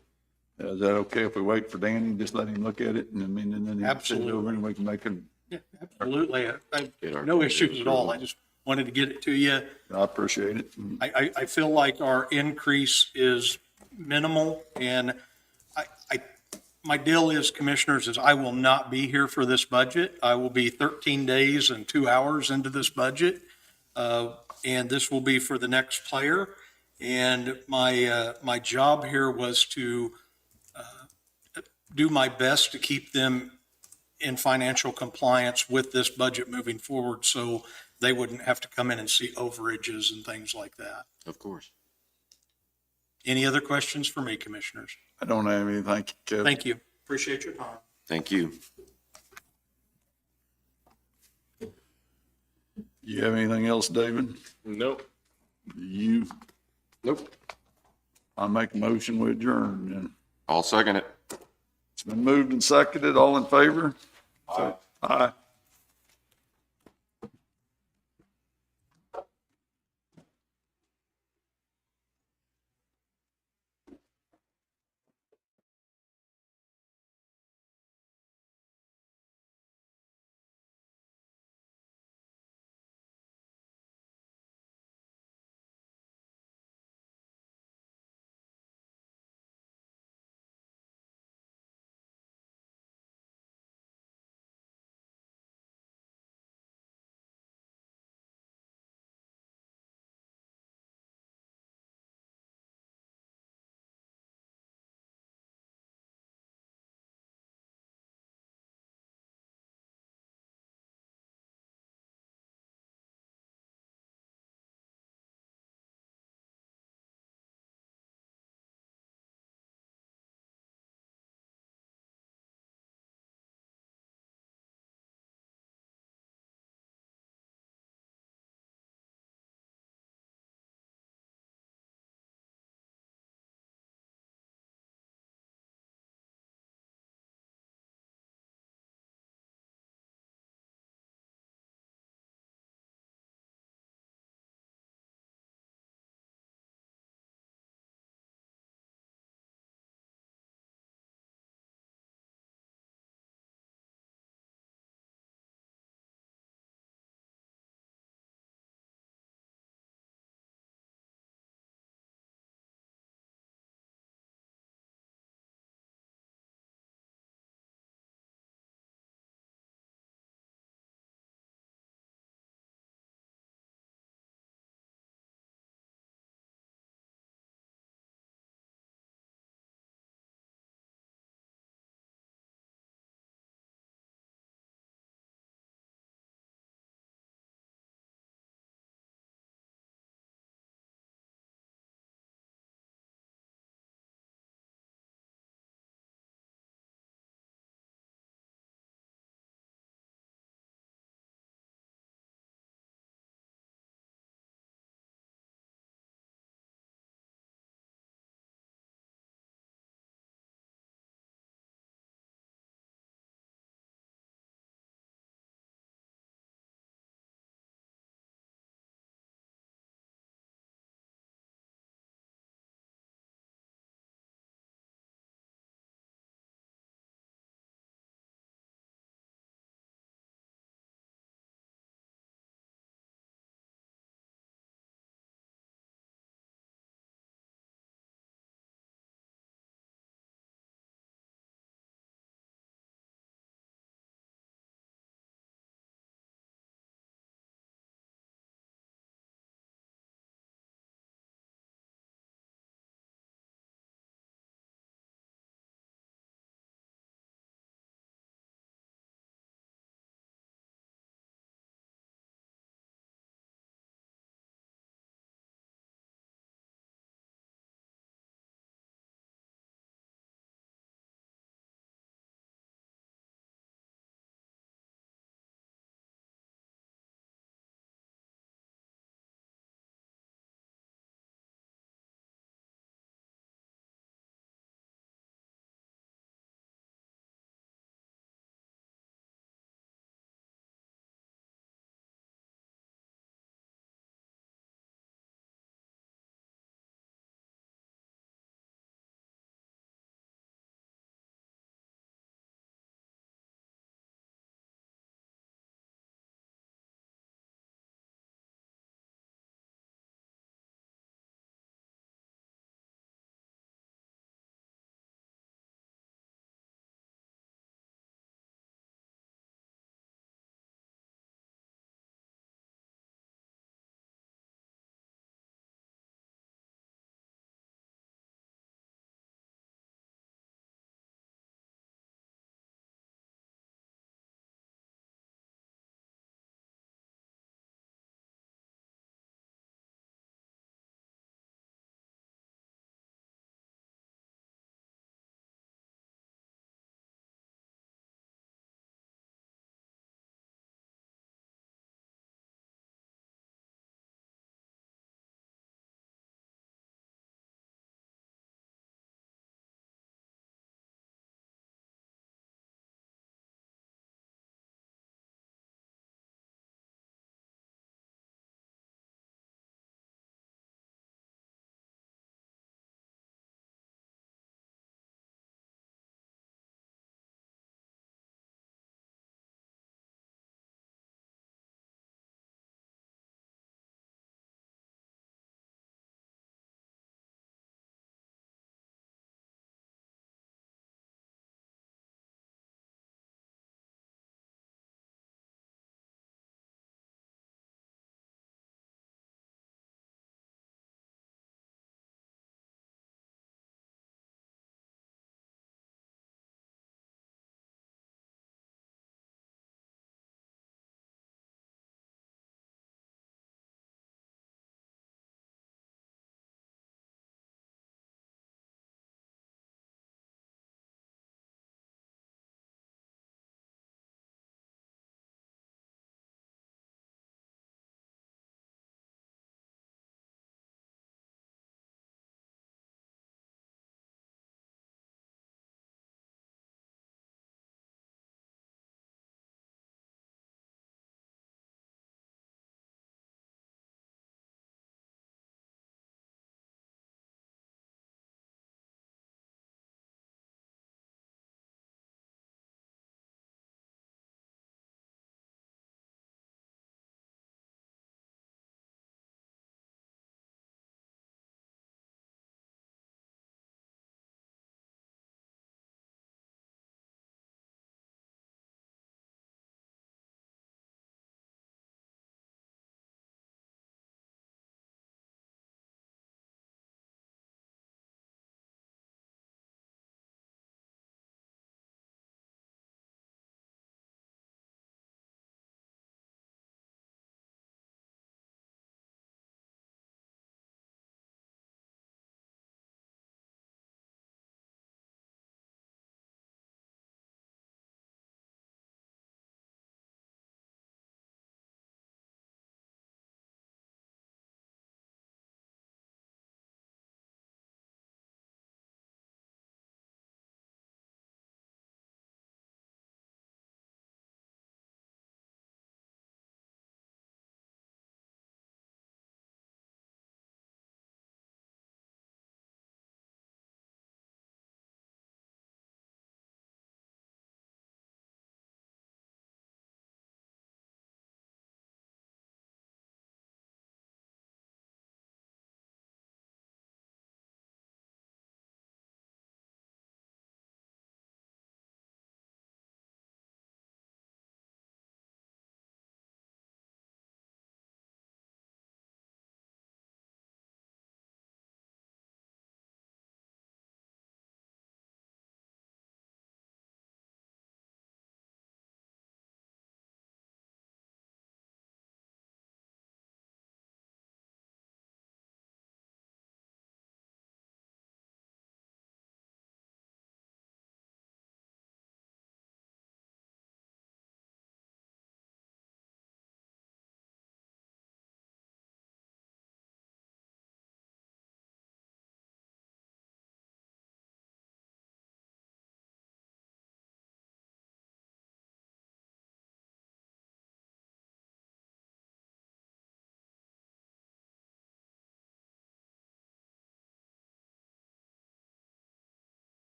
Speaker 2: Is that okay if we wait for Danny, just let him look at it, and I mean, and then he can send it over and we can make him.
Speaker 11: Yeah, absolutely. I
Speaker 3: Get our
Speaker 11: have no issues
Speaker 3: conditions
Speaker 11: at all. I
Speaker 3: approved.
Speaker 11: just wanted to get it to you.
Speaker 2: I appreciate it.
Speaker 11: I feel like our increase is minimal, and my deal is, commissioners, is I will not be here for this budget. I will be 13 days and 2 hours into this budget, and this will be for the next player. And my job here was to do my best to keep them in financial compliance with this budget moving forward, so they wouldn't have to come in and see overages and things like that.
Speaker 3: Of course.
Speaker 11: Any other questions for me, commissioners?
Speaker 2: I don't have any. Thank you, Kevin.
Speaker 11: Thank you. Appreciate your time.
Speaker 3: Thank you.
Speaker 2: You have anything else, David?
Speaker 1: Nope.
Speaker 2: You?
Speaker 1: Nope.
Speaker 2: I make a motion with adjourn then.
Speaker 3: I'll second it.
Speaker 2: It's been moved and seconded. All in favor? Aye. Aye.